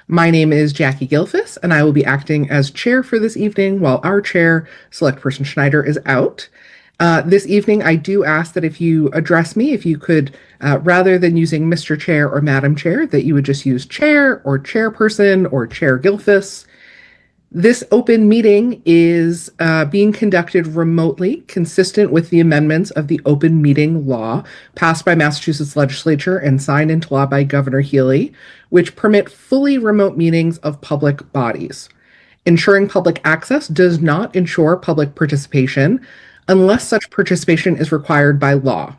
My name is Jackie Gilfus, and I will be acting as chair for this evening while our chair, Select Person Schneider, is out. This evening, I do ask that if you address me, if you could, rather than using Mr. Chair or Madam Chair, that you would just use Chair or Chairperson or Chair Gilfus. This open meeting is being conducted remotely, consistent with the amendments of the open meeting law passed by Massachusetts legislature and signed into law by Governor Healy, which permit fully remote meetings of public bodies. Ensuring public access does not ensure public participation unless such participation is required by law.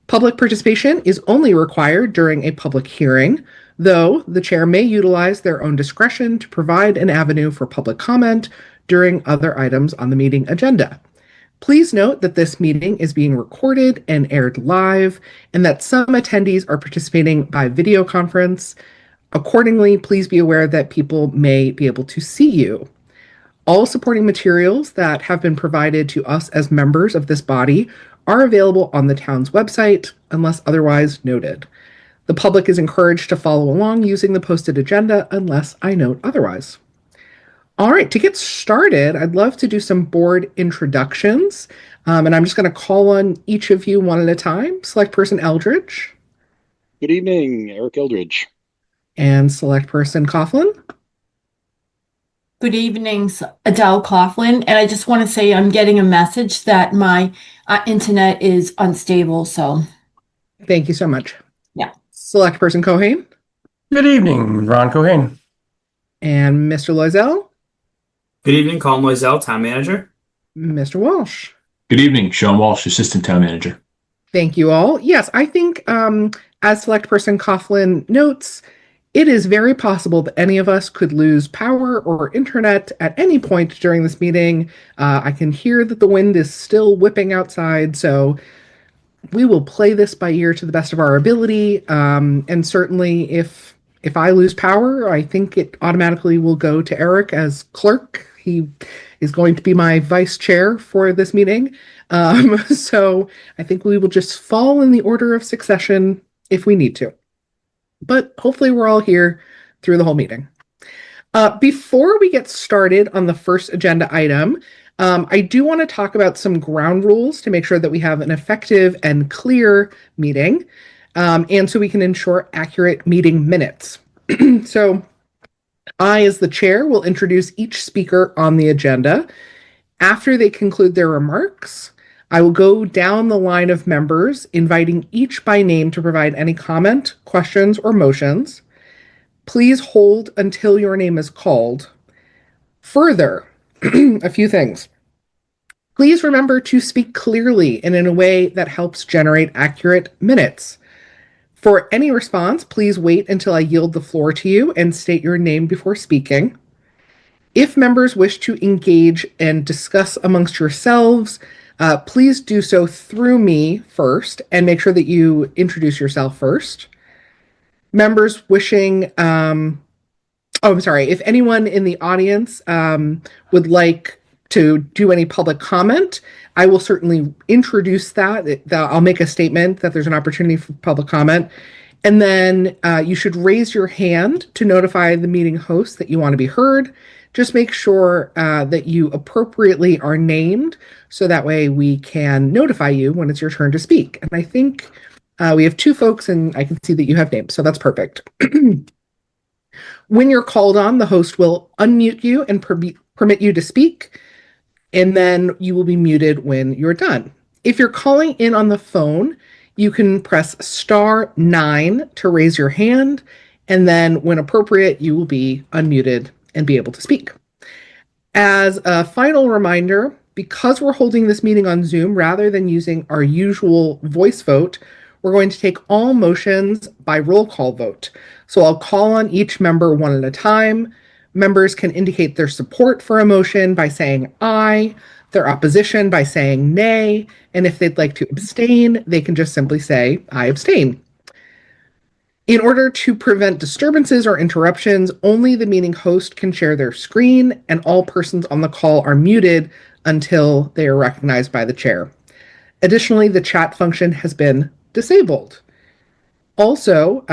Public participation is only required during a public hearing, though the chair may utilize their own discretion to provide an avenue for public comment during other items on the meeting agenda. Please note that this meeting is being recorded and aired live, and that some attendees are participating by video conference. Accordingly, please be aware that people may be able to see you. All supporting materials that have been provided to us as members of this body are available on the town's website, unless otherwise noted. The public is encouraged to follow along using the posted agenda unless I note otherwise. All right, to get started, I'd love to do some board introductions, and I'm just going to call on each of you one at a time. Select Person Eldridge. Good evening, Eric Eldridge. And Select Person Coughlin. Good evening, Adele Coughlin, and I just want to say I'm getting a message that my internet is unstable, so. Thank you so much. Yeah. Select Person Cohane. Good evening, Ron Cohane. And Mr. Loisel. Good evening, Colin Loisel, Town Manager. Mr. Walsh. Good evening, Sean Walsh, Assistant Town Manager. Thank you all. Yes, I think as Select Person Coughlin notes, it is very possible that any of us could lose power or internet at any point during this meeting. I can hear that the wind is still whipping outside, so we will play this by ear to the best of our ability. And certainly if I lose power, I think it automatically will go to Eric as clerk. He is going to be my vice chair for this meeting. So I think we will just fall in the order of succession if we need to. But hopefully we're all here through the whole meeting. Before we get started on the first agenda item, I do want to talk about some ground rules to make sure that we have an effective and clear meeting, and so we can ensure accurate meeting minutes. So I, as the chair, will introduce each speaker on the agenda. After they conclude their remarks, I will go down the line of members, inviting each by name to provide any comment, questions, or motions. Please hold until your name is called. Further, a few things. Please remember to speak clearly and in a way that helps generate accurate minutes. For any response, please wait until I yield the floor to you and state your name before speaking. If members wish to engage and discuss amongst yourselves, please do so through me first and make sure that you introduce yourself first. Members wishing, I'm sorry, if anyone in the audience would like to do any public comment, I will certainly introduce that. I'll make a statement that there's an opportunity for public comment. And then you should raise your hand to notify the meeting host that you want to be heard. Just make sure that you appropriately are named so that way we can notify you when it's your turn to speak. And I think we have two folks and I can see that you have names, so that's perfect. When you're called on, the host will unmute you and permit you to speak, and then you will be muted when you're done. If you're calling in on the phone, you can press *9 to raise your hand, and then when appropriate, you will be unmuted and be able to speak. As a final reminder, because we're holding this meeting on Zoom rather than using our usual voice vote, we're going to take all motions by roll call vote. So I'll call on each member one at a time. Members can indicate their support for a motion by saying aye, their opposition by saying nay, and if they'd like to abstain, they can just simply say I abstain. In order to prevent disturbances or interruptions, only the meeting host can share their screen, and all persons on the call are muted until they are recognized by the chair. Additionally, the chat function has been disabled. Also,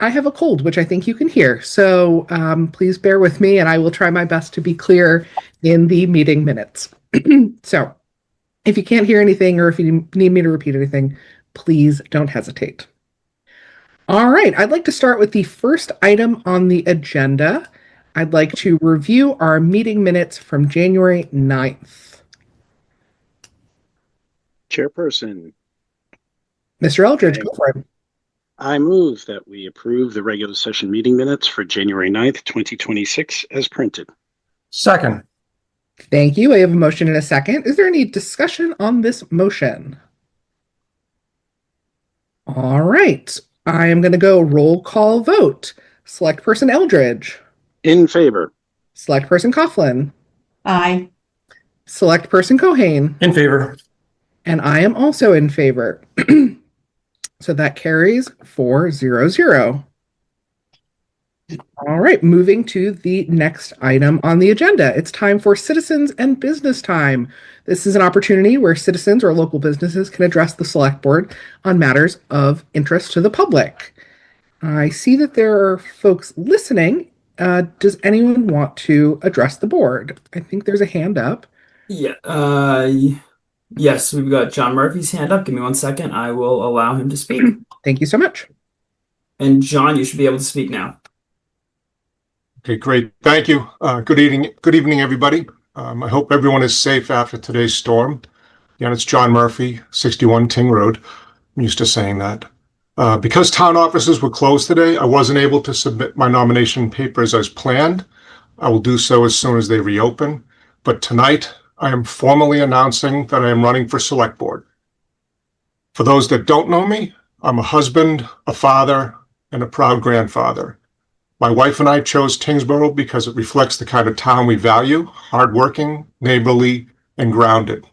I have a cold, which I think you can hear. So please bear with me, and I will try my best to be clear in the meeting minutes. So if you can't hear anything or if you need me to repeat anything, please don't hesitate. All right, I'd like to start with the first item on the agenda. I'd like to review our meeting minutes from January 9th. Chairperson, Mr. Eldridge, go for it. I move that we approve the regular session meeting minutes for January 9th, 2026 as printed. Second. Thank you. I have a motion and a second. Is there any discussion on this motion? All right. I am going to go roll call vote. Select Person Eldridge. In favor. Select Person Coughlin. Aye. Select Person Cohane. In favor. And I am also in favor. So that carries 4-0-0. All right, moving to the next item on the agenda. It's time for Citizens and Business Time. This is an opportunity where citizens or local businesses can address the select board on matters of interest to the public. I see that there are folks listening. Does anyone want to address the board? I think there's a hand up. Yeah. Yes, we've got John Murphy's hand up. Give me 1 second. I will allow him to speak. Thank you so much. And John, you should be able to speak now. Okay, great. Thank you. Good evening, everybody. I hope everyone is safe after today's storm. Again, it's John Murphy, 61 Ting Road. I'm used to saying that. Because town offices were closed today, I wasn't able to submit my nomination papers as planned. I will do so as soon as they reopen. But tonight, I am formally announcing that I am running for select board. For those that don't know me, I'm a husband, a father, and a proud grandfather. My wife and I chose Tyngsborough because it reflects the kind of town we value: hardworking, neighborly, and grounded.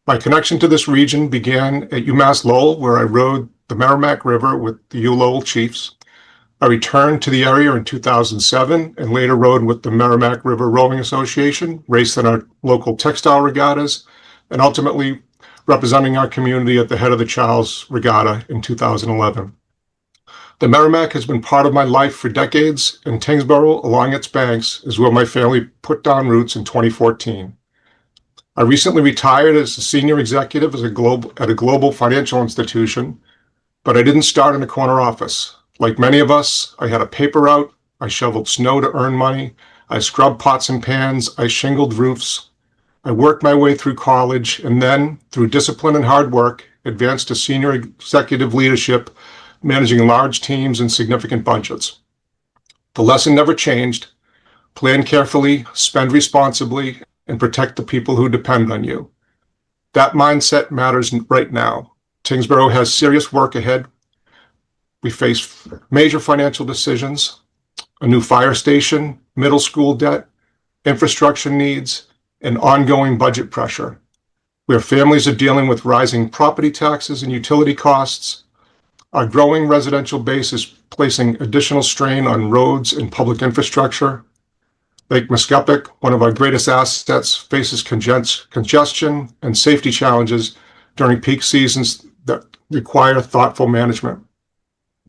My connection to this region began at UMass Lowell, where I rode the Merrimack River with the U Lowell Chiefs. I returned to the area in 2007 and later rode with the Merrimack River Rowing Association, raced in our local textile regattas, and ultimately representing our community at the head of the Charles Regatta in 2011. The Merrimack has been part of my life for decades, and Tyngsborough, along its banks, is where my family put down roots in 2014. I recently retired as a senior executive at a global financial institution, but I didn't start in a corner office. Like many of us, I had a paper route, I shoveled snow to earn money, I scrubbed pots and pans, I shingled roofs. I worked my way through college and then, through discipline and hard work, advanced to senior executive leadership, managing large teams and significant budgets. The lesson never changed: plan carefully, spend responsibly, and protect the people who depend on you. That mindset matters right now. Tyngsborough has serious work ahead. We face major financial decisions: a new fire station, middle school debt, infrastructure needs, and ongoing budget pressure, where families are dealing with rising property taxes and utility costs. Our growing residential base is placing additional strain on roads and public infrastructure. Lake Muscatbeck, one of our greatest assets, faces congestion and safety challenges during peak seasons that require thoughtful management.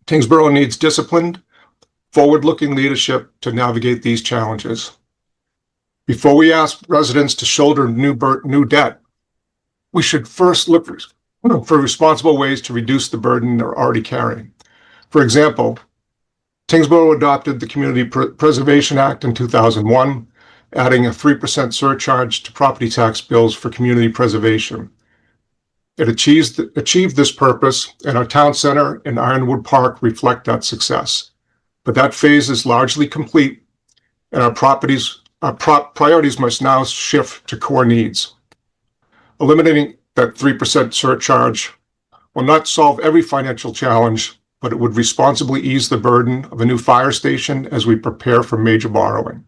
Tyngsborough needs disciplined, forward-looking leadership to navigate these challenges. Before we ask residents to shoulder new debt, we should first look for responsible ways to reduce the burden they're already carrying. For example, Tyngsborough adopted the Community Preservation Act in 2001, adding a 3% surcharge to property tax bills for community preservation. It achieved this purpose, and our town center and Ironwood Park reflect that success. But that phase is largely complete, and our priorities must now shift to core needs. Eliminating that 3% surcharge will not solve every financial challenge, but it would responsibly ease the burden of a new fire station as we prepare for major borrowing.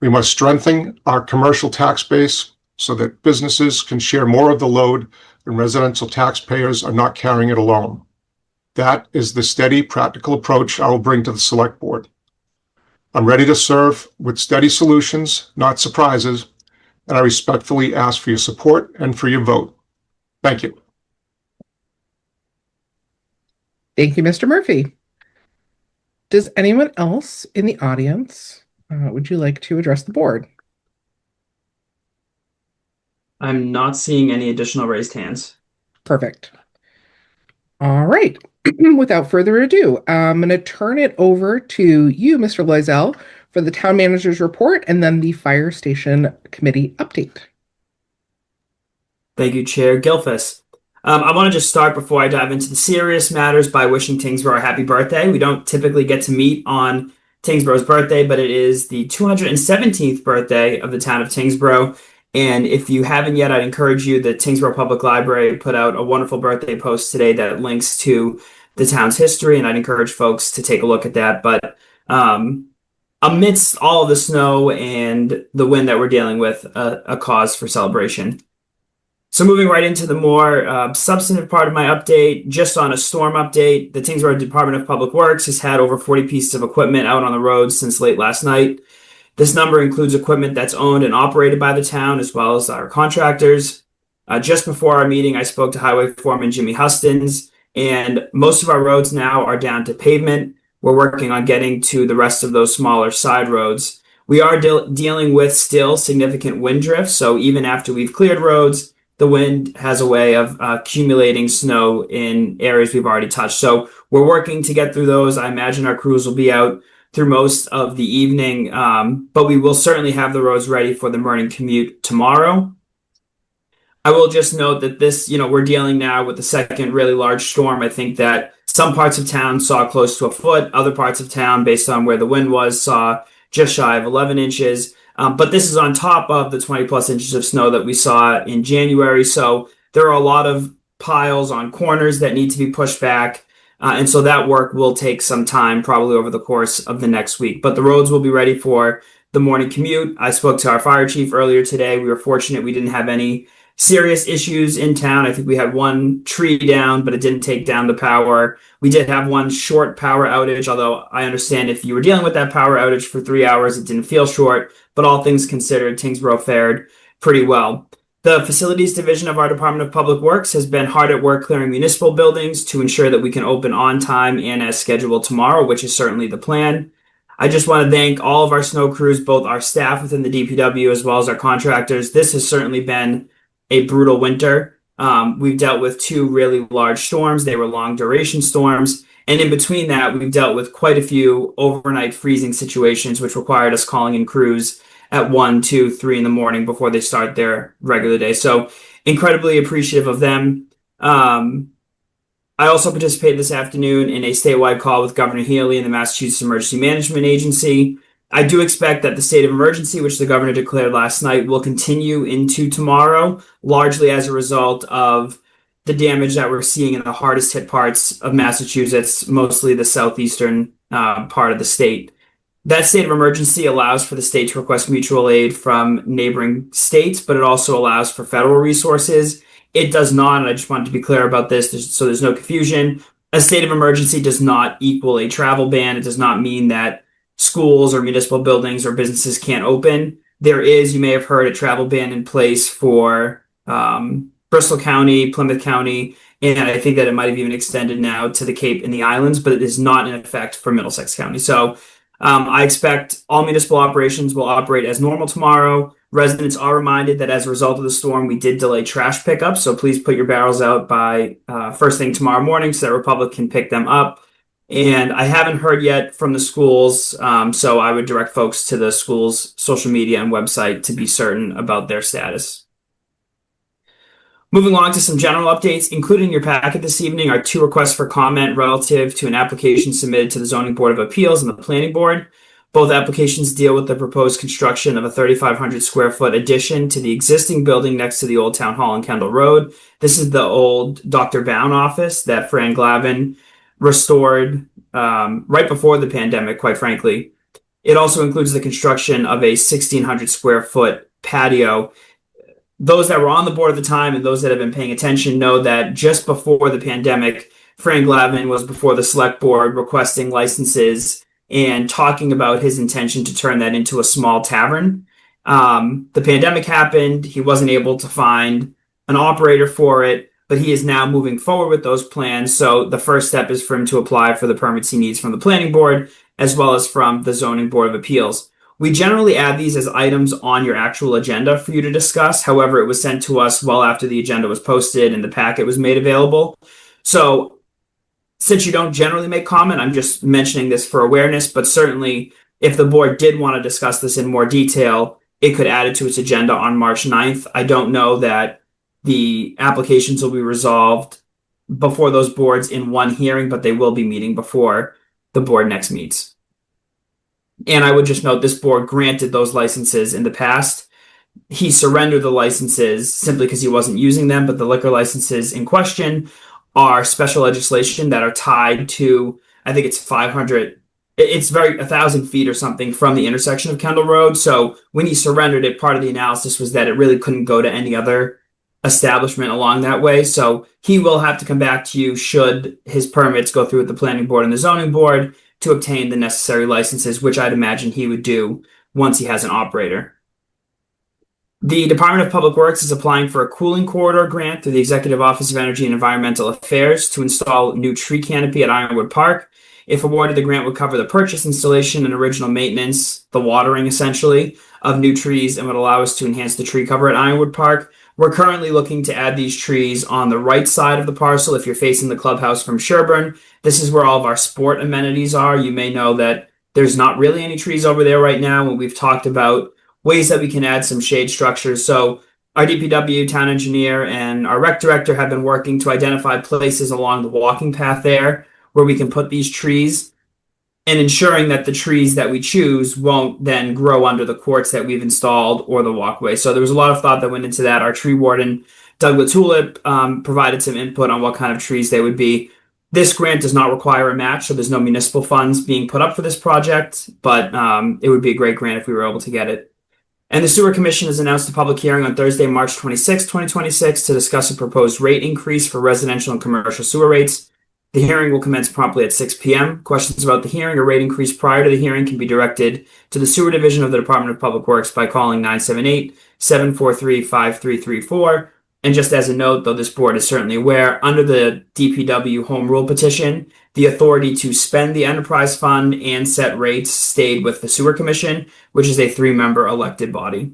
We must strengthen our commercial tax base so that businesses can share more of the load and residential taxpayers are not carrying it alone. That is the steady, practical approach I will bring to the select board. I'm ready to serve with steady solutions, not surprises, and I respectfully ask for your support and for your vote. Thank you. Thank you, Mr. Murphy. Does anyone else in the audience would you like to address the board? I'm not seeing any additional raised hands. Perfect. All right. Without further ado, I'm going to turn it over to you, Mr. Loisel, for the town manager's report and then the fire station committee update. Thank you, Chair Gilfus. I want to just start before I dive into the serious matters by wishing Tyngsborough a happy birthday. We don't typically get to meet on Tyngsborough's birthday, but it is the 217th birthday of the town of Tyngsborough. And if you haven't yet, I'd encourage you, the Tyngsborough Public Library put out a wonderful birthday post today that links to the town's history, and I'd encourage folks to take a look at that. But amidst all of the snow and the wind that we're dealing with, a cause for celebration. So moving right into the more substantive part of my update, just on a storm update, the Tyngsborough Department of Public Works has had over 40 pieces of equipment out on the roads since late last night. This number includes equipment that's owned and operated by the town, as well as our contractors. Just before our meeting, I spoke to Highway Foreman Jimmy Hustins, and most of our roads now are down to pavement. We're working on getting to the rest of those smaller side roads. We are dealing with still significant wind drift, so even after we've cleared roads, the wind has a way of accumulating snow in areas we've already touched. So we're working to get through those. I imagine our crews will be out through most of the evening, but we will certainly have the roads ready for the morning commute tomorrow. I will just note that this, we're dealing now with the second really large storm. I think that some parts of town saw close to a foot. Other parts of town, based on where the wind was, saw just shy of 11 inches. But this is on top of the 20 plus inches of snow that we saw in January. So there are a lot of piles on corners that need to be pushed back. And so that work will take some time, probably over the course of the next week. But the roads will be ready for the morning commute. I spoke to our fire chief earlier today. We were fortunate we didn't have any serious issues in town. I think we had one tree down, but it didn't take down the power. We did have one short power outage, although I understand if you were dealing with that power outage for 3 hours, it didn't feel short. But all things considered, Tyngsborough fared pretty well. The facilities division of our Department of Public Works has been hard at work clearing municipal buildings to ensure that we can open on time and as scheduled tomorrow, which is certainly the plan. I just want to thank all of our snow crews, both our staff within the DPW as well as our contractors. This has certainly been a brutal winter. We've dealt with two really large storms. They were long duration storms. And in between that, we've dealt with quite a few overnight freezing situations, which required us calling in crews at 1, 2, 3 in the morning before they start their regular day. So incredibly appreciative of them. I also participated this afternoon in a statewide call with Governor Healy and the Massachusetts Emergency Management Agency. I do expect that the state of emergency, which the governor declared last night, will continue into tomorrow, largely as a result of the damage that we're seeing in the hardest hit parts of Massachusetts, mostly the southeastern part of the state. That state of emergency allows for the state to request mutual aid from neighboring states, but it also allows for federal resources. It does not, and I just wanted to be clear about this so there's no confusion. A state of emergency does not equal a travel ban. It does not mean that schools or municipal buildings or businesses can't open. There is, you may have heard, a travel ban in place for Bristol County, Plymouth County, and I think that it might have even extended now to the Cape and the islands, but it is not in effect for Middlesex County. So I expect all municipal operations will operate as normal tomorrow. Residents are reminded that as a result of the storm, we did delay trash pickup, so please put your barrels out by first thing tomorrow morning so that Republic can pick them up. And I haven't heard yet from the schools, so I would direct folks to the school's social media and website to be certain about their status. Moving along to some general updates, included in your packet this evening are 2 requests for comment relative to an application submitted to the Zoning Board of Appeals and the Planning Board. Both applications deal with the proposed construction of a 3,500 square foot addition to the existing building next to the Old Town Hall on Kendall Road. This is the old Dr. Bown office that Fran Glavin restored right before the pandemic, quite frankly. It also includes the construction of a 1,600 square foot patio. Those that were on the board at the time and those that have been paying attention know that just before the pandemic, Fran Glavin was before the select board requesting licenses and talking about his intention to turn that into a small tavern. The pandemic happened. He wasn't able to find an operator for it. but he is now moving forward with those plans. So the first step is for him to apply for the permits he needs from the planning board, as well as from the zoning board of appeals. We generally add these as items on your actual agenda for you to discuss. However, it was sent to us well after the agenda was posted and the packet was made available. So since you don't generally make comment, I'm just mentioning this for awareness, but certainly if the board did want to discuss this in more detail, it could add it to its agenda on March 9th. I don't know that the applications will be resolved before those boards in one hearing, but they will be meeting before the board next meets. And I would just note this board granted those licenses in the past. He surrendered the licenses simply because he wasn't using them, but the liquor licenses in question are special legislation that are tied to, I think it's 500, it's 1,000 feet or something from the intersection of Kendall Road. So when he surrendered it, part of the analysis was that it really couldn't go to any other establishment along that way. So he will have to come back to you should his permits go through with the planning board and the zoning board to obtain the necessary licenses, which I'd imagine he would do once he has an operator. The Department of Public Works is applying for a cooling corridor grant through the Executive Office of Energy and Environmental Affairs to install new tree canopy at Ironwood Park. If awarded, the grant would cover the purchase, installation, and original maintenance, the watering essentially, of new trees and would allow us to enhance the tree cover at Ironwood Park. We're currently looking to add these trees on the right side of the parcel if you're facing the clubhouse from Sherburne. This is where all of our sport amenities are. You may know that there's not really any trees over there right now, and we've talked about ways that we can add some shade structures. So our DPW town engineer and our rec director have been working to identify places along the walking path there where we can put these trees, and ensuring that the trees that we choose won't then grow under the courts that we've installed or the walkway. So there was a lot of thought that went into that. Our tree warden, Doug Latulip, provided some input on what kind of trees they would be. This grant does not require a match, so there's no municipal funds being put up for this project, but it would be a great grant if we were able to get it. And the Sewer Commission has announced a public hearing on Thursday, March 26, 2026, to discuss a proposed rate increase for residential and commercial sewer rates. The hearing will commence promptly at 6 p.m. Questions about the hearing or rate increase prior to the hearing can be directed to the Sewer Division of the Department of Public Works by calling 978-743-5334. And just as a note, though this board is certainly aware, under the DPW Home Rule petition, the authority to spend the enterprise fund and set rates stayed with the Sewer Commission, which is a 3-member elected body.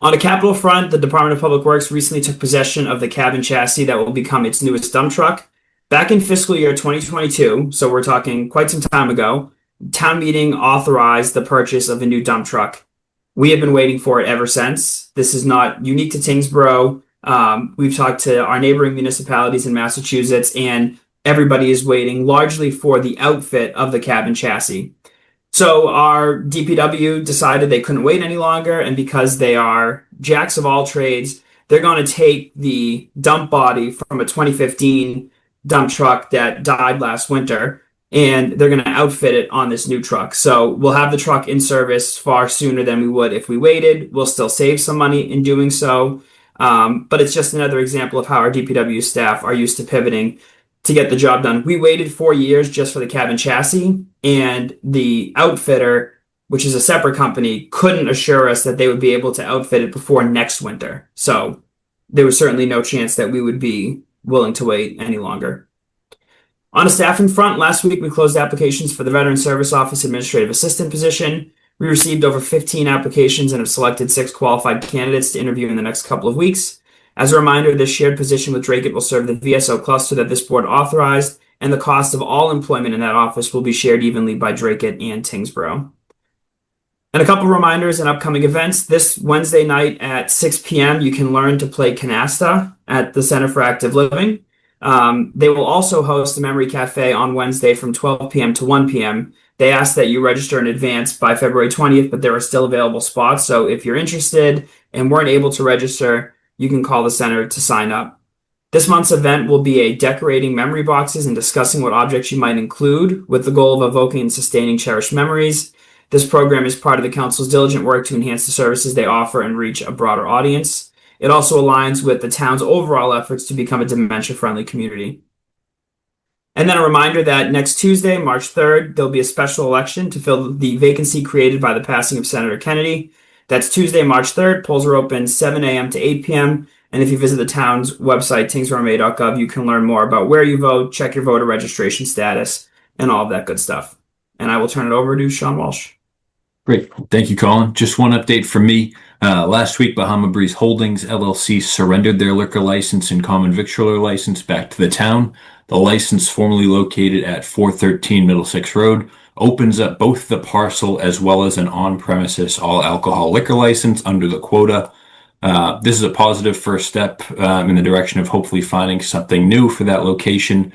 On a capital front, the Department of Public Works recently took possession of the cabin chassis that will become its newest dump truck. Back in fiscal year 2022, so we're talking quite some time ago, town meeting authorized the purchase of a new dump truck. We have been waiting for it ever since. This is not unique to Tyngsborough. We've talked to our neighboring municipalities in Massachusetts, and everybody is waiting largely for the outfit of the cabin chassis. So our DPW decided they couldn't wait any longer, and because they are jacks of all trades, they're going to take the dump body from a 2015 dump truck that died last winter, and they're going to outfit it on this new truck. So we'll have the truck in service far sooner than we would if we waited. We'll still save some money in doing so, but it's just another example of how our DPW staff are used to pivoting to get the job done. We waited 4 years just for the cabin chassis, and the outfitter, which is a separate company, couldn't assure us that they would be able to outfit it before next winter. So there was certainly no chance that we would be willing to wait any longer. On a staffing front, last week we closed applications for the Veteran Service Office Administrative Assistant position. We received over 15 applications and have selected 6 qualified candidates to interview in the next couple of weeks. As a reminder, this shared position with Drake will serve the VSO cluster that this board authorized, and the cost of all employment in that office will be shared evenly by Drake and Tyngsborough. And a couple reminders and upcoming events. This Wednesday night at 6 p.m., you can learn to play canasta at the Center for Active Living. They will also host a memory cafe on Wednesday from 12 p.m. to 1 p.m. They ask that you register in advance by February 20th, but there are still available spots. So if you're interested and weren't able to register, you can call the center to sign up. This month's event will be a decorating memory boxes and discussing what objects you might include, with the goal of evoking and sustaining cherished memories. This program is part of the council's diligent work to enhance the services they offer and reach a broader audience. It also aligns with the town's overall efforts to become a dementia-friendly community. And then a reminder that next Tuesday, March 3rd, there'll be a special election to fill the vacancy created by the passing of Senator Kennedy. That's Tuesday, March 3rd. Polls are open 7 a.m. to 8 p.m. And if you visit the town's website, tyngsboroughma.gov, you can learn more about where you vote, check your voter registration status, and all of that good stuff. And I will turn it over to Sean Walsh. Great. Thank you, Colin. Just one update from me. Last week, Bahama Breeze Holdings LLC surrendered their liquor license and common victualler license back to the town. The license, formerly located at 413 Middlesex Road, opens up both the parcel as well as an on-premises all alcohol liquor license under the quota. This is a positive first step in the direction of hopefully finding something new for that location.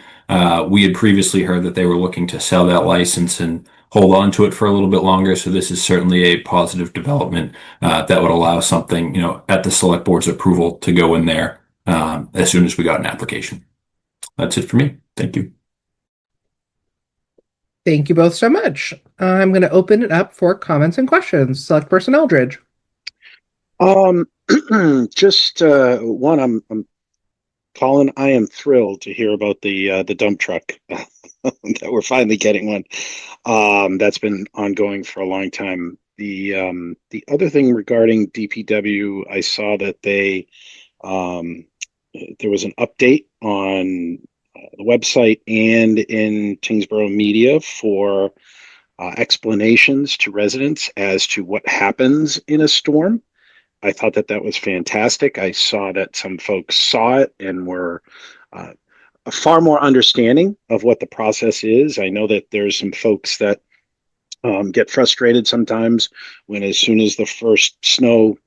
We had previously heard that they were looking to sell that license and hold on to it for a little bit longer. So this is certainly a positive development that would allow something, at the select board's approval to go in there as soon as we got an application. That's it for me. Thank you. Thank you both so much. I'm going to open it up for comments and questions. Select Person Eldridge. Just one. I'm Colin. I am thrilled to hear about the dump truck that we're finally getting one. That's been ongoing for a long time. The other thing regarding DPW, I saw that they there was an update on the website and in Tyngsborough media for explanations to residents as to what happens in a storm. I thought that was fantastic. I saw that some folks saw it and were far more understanding of what the process is. I know that there's some folks that get frustrated sometimes when, as soon as the first snow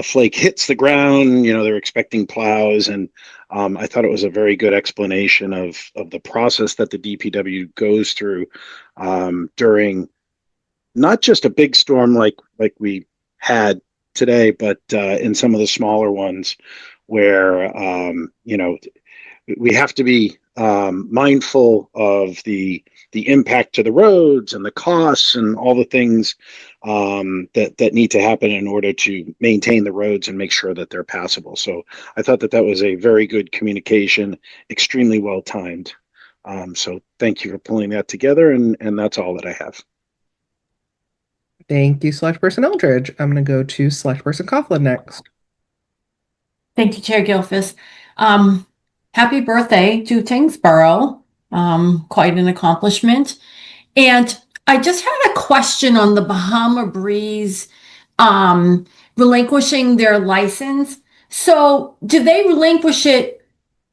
flake hits the ground, they're expecting plows. And I thought it was a very good explanation of the process that the DPW goes through during not just a big storm like we had today, but in some of the smaller ones where, we have to be mindful of the impact to the roads and the costs and all the things that need to happen in order to maintain the roads and make sure that they're passable. So I thought that was a very good communication, extremely well timed. So thank you for pulling that together, and that's all that I have. Thank you, Select Person Eldridge. I'm going to go to Select Person Coughlin next. Thank you, Chair Gilfus. Happy birthday to Tyngsborough. Quite an accomplishment. And I just had a question on the Bahama Breeze relinquishing their license. So do they relinquish it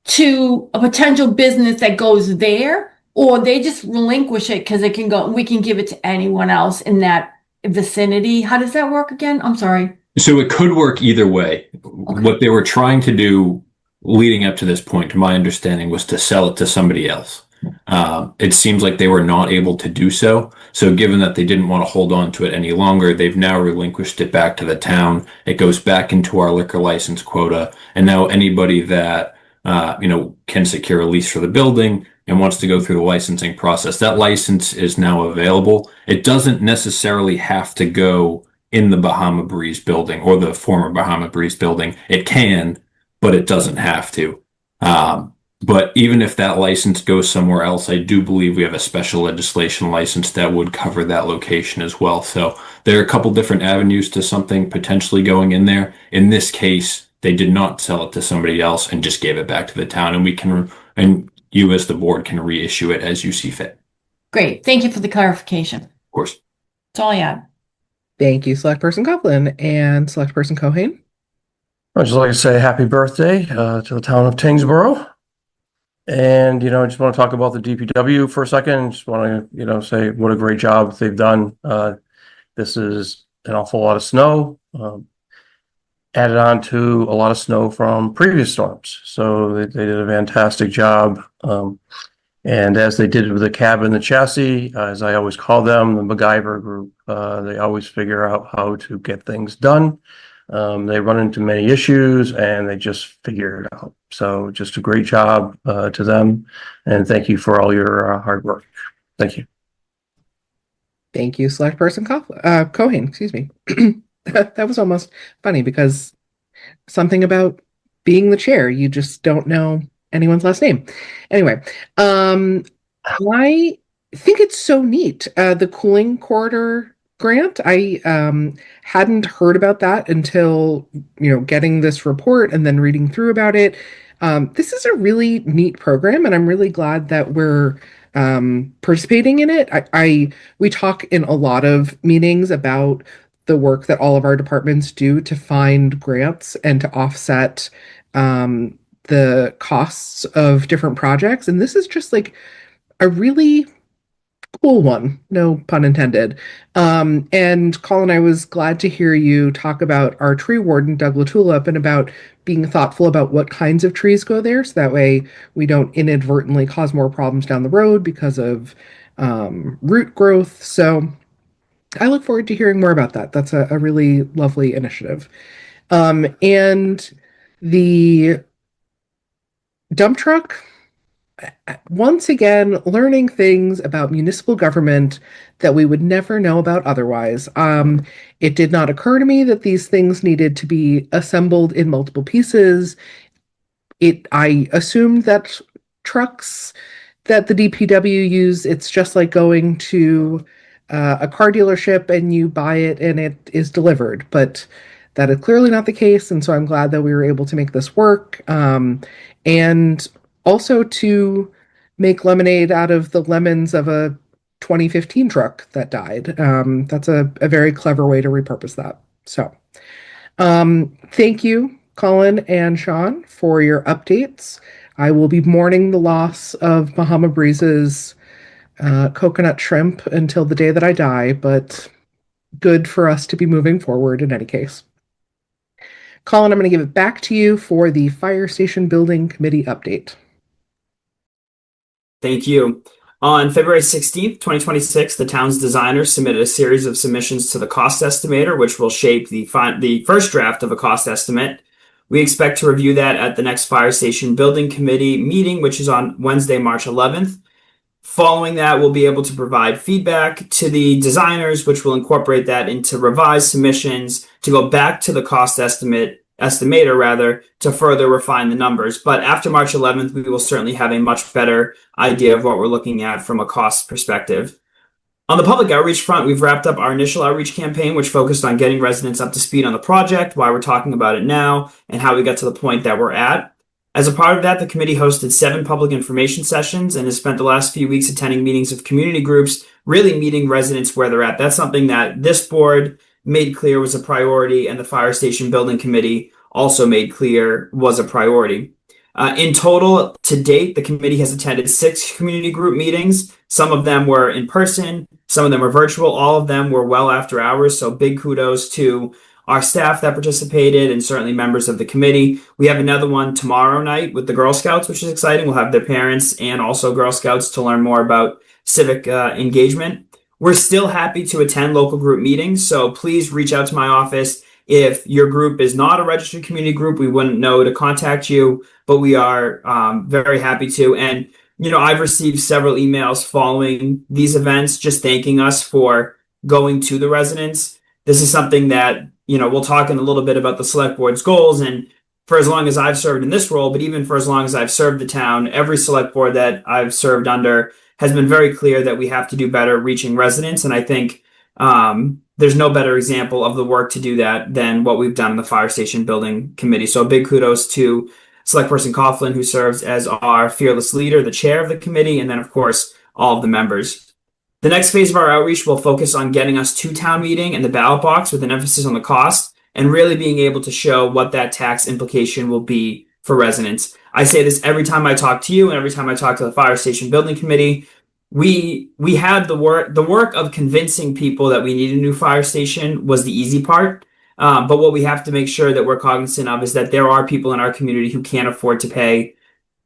to a potential business that goes there, or they just relinquish it because it can go, we can give it to anyone else in that vicinity? How does that work again? I'm sorry. So it could work either way. Okay. What they were trying to do leading up to this point, to my understanding, was to sell it to somebody else. It seems like they were not able to do so. So given that they didn't want to hold on to it any longer, they've now relinquished it back to the town. It goes back into our liquor license quota. And now anybody that, can secure a lease for the building and wants to go through the licensing process, that license is now available. It doesn't necessarily have to go in the Bahama Breeze building or the former Bahama Breeze building. It can, but it doesn't have to. But even if that license goes somewhere else, I do believe we have a special legislation license that would cover that location as well. So there are a couple different avenues to something potentially going in there. In this case, they did not sell it to somebody else and just gave it back to the town. And we can, and you as the board can reissue it as you see fit. Great. Thank you for the clarification. Of course. That's all I had. Thank you, Select Person Coughlin. And Select Person Cohen. I'd just like to say happy birthday to the town of Tyngsborough. And, I just want to talk about the DPW for a second. Just want to, say what a great job they've done. This is an awful lot of snow, added on to a lot of snow from previous storms. So they did a fantastic job. And as they did with the cab and the chassis, as I always call them, the MacGyver group, they always figure out how to get things done. They run into many issues and they just figure it out. So just a great job to them. And thank you for all your hard work. Thank you. Thank you, Select Person Cohen. Excuse me. That was almost funny because something about being the chair, you just don't know anyone's last name. Anyway, I think it's so neat. The cooling corridor grant. I hadn't heard about that until, getting this report and then reading through about it. This is a really neat program, and I'm really glad that we're participating in it. We talk in a lot of meetings about the work that all of our departments do to find grants and to offset the costs of different projects. And this is just like a really cool one, no pun intended. And Colin, I was glad to hear you talk about our tree warden, Doug LaTulip, and about being thoughtful about what kinds of trees go there, so that way we don't inadvertently cause more problems down the road because of root growth. So I look forward to hearing more about that. That's a really lovely initiative. And the dump truck, once again, learning things about municipal government that we would never know about otherwise. It did not occur to me that these things needed to be assembled in multiple pieces. I assumed that trucks that the DPW use, it's just like going to a car dealership and you buy it and it is delivered. But that is clearly not the case, and so I'm glad that we were able to make this work. And also to make lemonade out of the lemons of a 2015 truck that died. That's a very clever way to repurpose that. So thank you, Colin and Sean, for your updates. I will be mourning the loss of Bahama Breeze's coconut shrimp until the day that I die, but good for us to be moving forward in any case. Colin, I'm going to give it back to you for the Fire Station Building Committee update. Thank you. On February 16th, 2026, the town's designers submitted a series of submissions to the cost estimator, which will shape the first draft of a cost estimate. We expect to review that at the next Fire Station Building Committee meeting, which is on Wednesday, March 11th. Following that, we'll be able to provide feedback to the designers, which will incorporate that into revised submissions to go back to the cost estimator to further refine the numbers. But after March 11th, we will certainly have a much better idea of what we're looking at from a cost perspective. On the public outreach front, we've wrapped up our initial outreach campaign, which focused on getting residents up to speed on the project, why we're talking about it now, and how we got to the point that we're at. As a part of that, the committee hosted 7 public information sessions and has spent the last few weeks attending meetings of community groups, really meeting residents where they're at. That's something that this board made clear was a priority, and the Fire Station Building Committee also made clear was a priority. In total, to date, the committee has attended 6 community group meetings. Some of them were in person, some of them were virtual, all of them were well after hours, so big kudos to our staff that participated and certainly members of the committee. We have another one tomorrow night with the Girl Scouts, which is exciting. We'll have their parents and also Girl Scouts to learn more about civic engagement. We're still happy to attend local group meetings, so please reach out to my office. If your group is not a registered community group, we wouldn't know to contact you, but we are very happy to. And, I've received several emails following these events just thanking us for going to the residents. This is something that, we'll talk in a little bit about the select board's goals. And for as long as I've served in this role, but even for as long as I've served the town, every select board that I've served under has been very clear that we have to do better reaching residents. And I think there's no better example of the work to do that than what we've done in the Fire Station Building Committee. So big kudos to Select Person Coughlin, who serves as our fearless leader, the chair of the committee, and then, of course, all of the members. The next phase of our outreach will focus on getting us to town meeting and the ballot box with an emphasis on the cost and really being able to show what that tax implication will be for residents. I say this every time I talk to you and every time I talk to the Fire Station Building Committee. We had the work of convincing people that we need a new fire station was the easy part. But what we have to make sure that we're cognizant of is that there are people in our community who can't afford to pay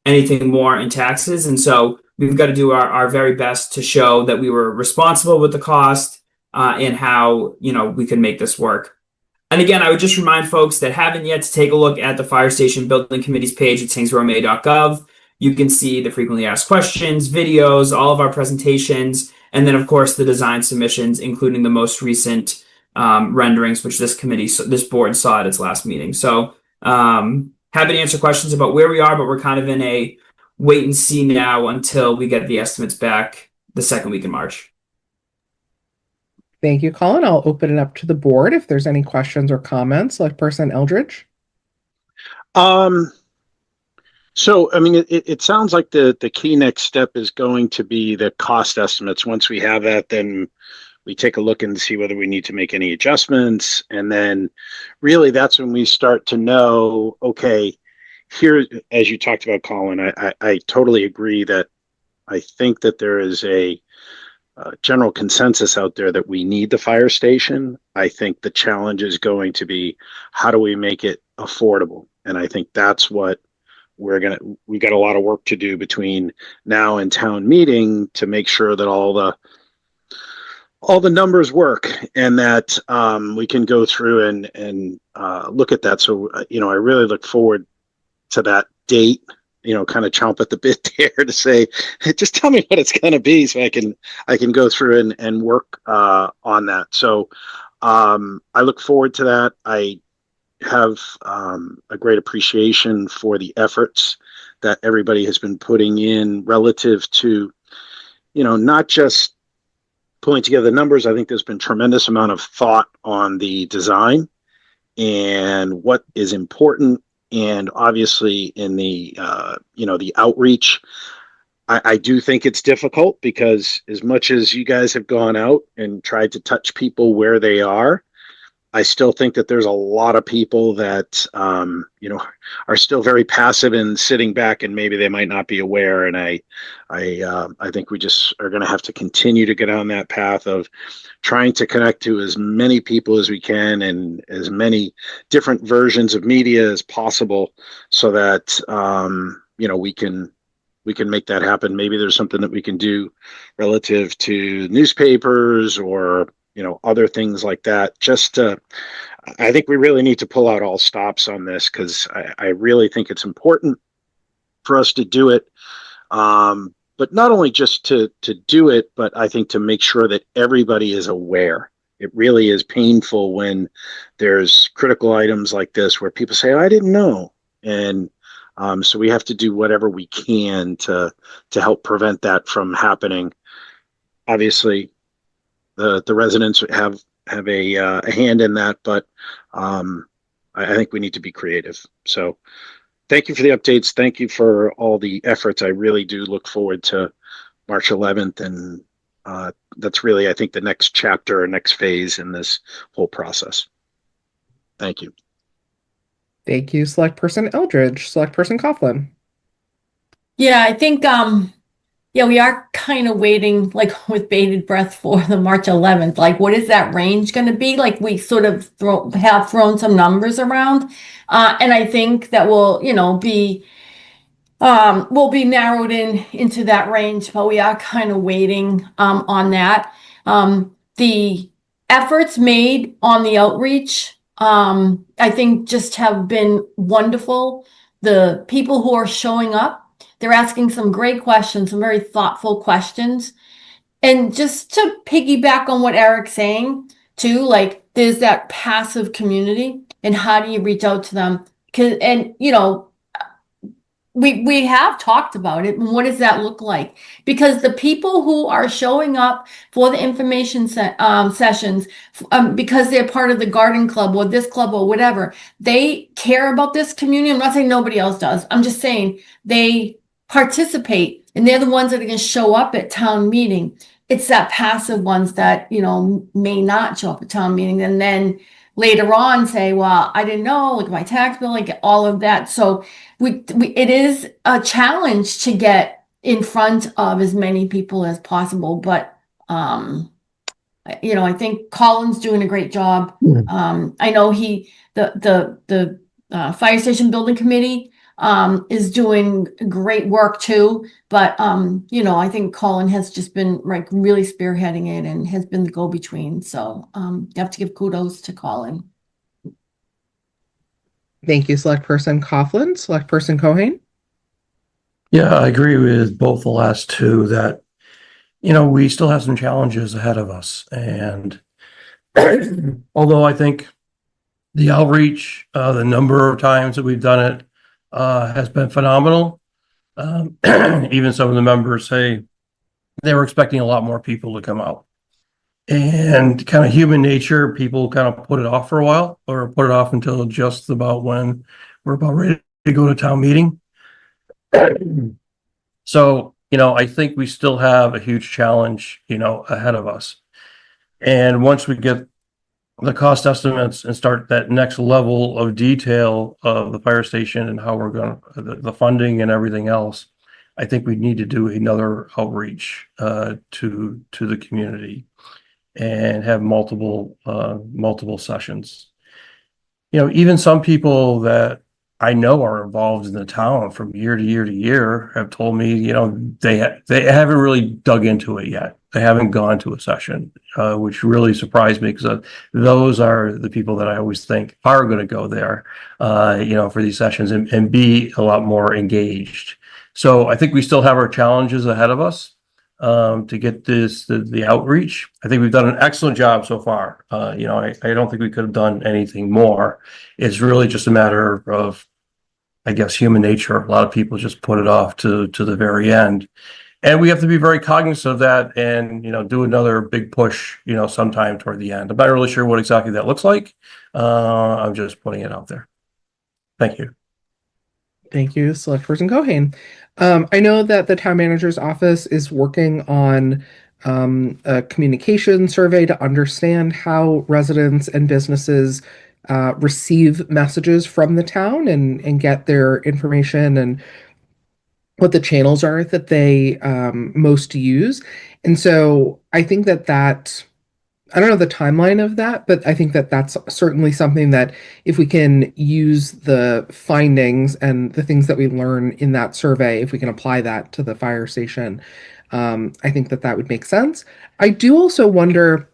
anything more in taxes. And so we've got to do our very best to show that we were responsible with the cost and how, we can make this work. And again, I would just remind folks that haven't yet to take a look at the Fire Station Building Committee's page at tyngsborough.gov. You can see the frequently asked questions, videos, all of our presentations, and then, of course, the design submissions, including the most recent renderings, which this board saw at its last meeting. So happy to answer questions about where we are, but we're kind of in a wait and see now until we get the estimates back the second week in March. Thank you, Colin. I'll open it up to the board if there's any questions or comments. Select Person Eldridge. So, I mean, it sounds like the key next step is going to be the cost estimates. Once we have that, then we take a look and see whether we need to make any adjustments. And then really that's when we start to know, okay, here, as you talked about, Colin, I totally agree that I think that there is a general consensus out there that we need the fire station. I think the challenge is going to be, how do we make it affordable? And I think that's what we got a lot of work to do between now and town meeting to make sure that all the numbers work, and that we can go through and look at that. So, I really look forward to that date, kind of chomp at the bit there to say, just tell me what it's going to be so I can go through and work on that. So I look forward to that. I have a great appreciation for the efforts that everybody has been putting in relative to, not just pulling together the numbers. I think there's been tremendous amount of thought on the design and what is important. And obviously in the, the outreach, I do think it's difficult because as much as you guys have gone out and tried to touch people where they are, I still think that there's a lot of people that, are still very passive and sitting back, and maybe they might not be aware. And I think we just are going to have to continue to get on that path of trying to connect to as many people as we can and as many different versions of media as possible, so that we can make that happen. Maybe there's something that we can do relative to newspapers or other things like that. I think we really need to pull out all stops on this, because I really think it's important for us to do it. But not only just to do it, but I think to make sure that everybody is aware. It really is painful when there's critical items like this where people say, I didn't know. And so we have to do whatever we can to help prevent that from happening. Obviously, the residents have a hand in that, but I think we need to be creative. So thank you for the updates. Thank you for all the efforts. I really do look forward to March 11th. And that's really, I think, the next chapter or next phase in this whole process. Thank you. Thank you, Select Person Eldridge. Select Person Coughlin. Yeah, I think, we are kind of waiting, like, with bated breath for the March 11th. Like, what is that range going to be? Like, we sort of have thrown some numbers around. And I think that will be narrowed into that range, but we are kind of waiting on that. The efforts made on the outreach, I think, just have been wonderful. The people who are showing up, they're asking some great questions, some very thoughtful questions. And just to piggyback on what Eric's saying too, like, there's that passive community, and how do you reach out to them? We have talked about it, and what does that look like? Because the people who are showing up for the information sessions, because they're part of the garden club or this club or whatever, they care about this community. I'm not saying nobody else does. I'm just saying they participate, and they're the ones that are going to show up at town meeting. It's that passive ones that, may not show up at town meeting, and then later on say, well, I didn't know, like my tax bill, like all of that. So it is a challenge to get in front of as many people as possible. But, I think Colin's doing a great job. I know the fire station building committee is doing great work too. But, I think Colin has just been really spearheading it and has been the go-between. So you have to give kudos to Colin. Thank you, Select Person Coughlin. Select Person Cohen. Yeah, I agree with both the last two that, we still have some challenges ahead of us. And although I think the outreach, the number of times that we've done it has been phenomenal. Even some of the members say they were expecting a lot more people to come out. And kind of human nature, people kind of put it off for a while, or put it off until just about when we're about ready to go to town meeting. So, I think we still have a huge challenge, ahead of us. And once we get the cost estimates and start that next level of detail of the fire station and how we're going to, the funding and everything else, I think we need to do another outreach to the community and have multiple sessions. Even some people that I know are involved in the town from year to year to year have told me, they haven't really dug into it yet. They haven't gone to a session, which really surprised me because those are the people that I always think are going to go there, for these sessions and be a lot more engaged. So I think we still have our challenges ahead of us to get the outreach. I think we've done an excellent job so far. I don't think we could have done anything more. It's really just a matter of, I guess, human nature. A lot of people just put it off to the very end. And we have to be very cognizant of that and, do another big push, sometime toward the end. I'm not really sure what exactly that looks like. I'm just putting it out there. Thank you. Thank you, Select Person Cohen. I know that the town manager's office is working on a communication survey to understand how residents and businesses receive messages from the town and get their information and what the channels are that they most use. And so I think that I don't know the timeline of that, but I think that that's certainly something that if we can use the findings and the things that we learn in that survey, if we can apply that to the fire station, I think that would make sense. I do also wonder,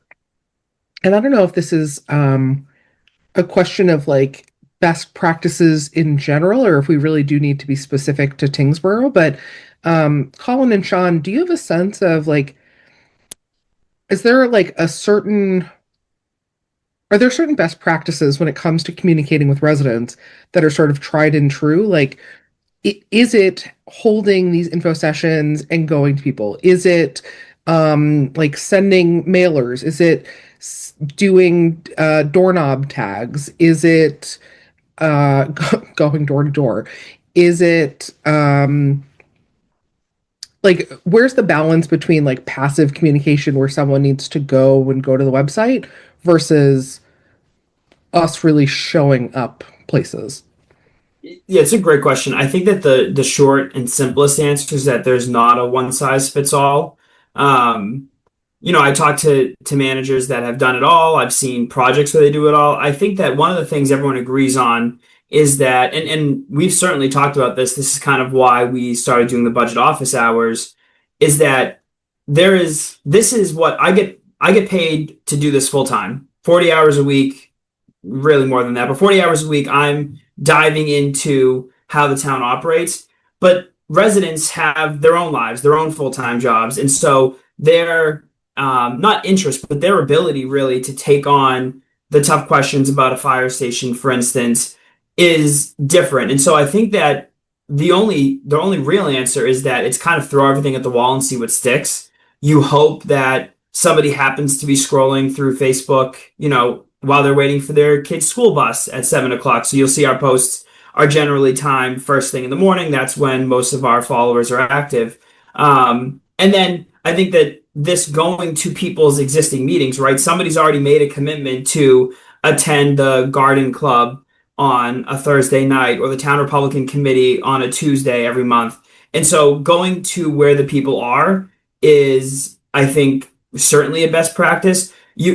and I don't know if this is a question of like best practices in general, or if we really do need to be specific to Tyngsborough, but Colin and Sean, do you have a sense of like, is there like are there certain best practices when it comes to communicating with residents that are sort of tried and true? Like, is it holding these info sessions and going to people? Is it like sending mailers? Is it doing doorknob tags? Is it going door to door? Is it like where's the balance between like passive communication where someone needs to go to the website versus us really showing up places? Yeah, it's a great question. I think that the short and simplest answer is that there's not a one size fits all. I talk to managers that have done it all. I've seen projects where they do it all. I think that one of the things everyone agrees on is that, and we've certainly talked about this. This is kind of why we started doing the budget office hours, is that this is what I get paid to do this full time, 40 hours a week, really more than that, but 40 hours a week, I'm diving into how the town operates. But residents have their own lives, their own full-time jobs. And so their not interest, but their ability really to take on the tough questions about a fire station, for instance, is different. And so I think that the only real answer is that it's kind of throw everything at the wall and see what sticks. You hope that somebody happens to be scrolling through Facebook, while they're waiting for their kid's school bus at 7 o'clock. So you'll see our posts are generally timed first thing in the morning. That's when most of our followers are active. And then I think that this going to people's existing meetings, right? Somebody's already made a commitment to attend the garden club on a Thursday night or the town Republican committee on a Tuesday every month. And so going to where the people are is, I think, certainly a best practice.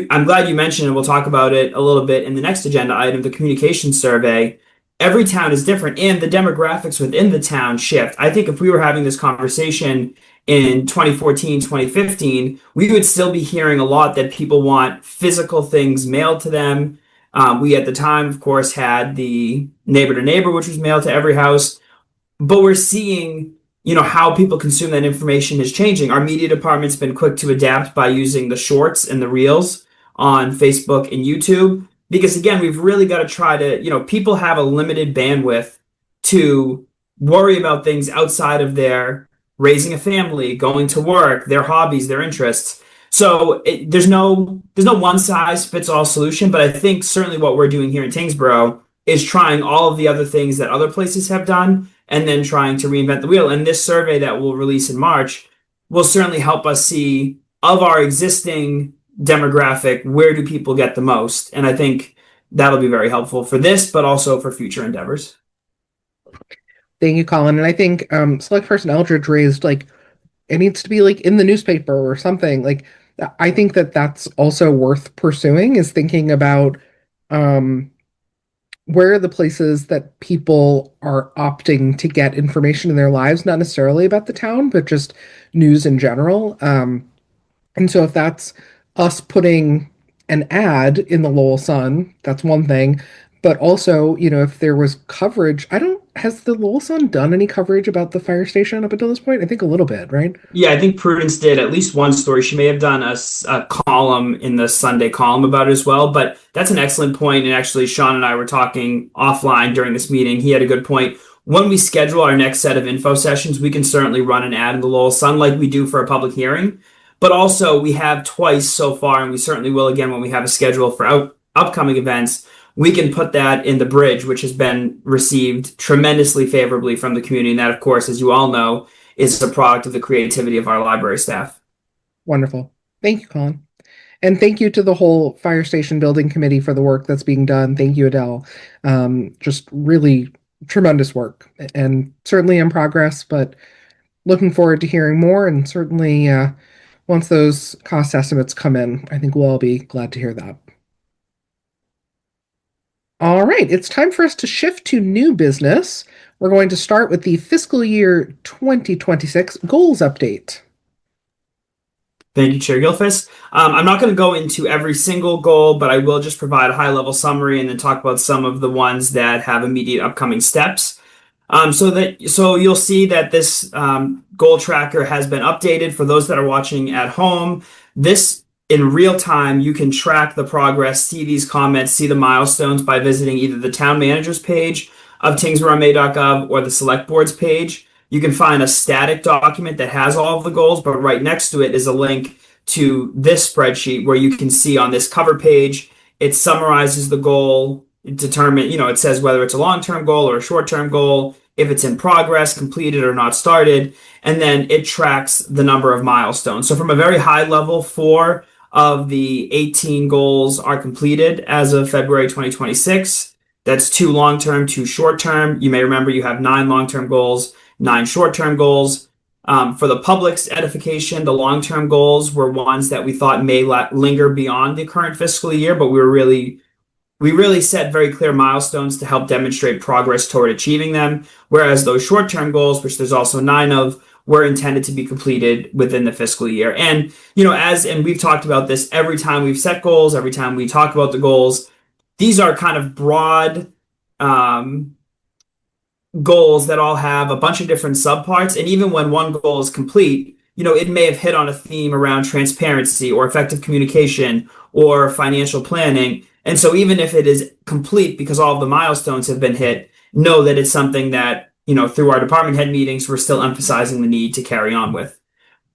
I'm glad you mentioned, and we'll talk about it a little bit in the next agenda item, the communication survey. Every town is different and the demographics within the town shift. I think if we were having this conversation in 2014, 2015, we would still be hearing a lot that people want physical things mailed to them. We at the time, of course, had the neighbor to neighbor, which was mailed to every house. But we're seeing, how people consume that information is changing. Our media department's been quick to adapt by using the shorts and the reels on Facebook and YouTube. Because again, we've really got to try to, people have a limited bandwidth to worry about things outside of their raising a family, going to work, their hobbies, their interests. So there's no one size fits all solution, but I think certainly what we're doing here in Tyngsborough is trying all of the other things that other places have done and then trying to reinvent the wheel. And this survey that we'll release in March will certainly help us see of our existing demographic, where do people get the most? And I think that'll be very helpful for this, but also for future endeavors. Thank you, Colin. And I think Select Person Eldridge raised like it needs to be like in the newspaper or something. Like I think that that's also worth pursuing is thinking about um, where are the places that people are opting to get information in their lives, not necessarily about the town, but just news in general. And so if that's us putting an ad in the Lowell Sun, that's one thing. But also, if there was coverage, has the Lowell Sun done any coverage about the fire station up until this point? I think a little bit, right? Yeah, I think Prudence did at least one story. She may have done a column in the Sunday column about it as well. But that's an excellent point. And actually, Sean and I were talking offline during this meeting. He had a good point. When we schedule our next set of info sessions, we can certainly run an ad in the Lowell Sun like we do for a public hearing. But also, we have twice so far, and we certainly will again when we have a schedule for upcoming events. We can put that in the Bridge, which has been received tremendously favorably from the community. And that, of course, as you all know, is a product of the creativity of our library staff. Wonderful. Thank you, Colin. And thank you to the whole fire station building committee for the work that's being done. Thank you, Adele. Just really tremendous work and certainly in progress, but looking forward to hearing more. And certainly once those cost estimates come in, I think we'll all be glad to hear that. All right, it's time for us to shift to new business. We're going to start with the fiscal year 2026 goals update. Thank you, Chair Gilfus. I'm not going to go into every single goal, but I will just provide a high-level summary and then talk about some of the ones that have immediate upcoming steps. So you'll see that this goal tracker has been updated for those that are watching at home. This in real time, you can track the progress, see these comments, see the milestones by visiting either the town manager's page of tyngsboroughma.gov or the select board's page. You can find a static document that has all of the goals, but right next to it is a link to this spreadsheet where you can see on this cover page, it summarizes the goal, it says whether it's a long-term goal or a short-term goal, if it's in progress, completed or not started, and then it tracks the number of milestones. So from a very high level, 4 of the 18 goals are completed as of February 2026. That's 2 long-term, 2 short-term. You may remember you have 9 long-term goals, 9 short-term goals. For the public's edification, the long-term goals were ones that we thought may linger beyond the current fiscal year, but we really set very clear milestones to help demonstrate progress toward achieving them. Whereas those short-term goals, which there's also 9 of, were intended to be completed within the fiscal year. And, and we've talked about this every time we've set goals, every time we talk about the goals, these are kind of broad goals that all have a bunch of different subparts. And even when one goal is complete, it may have hit on a theme around transparency or effective communication or financial planning. And so even if it is complete because all of the milestones have been hit, know that it's something that, through our department head meetings, we're still emphasizing the need to carry on with.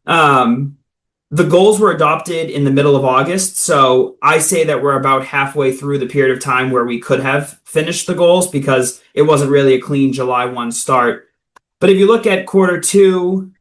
The goals were adopted in the middle of August. So I say that we're about halfway through the period of time where we could have finished the goals because it wasn't really a clean July 1 start. But if you look at quarter 2,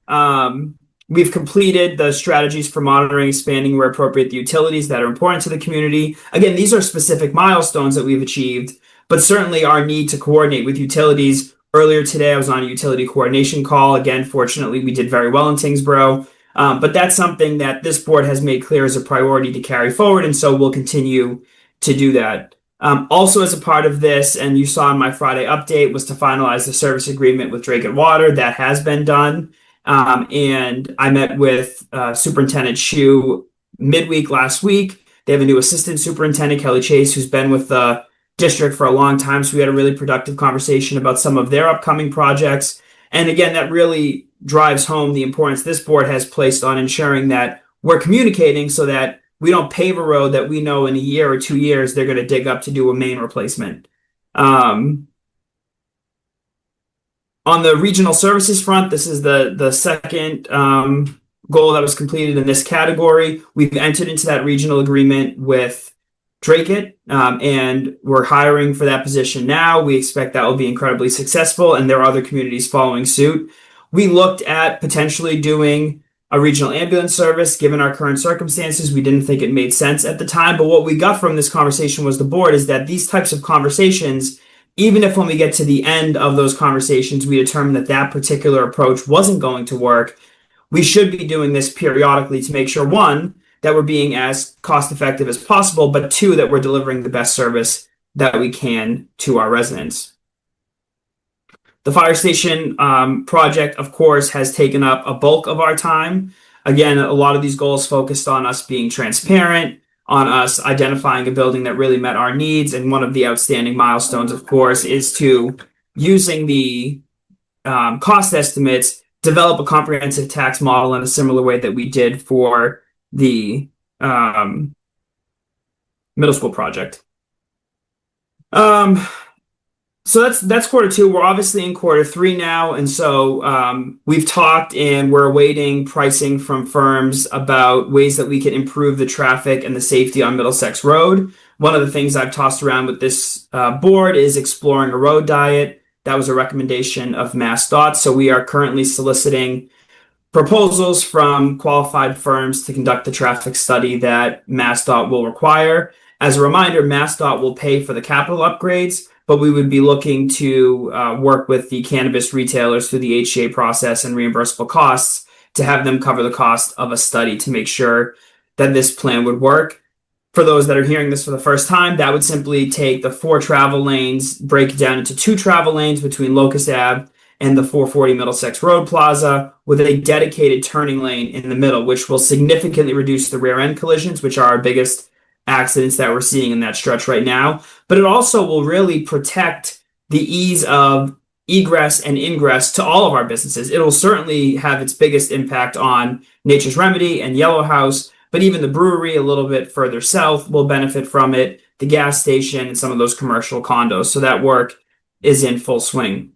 we've completed the strategies for monitoring, expanding where appropriate the utilities that are important to the community. Again, these are specific milestones that we've achieved, but certainly our need to coordinate with utilities. Earlier today, I was on a utility coordination call. Again, fortunately, we did very well in Tyngsborough. But that's something that this board has made clear as a priority to carry forward, and so we'll continue to do that. Also, as a part of this, and you saw in my Friday update, was to finalize the service agreement with Drake Water. That has been done. And I met with Superintendent Shu midweek last week. They have a new assistant superintendent, Kelly Chase, who's been with the district for a long time. So we had a really productive conversation about some of their upcoming projects. And again, that really drives home the importance this board has placed on ensuring that we're communicating so that we don't pave a road that we know in a year or 2 years they're going to dig up to do a main replacement. On the regional services front, this is the second goal that was completed in this category. We've entered into that regional agreement with Drake, and we're hiring for that position now. We expect that will be incredibly successful, and there are other communities following suit. We looked at potentially doing a regional ambulance service. Given our current circumstances, we didn't think it made sense at the time. But what we got from this conversation was the board is that these types of conversations, even if when we get to the end of those conversations, we determine that that particular approach wasn't going to work, we should be doing this periodically to make sure, one, that we're being as cost effective as possible, but two, that we're delivering the best service that we can to our residents. The fire station project, of course, has taken up a bulk of our time. Again, a lot of these goals focused on us being transparent, on us identifying a building that really met our needs. And one of the outstanding milestones, of course, is to, using the cost estimates, develop a comprehensive tax model in a similar way that we did for the middle school project. So that's quarter two. We're obviously in quarter three now. And so we've talked and we're awaiting pricing from firms about ways that we can improve the traffic and the safety on Middlesex Road. One of the things I've tossed around with this board is exploring a road diet. That was a recommendation of MassDOT. So we are currently soliciting proposals from qualified firms to conduct the traffic study that MassDOT will require. As a reminder, MassDOT will pay for the capital upgrades, but we would be looking to work with the cannabis retailers through the HCA process and reimbursable costs to have them cover the cost of a study to make sure that this plan would work. For those that are hearing this for the first time, that would simply take the 4 travel lanes, break it down into 2 travel lanes between Locust Ave and the 440 Middlesex Road Plaza, with a dedicated turning lane in the middle, which will significantly reduce the rear end collisions, which are our biggest accidents that we're seeing in that stretch right now. But it also will really protect the ease of egress and ingress to all of our businesses. It will certainly have its biggest impact on Nature's Remedy and Yellow House, but even the brewery a little bit further south will benefit from it, the gas station, and some of those commercial condos. So that work is in full swing.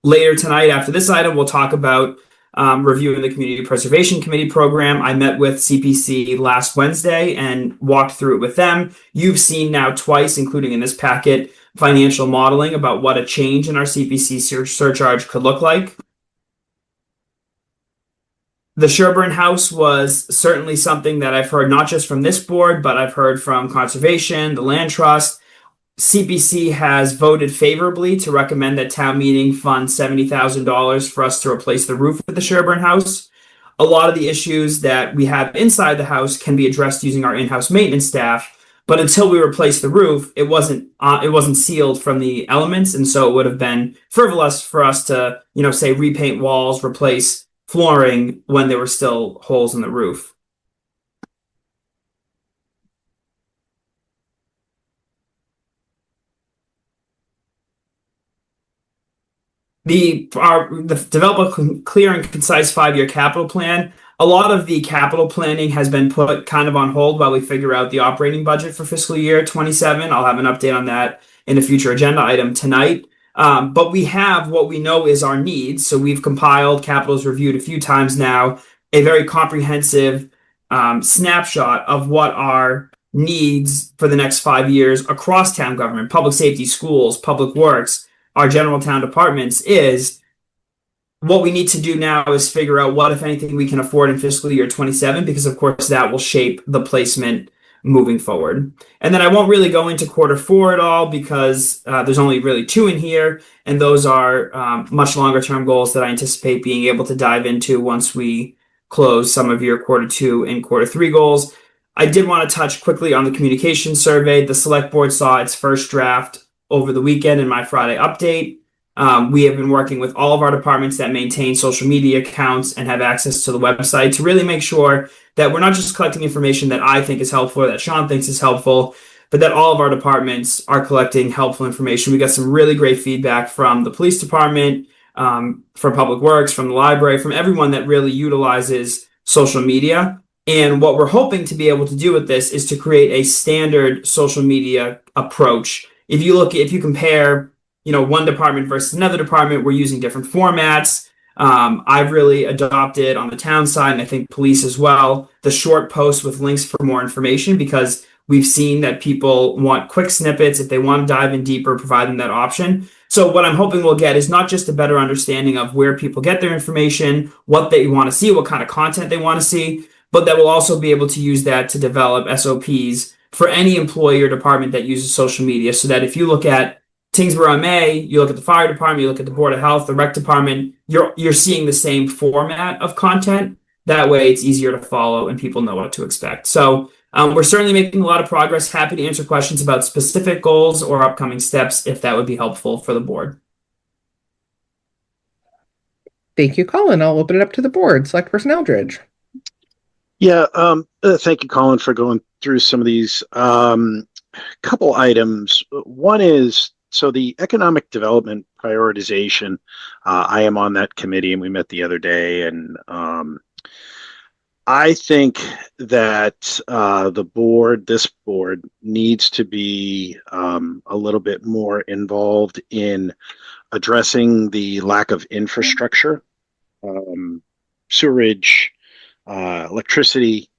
Later tonight, after this item, we'll talk about reviewing the Community Preservation Committee program. I met with CPC last Wednesday and walked through it with them. You've seen now twice, including in this packet, financial modeling about what a change in our CPC surcharge could look like. The Sherburne House was certainly something that I've heard not just from this board, but I've heard from Conservation, the Land Trust. CPC has voted favorably to recommend that town meeting fund $70,000 for us to replace the roof of the Sherburne House. A lot of the issues that we have inside the house can be addressed using our in-house maintenance staff, but until we replace the roof, it wasn't sealed from the elements, and so it would have been frivolous for us to, say repaint walls, replace flooring when there were still holes in the roof. The develop a clear and concise 5-year capital plan. A lot of the capital planning has been put kind of on hold while we figure out the operating budget for fiscal year 27. I'll have an update on that in a future agenda item tonight. But we have what we know is our needs. So we've compiled, capital's reviewed a few times now, a very comprehensive snapshot of what our needs for the next 5 years across town government, public safety, schools, public works, our general town departments is. What we need to do now is figure out what, if anything, we can afford in fiscal year 27, because of course that will shape the placement moving forward. And then I won't really go into quarter 4 at all, because there's only really 2 in here, and those are much longer term goals that I anticipate being able to dive into once we close some of your quarter 2 and quarter 3 goals. I did want to touch quickly on the communication survey. The select board saw its first draft over the weekend in my Friday update. We have been working with all of our departments that maintain social media accounts and have access to the website to really make sure that we're not just collecting information that I think is helpful or that Sean thinks is helpful, but that all of our departments are collecting helpful information. We got some really great feedback from the police department, from Public Works, from the library, from everyone that really utilizes social media. And what we're hoping to be able to do with this is to create a standard social media approach. If you compare, one department versus another department, we're using different formats. I've really adopted on the town side, and I think police as well, the short posts with links for more information, because we've seen that people want quick snippets. If they want to dive in deeper, provide them that option. So what I'm hoping we'll get is not just a better understanding of where people get their information, what they want to see, what kind of content they want to see, but that we'll also be able to use that to develop SOPs for any employee or department that uses social media, so that if you look at Tyngsborough MA, you look at the fire department, you look at the board of health, the rec department, you're seeing the same format of content. That way it's easier to follow and people know what to expect. So we're certainly making a lot of progress. Happy to answer questions about specific goals or upcoming steps if that would be helpful for the board. Thank you, Colin. I'll open it up to the board. Select Person Eldridge. Yeah, thank you, Colin, for going through some of these. Couple items. One is, so the economic development prioritization, I am on that committee and we met the other day, and I think that this board needs to be a little bit more involved in addressing the lack of infrastructure, sewerage, electricity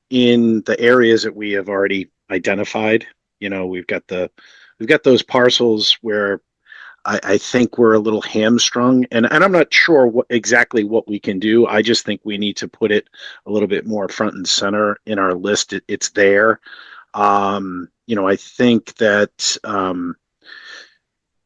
in the areas that we have already identified. You know, we've got those parcels where I think we're a little hamstrung, and I'm not sure exactly what we can do. I just think we need to put it a little bit more front and center in our list. It's there. I think that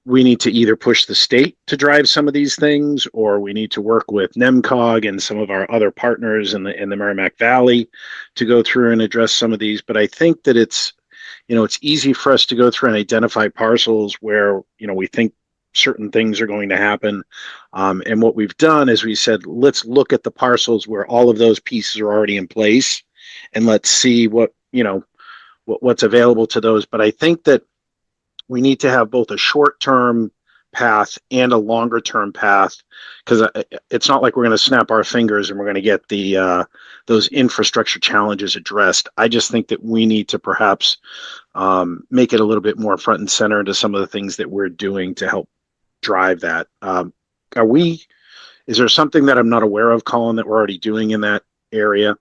we need to either push the state to drive some of these things, or we need to work with NEMCOG and some of our other partners in the Merrimack Valley to go through and address some of these. But I think that it's easy for us to go through and identify parcels where, we think certain things are going to happen. And what we've done is we said, let's look at the parcels where all of those pieces are already in place, and let's see what's available to those. But I think that we need to have both a short-term path and a longer-term path, because it's not like we're going to snap our fingers and we're going to get those infrastructure challenges addressed. I just think that we need to perhaps make it a little bit more front and center into some of the things that we're doing to help drive that. Is there something that I'm not aware of, Colin, that we're already doing in that area?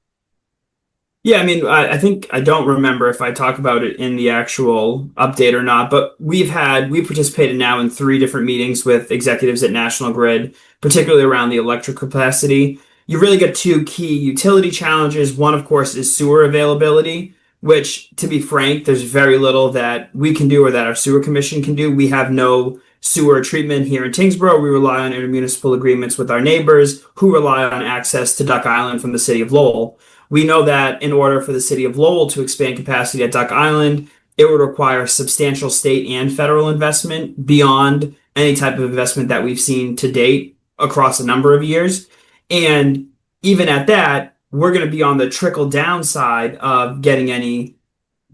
Yeah, I mean, I think I don't remember if I talk about it in the actual update or not, but we participated now in 3 different meetings with executives at National Grid, particularly around the electric capacity. You really get 2 key utility challenges. One, of course, is sewer availability, which, to be frank, there's very little that we can do or that our sewer commission can do. We have no sewer treatment here in Tyngsborough. We rely on intermunicipal agreements with our neighbors, who rely on access to Duck Island from the city of Lowell. We know that in order for the city of Lowell to expand capacity at Duck Island, it would require substantial state and federal investment beyond any type of investment that we've seen to date across a number of years. And even at that, we're going to be on the trickle down side of getting any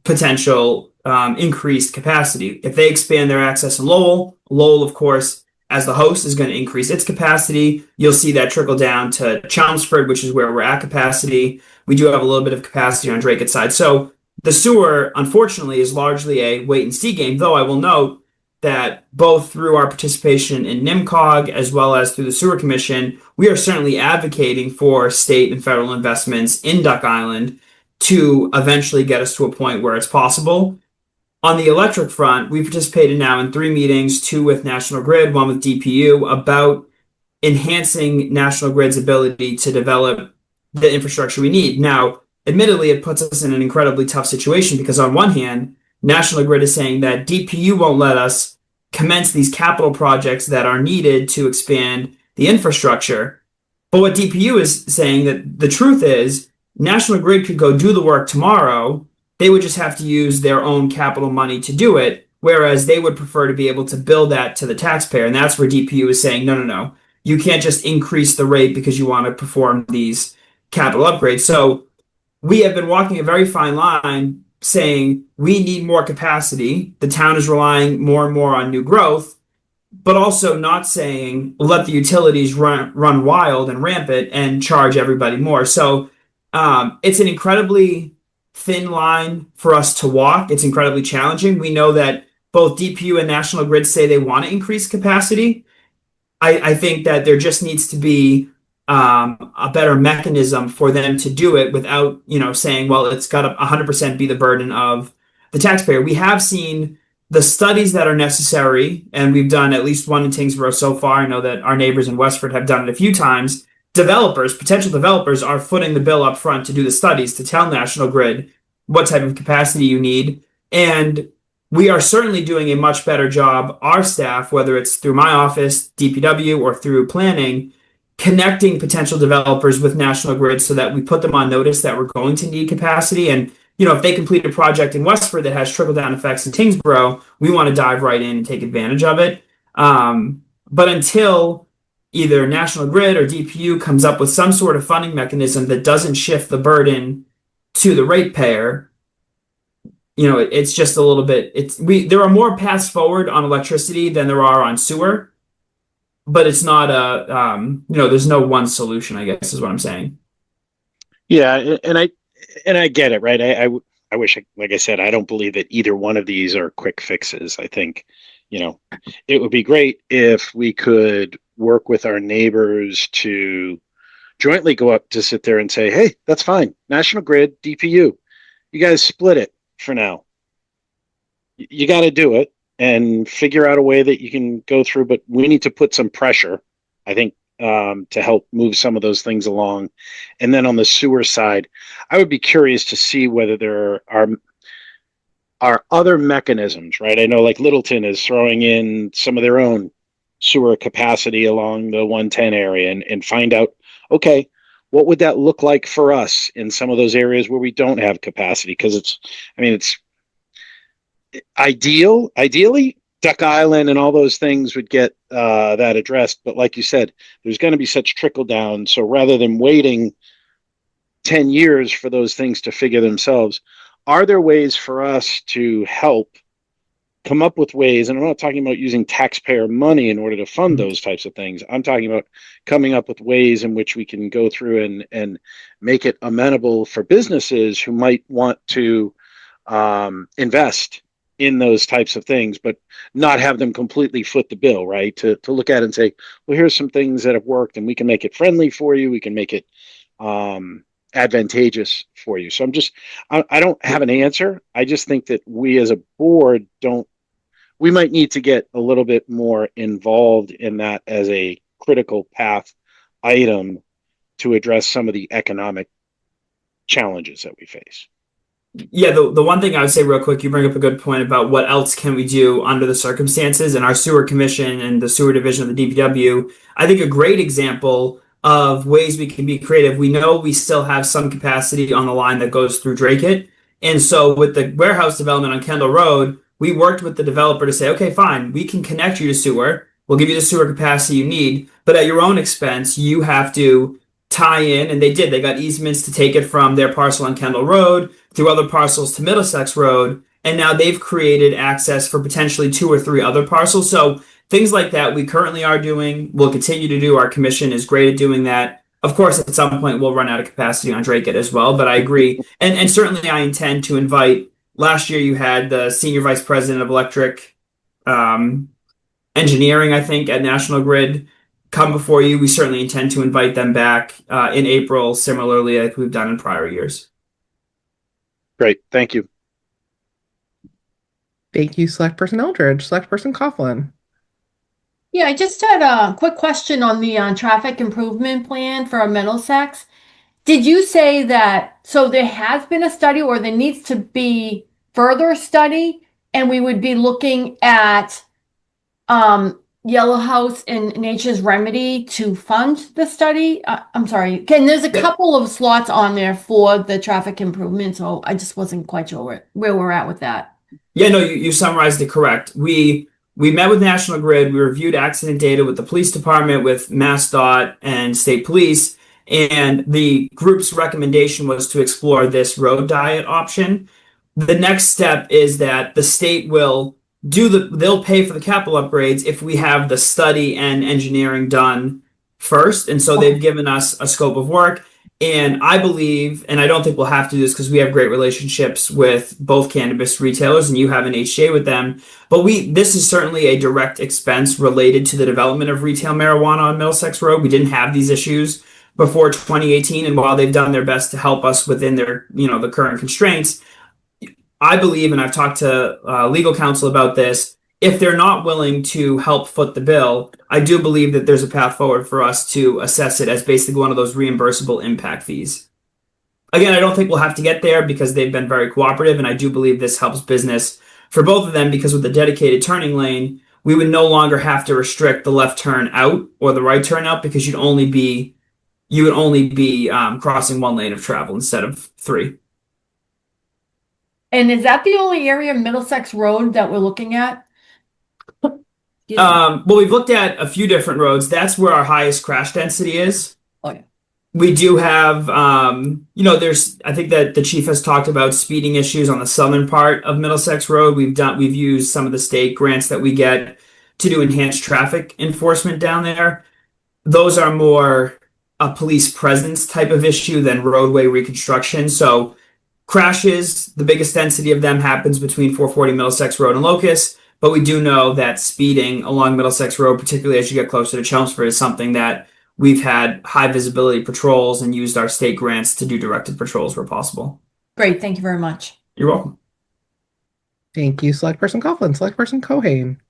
potential increased capacity. If they expand their access in Lowell, of course, as the host, is going to increase its capacity. You'll see that trickle down to Chelmsford, which is where we're at capacity. We do have a little bit of capacity on Draycott's side. So the sewer, unfortunately, is largely a wait and see game, though I will note that both through our participation in NIMCOG as well as through the Sewer Commission, we are certainly advocating for state and federal investments in Duck Island to eventually get us to a point where it's possible. On the electric front, we participated now in 3 meetings, 2 with National Grid, 1 with DPU, about enhancing National Grid's ability to develop the infrastructure we need. Now, admittedly, it puts us in an incredibly tough situation, because on one hand, National Grid is saying that DPU won't let us commence these capital projects that are needed to expand the infrastructure. But what DPU is saying, that the truth is, National Grid could go do the work tomorrow. They would just have to use their own capital money to do it, whereas they would prefer to be able to bill that to the taxpayer. And that's where DPU is saying, no. You can't just increase the rate because you want to perform these capital upgrades. So we have been walking a very fine line, saying we need more capacity. The town is relying more and more on new growth, but also not saying let the utilities run wild and rampant and charge everybody more. So it's an incredibly thin line for us to walk. It's incredibly challenging. We know that both DPU and National Grid say they want to increase capacity. I think that there just needs to be a better mechanism for them to do it without, saying, well, it's got to 100% be the burden of the taxpayer. We have seen the studies that are necessary, and we've done at least one in Tyngsborough so far. I know that our neighbors in Westford have done it a few times. Potential developers are footing the bill up front to do the studies to tell National Grid what type of capacity you need. And we are certainly doing a much better job, our staff, whether it's through my office, DPW, or through planning, connecting potential developers with National Grid so that we put them on notice that we're going to need capacity. And, if they complete a project in Westford that has trickle-down effects in Tyngsborough, we want to dive right in and take advantage of it. But until either National Grid or DPU comes up with some sort of funding mechanism that doesn't shift the burden to the ratepayer, it's just a little bit, there are more paths forward on electricity than there are on sewer, but it's not there's no one solution, I guess is what I'm saying. Yeah. And I get it, right? I wish, like I said, I don't believe that either one of these are quick fixes. I think, it would be great if we could work with our neighbors to jointly go up to sit there and say, hey, that's fine. National Grid, DPU, you guys split it for now. You got to do it and figure out a way that you can go through, but we need to put some pressure, I think, to help move some of those things along. And then on the sewer side, I would be curious to see whether there are other mechanisms, right? I know like Littleton is throwing in some of their own sewer capacity along the 110 area and find out, okay, what would that look like for us in some of those areas where we don't have capacity? Because it's ideally, Duck Island and all those things would get that addressed. But like you said, there's going to be such trickle down. So rather than waiting 10 years for those things to figure themselves, are there ways for us to help come up with ways? And I'm not talking about using taxpayer money in order to fund those types of things. I'm talking about coming up with ways in which we can go through and make it amenable for businesses who might want to invest in those types of things, but not have them completely foot the bill, right? To look at it and say, well, here's some things that have worked and we can make it friendly for you. We can make it advantageous for you. So I don't have an answer. I just think that we as a board we might need to get a little bit more involved in that as a critical path item to address some of the economic challenges that we face. Yeah, the one thing I would say real quick, you bring up a good point about what else can we do under the circumstances, and our sewer commission and the sewer division of the DPW. I think a great example of ways we can be creative. We know we still have some capacity on the line that goes through Drake. And so with the warehouse development on Kendall Road, we worked with the developer to say, okay, fine, we can connect you to sewer. We'll give you the sewer capacity you need, but at your own expense, you have to tie in, and they did. They got easements to take it from their parcel on Kendall Road through other parcels to Middlesex Road, and now they've created access for potentially 2 or 3 other parcels. So things like that we currently are doing, we'll continue to do. Our commission is great at doing that. Of course, at some point we'll run out of capacity on Drake as well, but I agree. And certainly I intend to invite, last year you had the senior vice president of electric engineering, I think, at National Grid come before you. We certainly intend to invite them back in April, similarly like we've done in prior years. Great. Thank you. Thank you, Select Person Eldridge. Select Person Coughlin. Yeah, I just had a quick question on the traffic improvement plan for Middlesex. Did you say that, so there has been a study or there needs to be further study, and we would be looking at Yellow House and Nature's Remedy to fund the study? I'm sorry. Ken, there's a couple of slots on there for the traffic improvement, so I just wasn't quite sure where we're at with that. Yeah, no, you summarized it correct. We met with National Grid. We reviewed accident data with the police department, with MassDOT and state police, and the group's recommendation was to explore this road diet option. The next step is that the state will they'll pay for the capital upgrades if we have the study and engineering done first. And so they've given us a scope of work. And I believe, and I don't think we'll have to do this because we have great relationships with both cannabis retailers and you have an HJ with them, but this is certainly a direct expense related to the development of retail marijuana on Middlesex Road. We didn't have these issues before 2018, and while they've done their best to help us within their, the current constraints, I believe, and I've talked to legal counsel about this, if they're not willing to help foot the bill, I do believe that there's a path forward for us to assess it as basically one of those reimbursable impact fees. Again, I don't think we'll have to get there because they've been very cooperative, and I do believe this helps business for both of them because with the dedicated turning lane, we would no longer have to restrict the left turn out or the right turn out because you would only be crossing one lane of travel instead of three. And is that the only area of Middlesex Road that we're looking at? Well, we've looked at a few different roads. That's where our highest crash density is. Oh, yeah. We do have, I think that the chief has talked about speeding issues on the southern part of Middlesex Road. We've used some of the state grants that we get to do enhanced traffic enforcement down there. Those are more a police presence type of issue than roadway reconstruction. So crashes, the biggest density of them happens between 440 Middlesex Road and Locust. But we do know that speeding along Middlesex Road, particularly as you get closer to Chelmsford, is something that we've had high visibility patrols and used our state grants to do directed patrols where possible. Great. Thank you very much. You're welcome. Thank you, Select Person Coughlin. Select Person Cohen.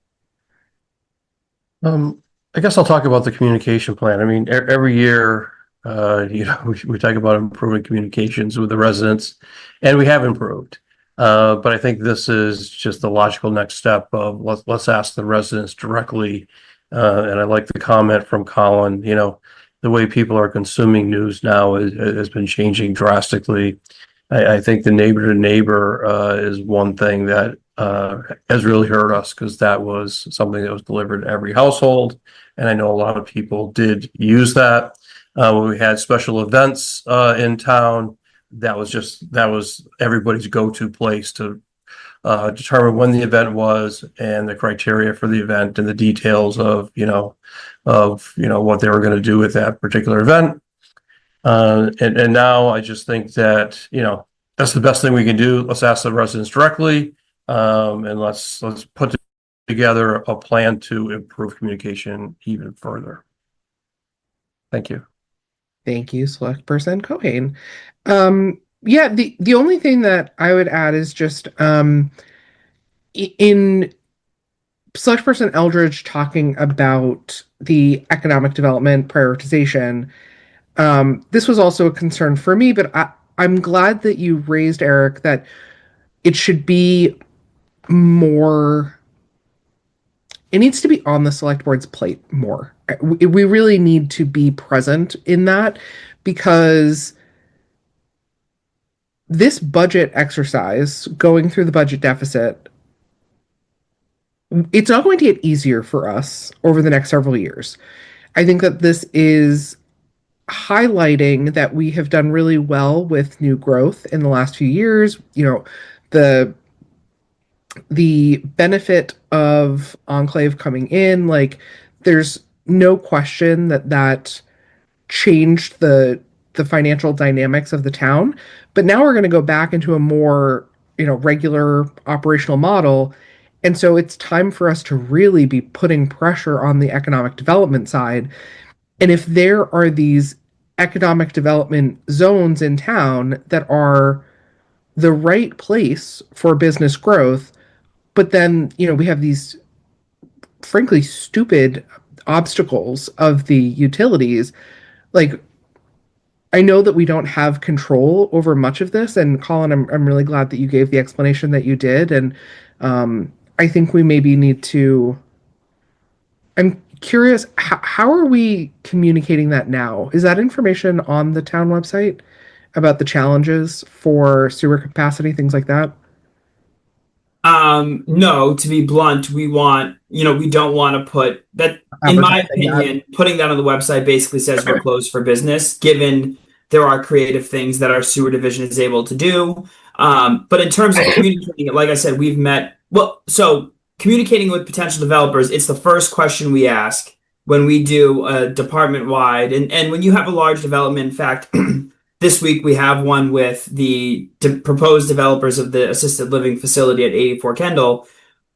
I guess I'll talk about the communication plan. I mean, every year, we talk about improving communications with the residents, and we have improved. But I think this is just the logical next step of let's ask the residents directly. And I like the comment from Colin, the way people are consuming news now has been changing drastically. I think the neighbor to neighbor is one thing that has really hurt us because that was something that was delivered to every household. And I know a lot of people did use that. When we had special events in town, that was everybody's go-to place to determine when the event was and the criteria for the event and the details of what they were going to do with that particular event. And now I just think that that's the best thing we can do. Let's ask the residents directly, and let's put together a plan to improve communication even further. Thank you. Thank you, Select Person Cohen. The only thing that I would add is just in Select Person Eldridge talking about the economic development prioritization. This was also a concern for me, but I'm glad that you raised, Eric, that it should be more. It needs to be on the select board's plate more. We really need to be present in that because this budget exercise, going through the budget deficit, it's not going to get easier for us over the next several years. I think that this is highlighting that we have done really well with new growth in the last few years. The benefit of Enclave coming in, there's no question that changed the financial dynamics of the town. But now we're going to go back into a more, regular operational model. And so it's time for us to really be putting pressure on the economic development side. And if there are these economic development zones in town that are the right place for business growth, but then, we have these frankly stupid obstacles of the utilities. I know that we don't have control over much of this. And Colin, I'm really glad that you gave the explanation that you did. And I think we maybe need to. I'm curious, how are we communicating that now? Is that information on the town website about the challenges for sewer capacity, things like that? No, to be blunt, we don't want to put that, in my opinion, putting that on the website basically says we're closed for business, given there are creative things that our sewer division is able to do. But in terms of communicating it, like I said, so communicating with potential developers, it's the first question we ask when we do a department-wide. And when you have a large development, in fact, This week we have one with the proposed developers of the assisted living facility at 84 Kendall.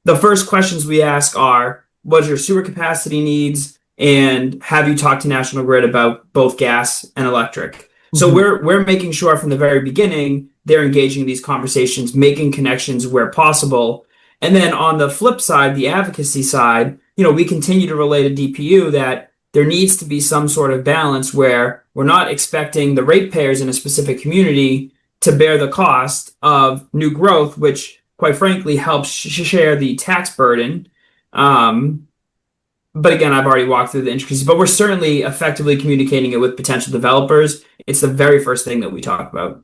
The first questions we ask are, what's your sewer capacity needs? And have you talked to National Grid about both gas and electric? So we're making sure from the very beginning they're engaging in these conversations, making connections where possible. And then on the flip side, the advocacy side, we continue to relay to DPU that there needs to be some sort of balance where we're not expecting the ratepayers in a specific community to bear the cost of new growth, which quite frankly helps share the tax burden. But again, I've already walked through the intricacies, but we're certainly effectively communicating it with potential developers. It's the very first thing that we talk about.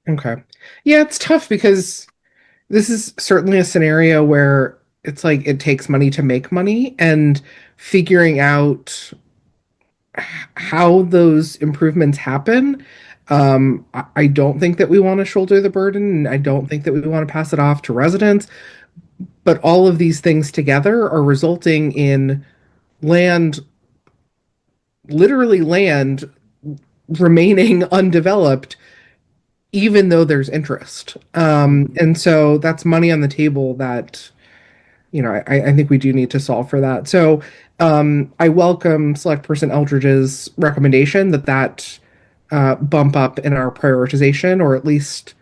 Okay. Yeah, it's tough because this is certainly a scenario where it's like it takes money to make money, and figuring out how those improvements happen. I don't think that we want to shoulder the burden, and I don't think that we want to pass it off to residents. But all of these things together are resulting in literally land remaining undeveloped, even though there's interest. And so that's money on the table that, I think we do need to solve for that. So I welcome Select Person Eldridge's recommendation that bump up in our prioritization, or at least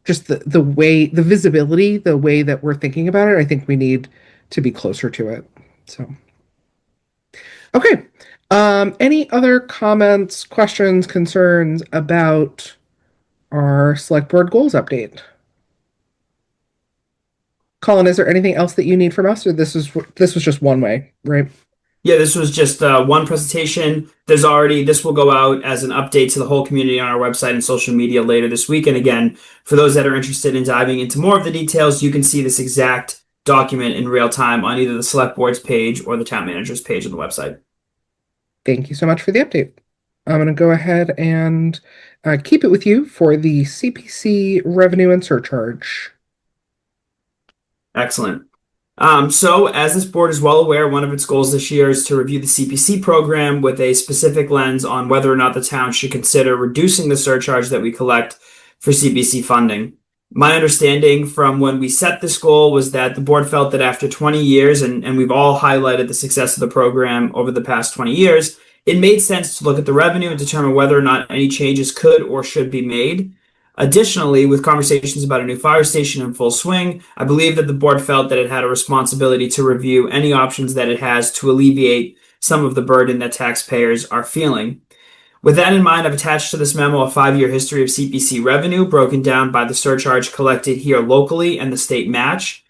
just the way, the visibility, the way that we're thinking about it. I think we need to be closer to it. So, okay. Any other comments, questions, concerns about our select board goals update? Colin, is there anything else that you need from us, or this was just one way, right? Yeah, this was just one presentation. This will go out as an update to the whole community on our website and social media later this week. And again, for those that are interested in diving into more of the details, you can see this exact document in real time on either the select board's page or the town manager's page on the website. Thank you so much for the update. I'm going to go ahead and keep it with you for the CPC revenue and surcharge. Excellent. So as this board is well aware, one of its goals this year is to review the CPC program with a specific lens on whether or not the town should consider reducing the surcharge that we collect for CPC funding. My understanding from when we set this goal was that the board felt that after 20 years, and we've all highlighted the success of the program over the past 20 years, it made sense to look at the revenue and determine whether or not any changes could or should be made. Additionally, with conversations about a new fire station in full swing, I believe that the board felt that it had a responsibility to review any options that it has to alleviate some of the burden that taxpayers are feeling. With that in mind, I've attached to this memo a 5-year history of CPC revenue broken down by the surcharge collected here locally and the state match.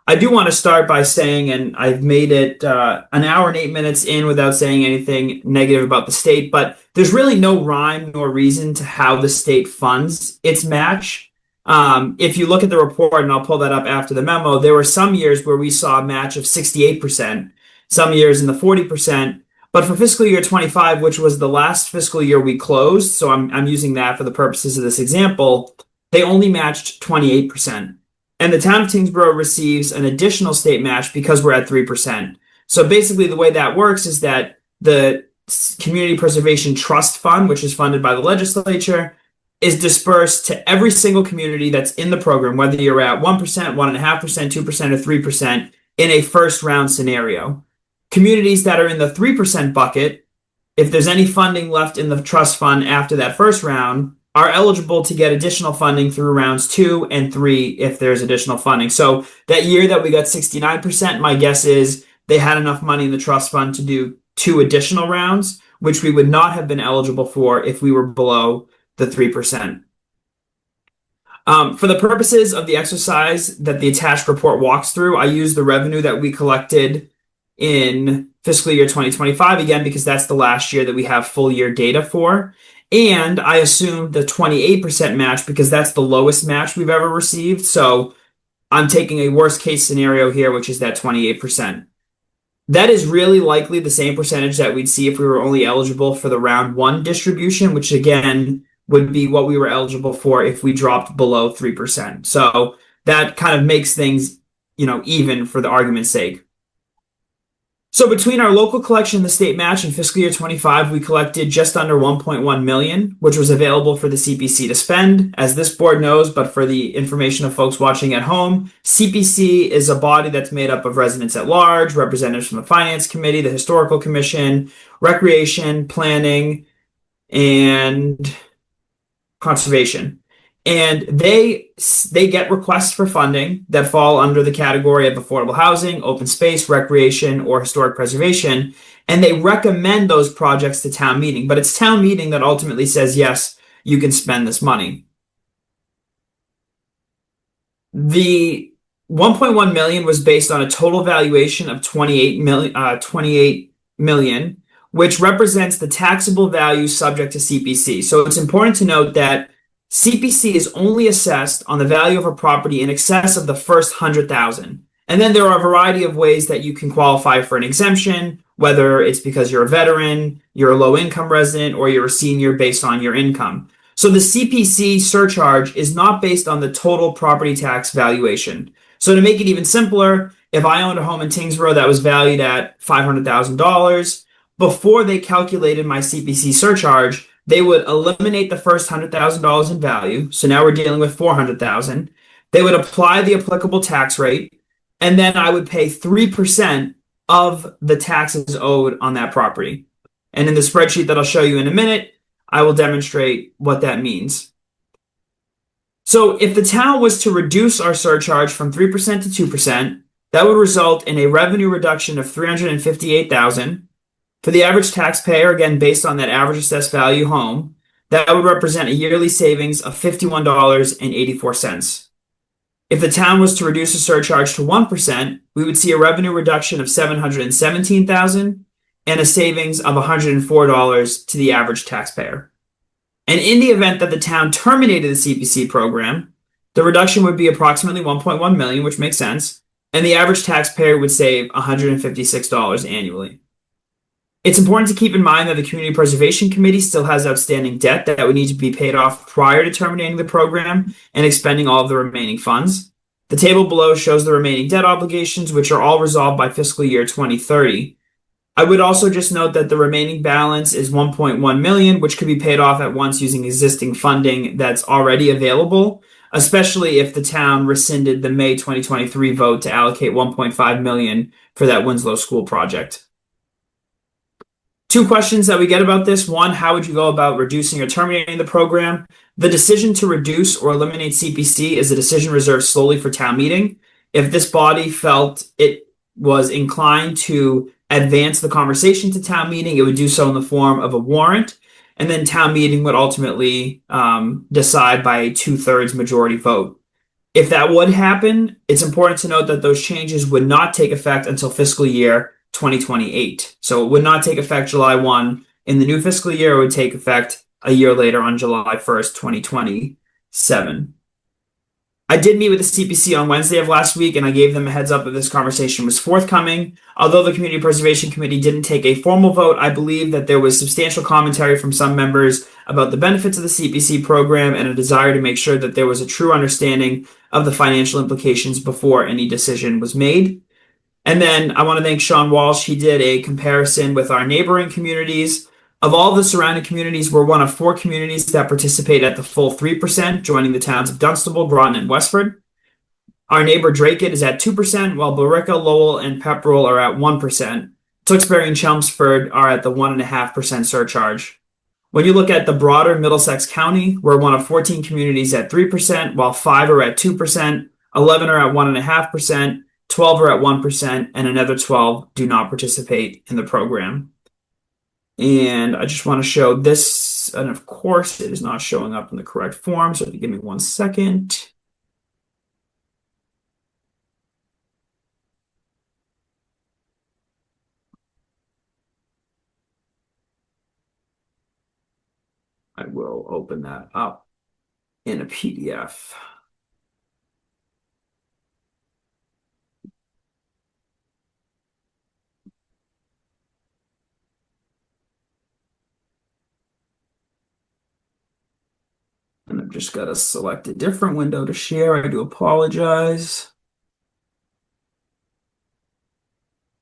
I do want to start by saying, and I've made it an hour and 8 minutes in without saying anything negative about the state, but there's really no rhyme nor reason to how the state funds its match. If you look at the report, and I'll pull that up after the memo, there were some years where we saw a match of 68%, some years in the 40%. But for fiscal year 25, which was the last fiscal year we closed, so I'm using that for the purposes of this example, they only matched 28%. And the town of Tyngsborough receives an additional state match because we're at 3%. So basically the way that works is that the Community Preservation Trust Fund, which is funded by the legislature, is dispersed to every single community that's in the program, whether you're at 1%, 1.5%, 2%, or 3% in a first round scenario. Communities that are in the 3% bucket, if there's any funding left in the trust fund after that first round, are eligible to get additional funding through rounds 2 and 3 if there's additional funding. So that year that we got 69%, my guess is they had enough money in the trust fund to do 2 additional rounds, which we would not have been eligible for if we were below the 3%. For the purposes of the exercise that the attached report walks through, I use the revenue that we collected in fiscal year 2025, again, because that's the last year that we have full year data for. And I assumed the 28% match because that's the lowest match we've ever received. So I'm taking a worst case scenario here, which is that 28%. That is really likely the same percentage that we'd see if we were only eligible for the round 1 distribution, which again would be what we were eligible for if we dropped below 3%. So that kind of makes things, even for the argument's sake. So between our local collection and the state match in fiscal year 25, we collected just under 1.1 million, which was available for the CPC to spend. As this board knows, but for the information of folks watching at home, CPC is a body that's made up of residents at large, representatives from the Finance Committee, the Historical Commission, Recreation, Planning, and Conservation. And they get requests for funding that fall under the category of affordable housing, open space, recreation, or historic preservation. And they recommend those projects to town meeting. But it's town meeting that ultimately says, yes, you can spend this money. The 1.1 million was based on a total valuation of 28 million, which represents the taxable value subject to CPC. So it's important to note that CPC is only assessed on the value of a property in excess of the first 100,000. And then there are a variety of ways that you can qualify for an exemption, whether it's because you're a veteran, you're a low income resident, or you're a senior based on your income. So the CPC surcharge is not based on the total property tax valuation. So to make it even simpler, if I owned a home in Tyngsborough that was valued at $500,000, before they calculated my CPC surcharge, they would eliminate the first $100,000 in value. So now we're dealing with $400,000. They would apply the applicable tax rate, and then I would pay 3% of the taxes owed on that property. And in the spreadsheet that I'll show you in a minute, I will demonstrate what that means. So if the town was to reduce our surcharge from 3% to 2%, that would result in a revenue reduction of $358,000. For the average taxpayer, again, based on that average assessed value home, that would represent a yearly savings of $51.84. If the town was to reduce the surcharge to 1%, we would see a revenue reduction of $717,000 and a savings of $104 to the average taxpayer. And in the event that the town terminated the CPC program, the reduction would be approximately 1.1 million, which makes sense, and the average taxpayer would save $156 annually. It's important to keep in mind that the Community Preservation Committee still has outstanding debt that would need to be paid off prior to terminating the program and expending all of the remaining funds. The table below shows the remaining debt obligations, which are all resolved by fiscal year 2030. I would also just note that the remaining balance is 1.1 million, which could be paid off at once using existing funding that's already available, especially if the town rescinded the May 2023 vote to allocate 1.5 million for that Winslow School project. Two questions that we get about this. One, how would you go about reducing or terminating the program? The decision to reduce or eliminate CPC is a decision reserved solely for town meeting. If this body felt it was inclined to advance the conversation to town meeting, it would do so in the form of a warrant, and then town meeting would ultimately decide by a 2/3 majority vote. If that would happen, it's important to note that those changes would not take effect until fiscal year 2028. So it would not take effect July 1 in the new fiscal year. It would take effect a year later on July 1st, 2027. I did meet with the CPC on Wednesday of last week, and I gave them a heads up that this conversation was forthcoming. Although the Community Preservation Committee didn't take a formal vote, I believe that there was substantial commentary from some members about the benefits of the CPC program and a desire to make sure that there was a true understanding of the financial implications before any decision was made. And then I want to thank Sean Walsh. He did a comparison with our neighboring communities. Of all the surrounding communities, we're one of 4 communities that participate at the full 3%, joining the towns of Dunstable, Groton, and Westford. Our neighbor Draycote is at 2%, while Billerica, Lowell, and Pepperell are at 1%. Tewksbury and Chelmsford are at the 1.5% surcharge. When you look at the broader Middlesex County, we're one of 14 communities at 3%, while 5 are at 2%, 11 are at 1.5%, 12 are at 1%, and another 12 do not participate in the program. And I just want to show this, and of course it is not showing up in the correct form, so if you give me 1 second. I will open that up in a PDF. And I've just got to select a different window to share. I do apologize.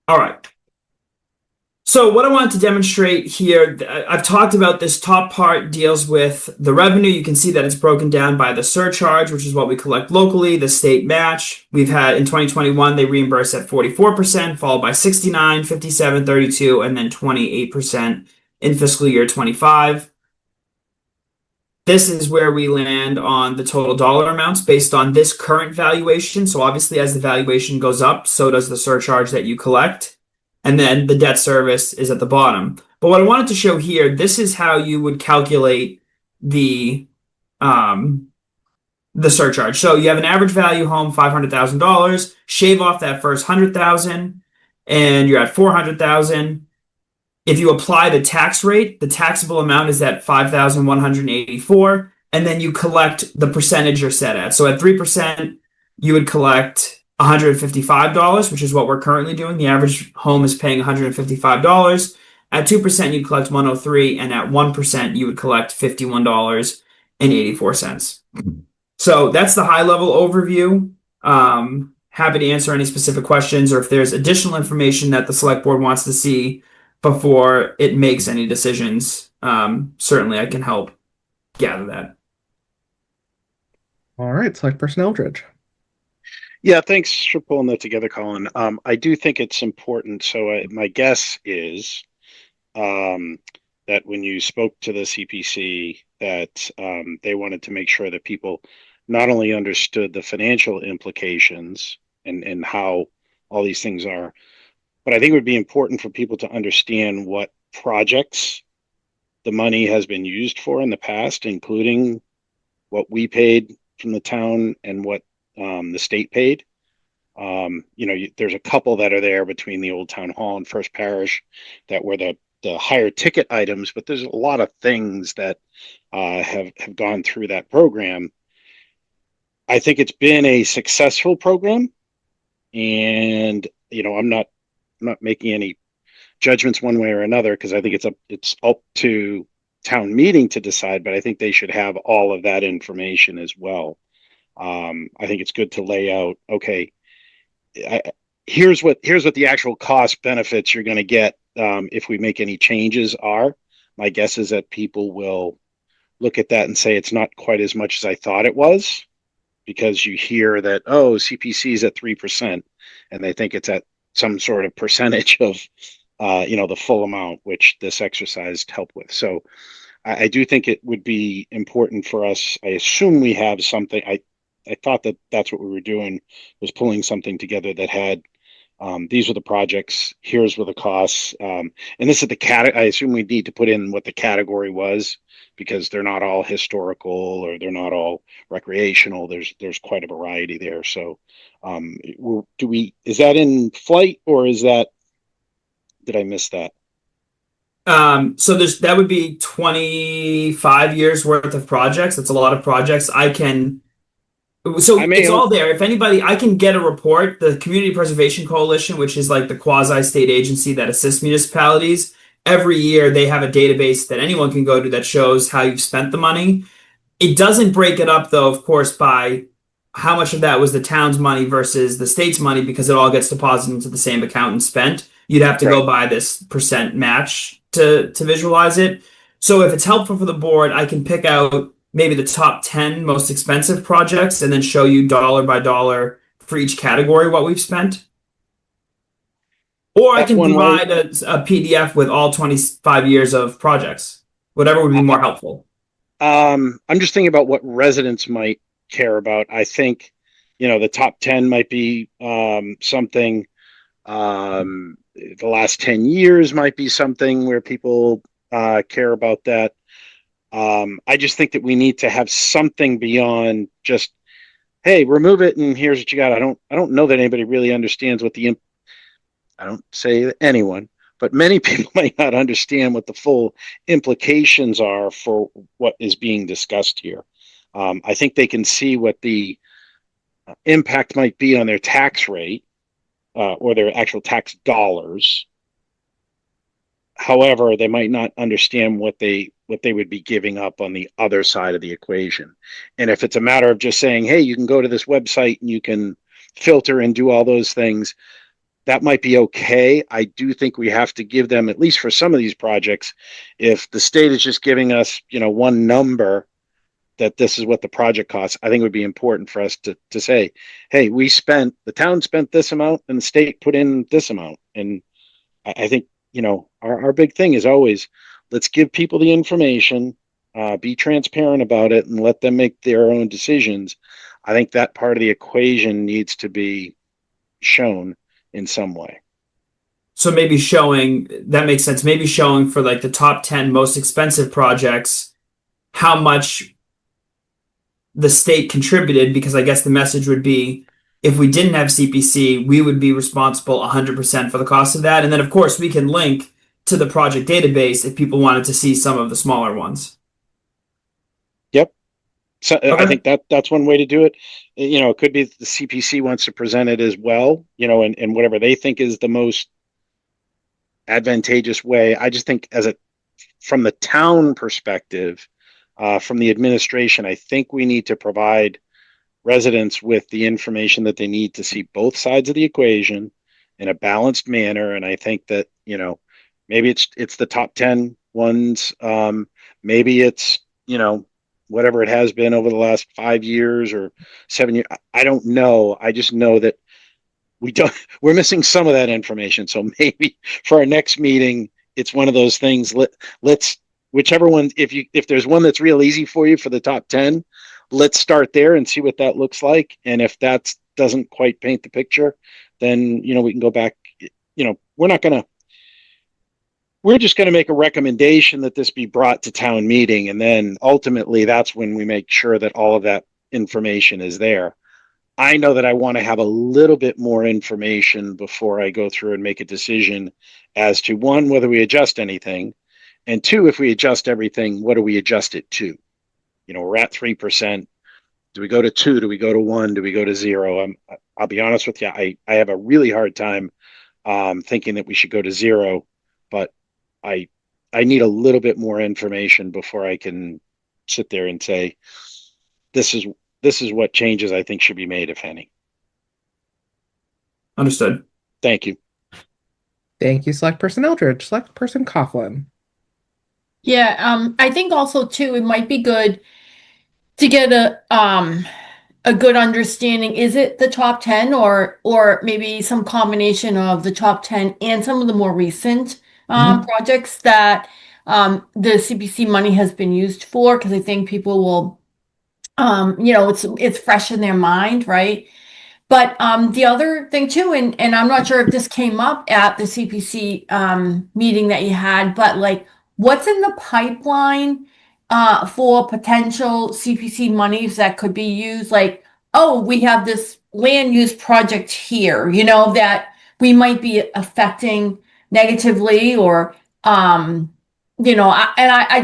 All right. So what I wanted to demonstrate here, I've talked about this top part deals with the revenue. You can see that it's broken down by the surcharge, which is what we collect locally, the state match. We've had in 2021, they reimburse at 44%, followed by 69, 57, 32, and then 28% in fiscal year 25. This is where we land on the total dollar amounts based on this current valuation. So obviously as the valuation goes up, so does the surcharge that you collect. And then the debt service is at the bottom. But what I wanted to show here, this is how you would calculate the surcharge. So you have an average value home, $500,000, shave off that first 100,000 and you're at 400,000. If you apply the tax rate, the taxable amount is at 5,184, and then you collect the percentage you're set at. So at 3%, you would collect $155, which is what we're currently doing. The average home is paying $155. At 2%, you'd collect 103, and at 1%, you would collect $51.84. So that's the high level overview. Happy to answer any specific questions, or if there's additional information that the select board wants to see before it makes any decisions, certainly I can help gather that. All right, Select Person Eldridge. Yeah, thanks for pulling that together, Colin. I do think it's important. So my guess is that when you spoke to the CPC, that they wanted to make sure that people not only understood the financial implications and how all these things are, but I think it would be important for people to understand what projects the money has been used for in the past, including what we paid from the town and what the state paid. There's a couple that are there between the old town hall and First Parish that were the higher ticket items, but there's a lot of things that have gone through that program. I think it's been a successful program, and I'm not making any judgments one way or another, because I think it's up to town meeting to decide, but I think they should have all of that information as well. I think it's good to lay out, okay, here's what the actual cost benefits you're going to get if we make any changes are. My guess is that people will look at that and say it's not quite as much as I thought it was, because you hear that, CPC is at 3%, and they think it's at some sort of percentage of the full amount, which this exercise helped with. So I do think it would be important for us. I assume we have something. I thought that's what we were doing, was pulling something together that had these were the projects, here's where the costs, and this is the I assume we need to put in what the category was, because they're not all historical or they're not all recreational. There's quite a variety there. So is that in flight, or did I miss that? So that would be 25 years worth of projects. That's a lot of projects. It's all there. If anybody, I can get a report. The Community Preservation Coalition, which is like the quasi-state agency that assists municipalities, every year they have a database that anyone can go to that shows how you've spent the money. It doesn't break it up, though, of course, by how much of that was the town's money versus the state's money, because it all gets deposited into the same account and spent. You'd have to go by this percent match to visualize it. So if it's helpful for the board, I can pick out maybe the top 10 most expensive projects and then show you dollar by dollar for each category what we've spent. Or I can provide a PDF with all 25 years of projects, whatever would be more helpful. I'm just thinking about what residents might care about. I think, the top 10 might be something. The last 10 years might be something where people care about that. I just think that we need to have something beyond just, hey, remove it and here's what you got. I don't know that anybody really understands what I don't say anyone, but many people might not understand what the full implications are for what is being discussed here. I think they can see what the impact might be on their tax rate or their actual tax dollars. However, they might not understand what they would be giving up on the other side of the equation. And if it's a matter of just saying, hey, you can go to this website and you can filter and do all those things, that might be okay. I do think we have to give them, at least for some of these projects, if the state is just giving us, one number that this is what the project costs, I think it would be important for us to say, hey, the town spent this amount and the state put in this amount. And I think, our big thing is always, let's give people the information, be transparent about it, and let them make their own decisions. I think that part of the equation needs to be shown in some way. So maybe showing, that makes sense. Maybe showing for like the top 10 most expensive projects, how much the state contributed, because I guess the message would be, if we didn't have CPC, we would be responsible 100% for the cost of that. And then of course we can link to the project database if people wanted to see some of the smaller ones. Yep. So Okay. I think that's one way to do it. It could be the CPC wants to present it as well, and whatever they think is the most advantageous way. I just think from the town perspective, from the administration, I think we need to provide residents with the information that they need to see both sides of the equation in a balanced manner. And I think that, maybe it's the top 10 ones. Maybe it's, whatever it has been over the last 5 years or 7 years. I don't know. I just know that we're missing some of that information. So maybe for our next meeting, it's one of those things. Let's whichever one, if there's one that's real easy for you for the top 10, let's start there and see what that looks like. And if that doesn't quite paint the picture, then, we can go back. We're just going to make a recommendation that this be brought to town meeting. And then ultimately that's when we make sure that all of that information is there. I know that I want to have a little bit more information before I go through and make a decision as to, one, whether we adjust anything, and two, if we adjust everything, what do we adjust it to? We're at 3%. Do we go to 2? Do we go to 1? Do we go to 0? I'll be honest with you. I have a really hard time thinking that we should go to 0, but I need a little bit more information before I can sit there and say, this is what changes I think should be made, if any. Understood. Thank you. Thank you, Select Person Eldridge. Select Person Coughlin. Yeah, I think also too, it might be good to get a good understanding. Is it the top 10 or maybe some combination of the top 10 and some of the more recent projects that the CPC money has been used for? Because I think people will, it's fresh in their mind, right? But the other thing too, and I'm not sure if this came up at the CPC meeting that you had, but like, what's in the pipeline for potential CPC monies that could be used? Like, oh, we have this land use project here, that we might be affecting negatively, or I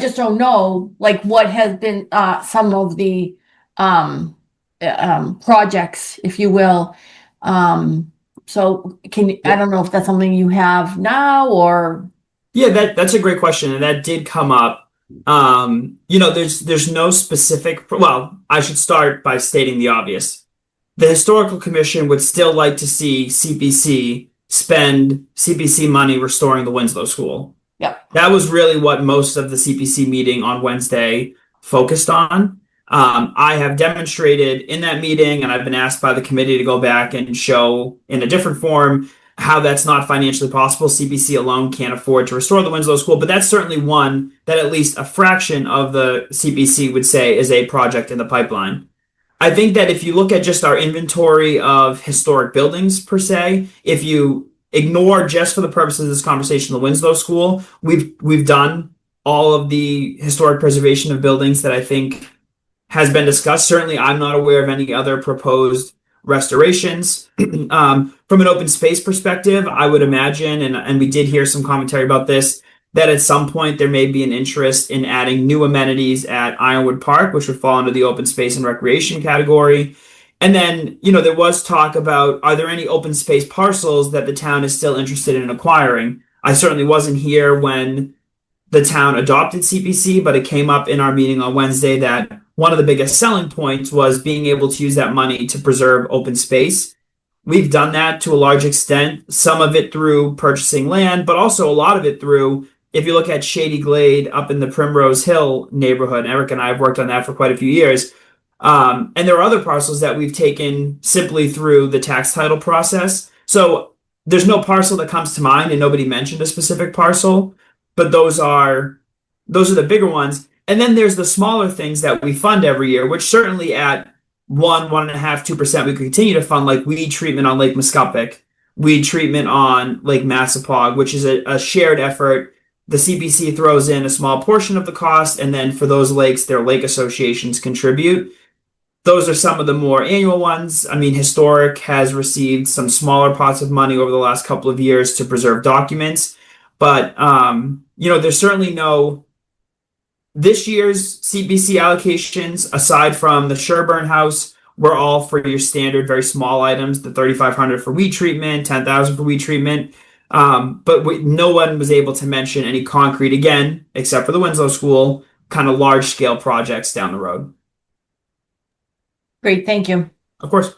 just don't know, like, what has been some of the projects, if you will. So I don't know if that's something you have now or. Yeah, that's a great question, and that did come up. There's no specific. Well, I should start by stating the obvious. The Historical Commission would still like to see CPC spend CPC money restoring the Winslow School. Yeah, that was really what most of the CPC meeting on Wednesday focused on. I have demonstrated in that meeting, and I've been asked by the committee to go back and show in a different form how that's not financially possible. CPC alone can't afford to restore the Winslow School, but that's certainly one that at least a fraction of the CPC would say is a project in the pipeline. I think that if you look at just our inventory of historic buildings per se, if you ignore just for the purposes of this conversation the Winslow School, we've done all of the historic preservation of buildings that I think has been discussed. Certainly, I'm not aware of any other proposed restorations. From an open space perspective, I would imagine, and we did hear some commentary about this, that at some point there may be an interest in adding new amenities at Ironwood Park, which would fall under the open space and recreation category. And then, there was talk about, are there any open space parcels that the town is still interested in acquiring? I certainly wasn't here when the town adopted CPC, but it came up in our meeting on Wednesday that one of the biggest selling points was being able to use that money to preserve open space. We've done that to a large extent, some of it through purchasing land, but also a lot of it through, if you look at Shady Glade up in the Primrose Hill neighborhood, Eric and I have worked on that for quite a few years. And there are other parcels that we've taken simply through the tax title process. So there's no parcel that comes to mind, and nobody mentioned a specific parcel, but those are the bigger ones. And then there's the smaller things that we fund every year, which certainly at 1.5%, 2%, we could continue to fund, like weed treatment on Lake Muscopik, weed treatment on Lake Massapog, which is a shared effort. The CPC throws in a small portion of the cost, and then for those lakes, their lake associations contribute. Those are some of the more annual ones. I mean, Historic has received some smaller pots of money over the last couple of years to preserve documents. But, there's certainly no... This year's CPC allocations, aside from the Sherburne House, were all for your standard, very small items, the $3,500 for weed treatment, $10,000 for weed treatment. But no one was able to mention any concrete, again, except for the Winslow School, kind of large-scale projects down the road. Great, thank you. Of course.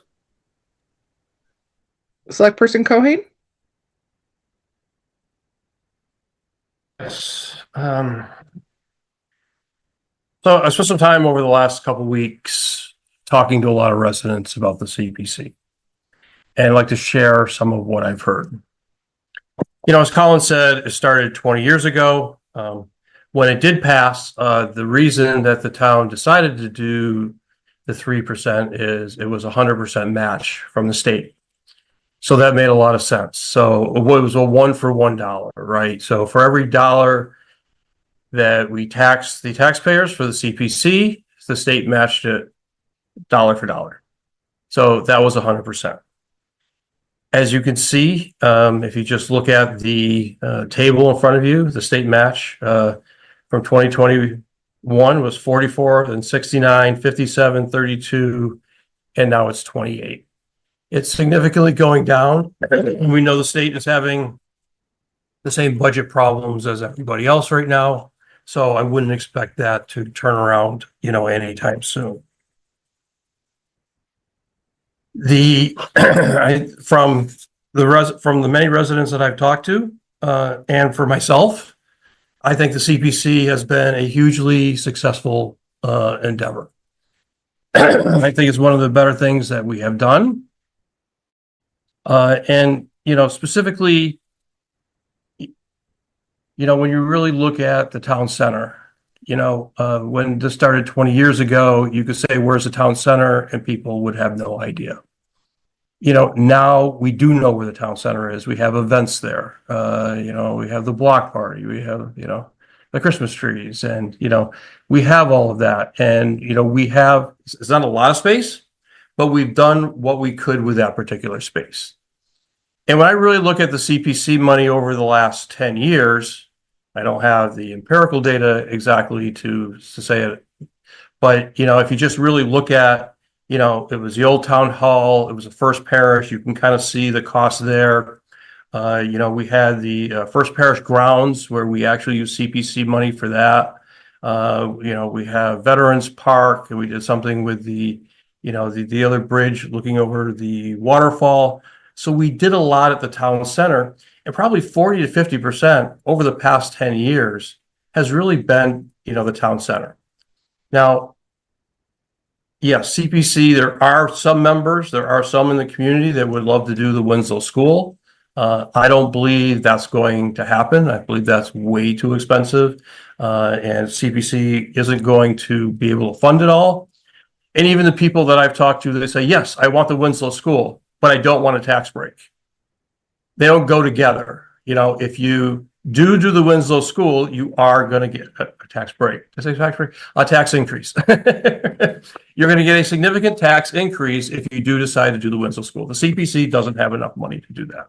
Select Person Cohen? Yes. So I spent some time over the last couple of weeks talking to a lot of residents about the CPC. And I'd like to share some of what I've heard. As Colin said, it started 20 years ago. When it did pass, the reason that the town decided to do the 3% is it was 100% match from the state. So that made a lot of sense. So it was a $1 for $1, right? So for every dollar that we tax the taxpayers for the CPC, the state matched it dollar for dollar. So that was 100%. As you can see, if you just look at the table in front of you, the state match from 2021 was 44, then 69, 57, 32, and now it's 28. It's significantly going down. We know the state is having the same budget problems as everybody else right now. So I wouldn't expect that to turn around, anytime soon. From the many residents that I've talked to, and for myself, I think the CPC has been a hugely successful endeavor. I think it's one of the better things that we have done. And specifically, when you really look at the town center, when this started 20 years ago, you could say, where's the town center? And people would have no idea. Now we do know where the town center is. We have events there. We have the block party. We have, the Christmas trees. And, we have all of that. And, it's not a lot of space, but we've done what we could with that particular space. And when I really look at the CPC money over the last 10 years, I don't have the empirical data exactly to say it, but, if you just really look at, it was the old town hall, it was the First Parish, you can kind of see the cost there. We had the First Parish grounds where we actually use CPC money for that. We have Veterans Park, and we did something with the other bridge looking over the waterfall. So we did a lot at the town center, and probably 40 to 50% over the past 10 years has really been, the town center. Now, yes, CPC, there are some in the community that would love to do the Winslow School. I don't believe that's going to happen. I believe that's way too expensive, and CPC isn't going to be able to fund it all. And even the people that I've talked to, they say, yes, I want the Winslow School, but I don't want a tax break. They don't go together. If you do the Winslow School, you are going to get a tax break. Did I say tax break? A tax increase. You're going to get a significant tax increase if you do decide to do the Winslow School. The CPC doesn't have enough money to do that.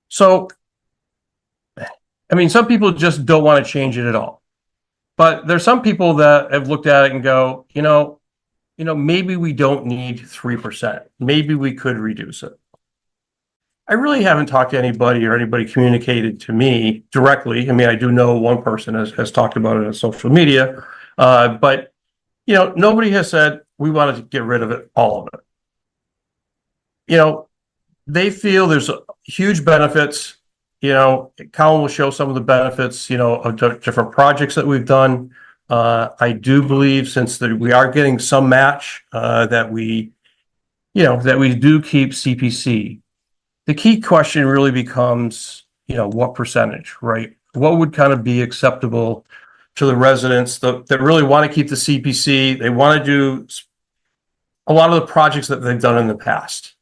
So, some people just don't want to change it at all. But there's some people that have looked at it and go, maybe we don't need 3%. Maybe we could reduce it. I really haven't talked to anybody or anybody communicated to me directly. I do know one person has talked about it on social media, but nobody has said we wanted to get rid of it, all of it. you know, they feel there's huge benefits. You know, Colin will show some of the benefits, you know, of different projects that we've done. I do believe since we are getting some match, that we do keep CPC. The key question really becomes, you know, what percentage, right? What would kind of be acceptable to the residents that really want to keep the CPC? They want to do a lot of the projects that they've done in the past.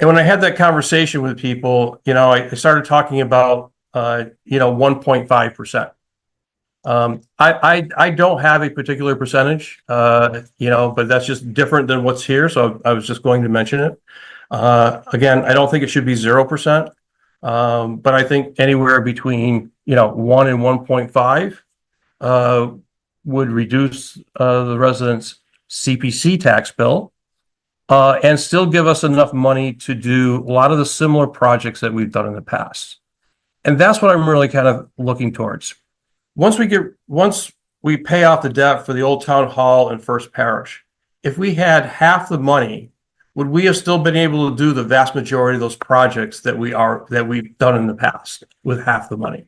And when I had that conversation with people, you know, I started talking about, 1.5%. I don't have a particular percentage, but that's just different than what's here. So I was just going to mention it. Again, I don't think it should be 0%. But I think anywhere between, 1 and 1.5 would reduce the residents' CPC tax bill and still give us enough money to do a lot of the similar projects that we've done in the past. And that's what I'm really kind of looking towards. Once we pay off the debt for the old town hall and First Parish, if we had half the money, would we have still been able to do the vast majority of those projects that we've done in the past with half the money?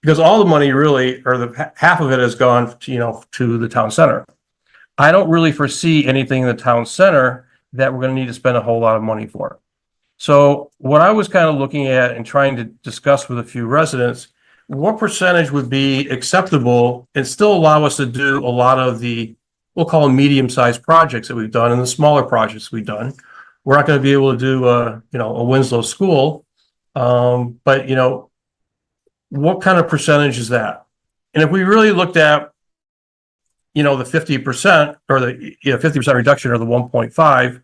Because all the money really, or the half of it has gone to the town center. I don't really foresee anything in the town center that we're going to need to spend a whole lot of money for. So what I was kind of looking at and trying to discuss with a few residents, what percentage would be acceptable and still allow us to do a lot of the, we'll call them medium-sized projects that we've done and the smaller projects we've done. We're not going to be able to do a Winslow school, but what kind of percentage is that? And if we really looked at, the 50% or the 50% reduction or the 1.5,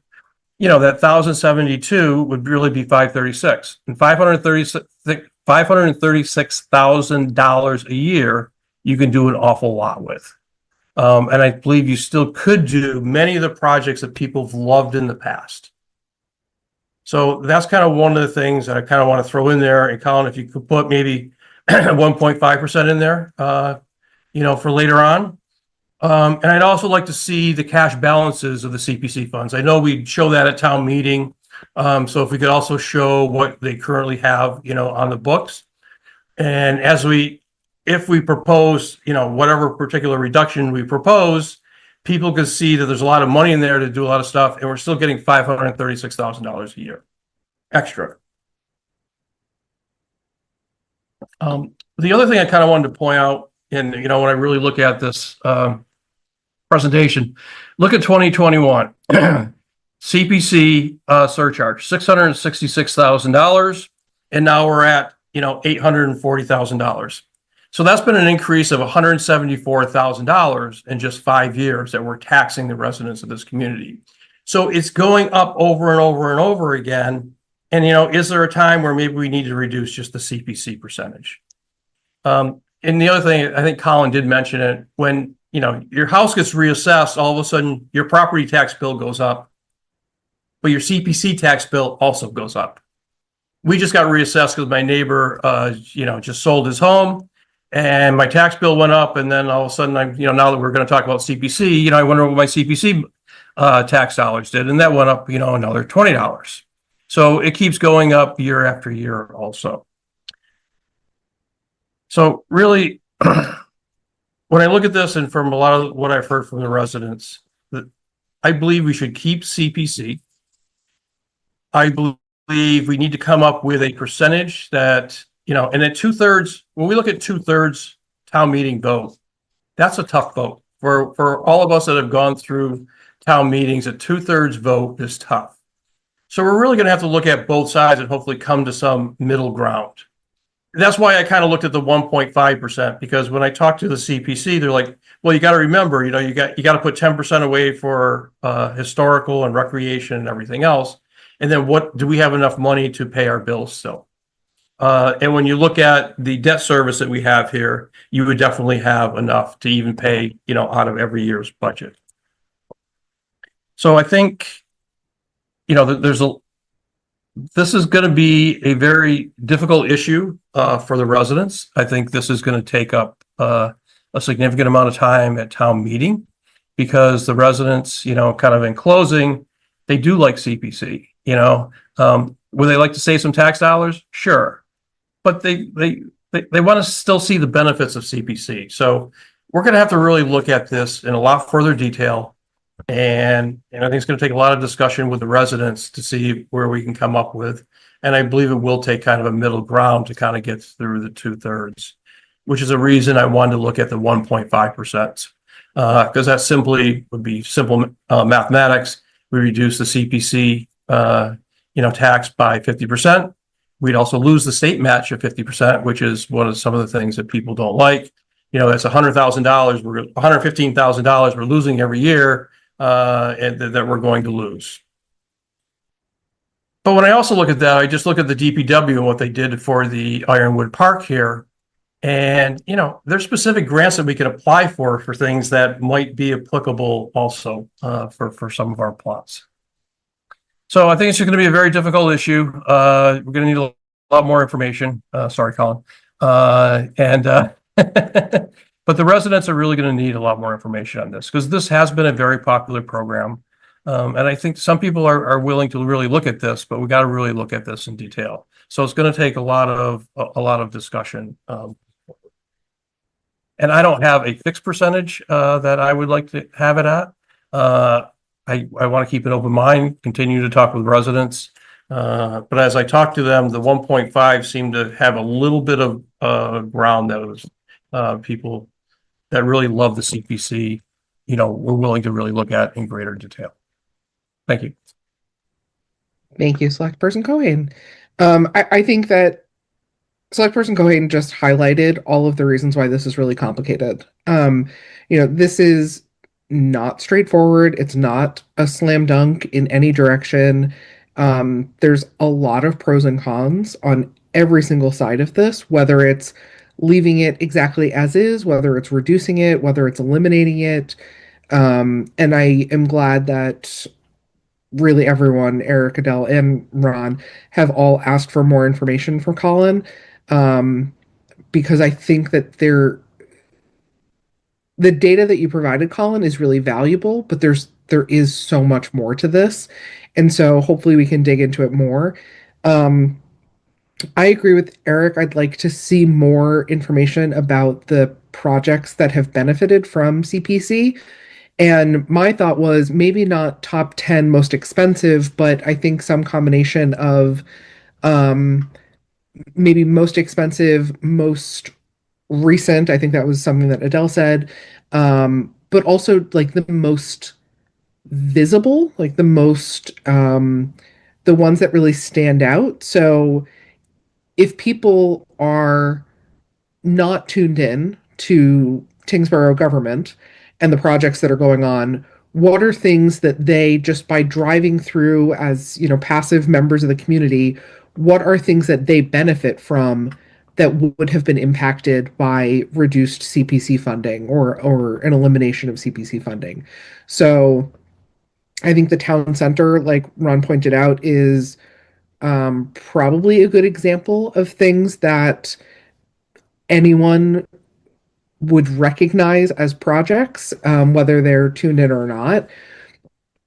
that 1,072 would really be 536, and $536,000 a year you can do an awful lot with. And I believe you still could do many of the projects that people have loved in the past. So that's kind of one of the things that I kind of want to throw in there. And Colin, if you could put maybe 1.5% in there, for later on. And I'd also like to see the cash balances of the CPC funds. I know we show that at town meeting. So if we could also show what they currently have, on the books. And if we propose, whatever particular reduction we propose, people can see that there's a lot of money in there to do a lot of stuff, and we're still getting $536,000 a year extra. The other thing I kind of wanted to point out, and when I really look at this presentation, look at 2021 CPC surcharge, $666,000, and now we're at $840,000. So that's been an increase of $174,000 in just 5 years that we're taxing the residents of this community. So it's going up over and over and over again. And is there a time where maybe we need to reduce just the CPC percentage? And the other thing, I think Colin did mention it, when your house gets reassessed, all of a sudden your property tax bill goes up, but your CPC tax bill also goes up. We just got reassessed because my neighbor, just sold his home, and my tax bill went up. And then all of a sudden, now that we're going to talk about CPC, I wonder what my CPC tax dollars did, and that went up, another $20. So it keeps going up year after year, also. So really, when I look at this, and from a lot of what I've heard from the residents, that I believe we should keep CPC. I believe we need to come up with a percentage that, and at 2/3, when we look at 2/3 town meeting vote, that's a tough vote. For all of us that have gone through town meetings, a 2/3 vote is tough. So we're really going to have to look at both sides and hopefully come to some middle ground. That's why I kind of looked at the 1.5%, because when I talked to the CPC, they're like, well, you got to remember, you got to put 10% away for historical and recreation and everything else. And then what do we have enough money to pay our bills still? And when you look at the debt service that we have here, you would definitely have enough to even pay, out of every year's budget. So I think, this is going to be a very difficult issue for the residents. I think this is going to take up a significant amount of time at town meeting, because the residents, kind of in closing, they do like CPC. You know, would they like to save some tax dollars? Sure, but they want to still see the benefits of CPC. So we're going to have to really look at this in a lot further detail. And I think it's going to take a lot of discussion with the residents to see where we can come up with. And I believe it will take kind of a middle ground to kind of get through the 2/3, which is a reason I wanted to look at the 1.5%. Because that simply would be simple mathematics. We reduce the CPC, tax by 50%. We'd also lose the state match of 50%, which is one of some of the things that people don't like. That's $100,000. We're $115,000 we're losing every year, and that we're going to lose. But when I also look at that, I just look at the DPW and what they did for the Ironwood Park here. And, there's specific grants that we can apply for things that might be applicable also for some of our plots. So I think it's going to be a very difficult issue. We're going to need a lot more information. Sorry, Colin. But the residents are really going to need a lot more information on this because this has been a very popular program. And I think some people are willing to really look at this, but we got to really look at this in detail. So it's going to take a lot of discussion. And I don't have a fixed percentage that I would like to have it at. I want to keep an open mind, continue to talk with residents. But as I talk to them, the 1.5 seemed to have a little bit of ground that was people that really love the CPC, we're willing to really look at in greater detail. Thank you. Thank you, Select Person Cohen. I think that Select Person Cohen just highlighted all of the reasons why this is really complicated. This is not straightforward. It's not a slam dunk in any direction. There's a lot of pros and cons on every single side of this, whether it's leaving it exactly as is, whether it's reducing it, whether it's eliminating it. And I am glad that really everyone, Eric, Adele, and Ron, have all asked for more information from Colin, because I think that the data that you provided, Colin, is really valuable, but there is so much more to this. And so hopefully we can dig into it more. I agree with Eric. I'd like to see more information about the projects that have benefited from CPC. And my thought was maybe not top 10 most expensive, but I think some combination of maybe most expensive, most recent. I think that was something that Adele said. But also like the most visible, like the ones that really stand out. So if people are not tuned in to Tyngsborough government and the projects that are going on, what are things that they, just by driving through as, passive members of the community, what are things that they benefit from that would have been impacted by reduced CPC funding or an elimination of CPC funding? So I think the town center, like Ron pointed out, is probably a good example of things that anyone would recognize as projects, whether they're tuned in or not.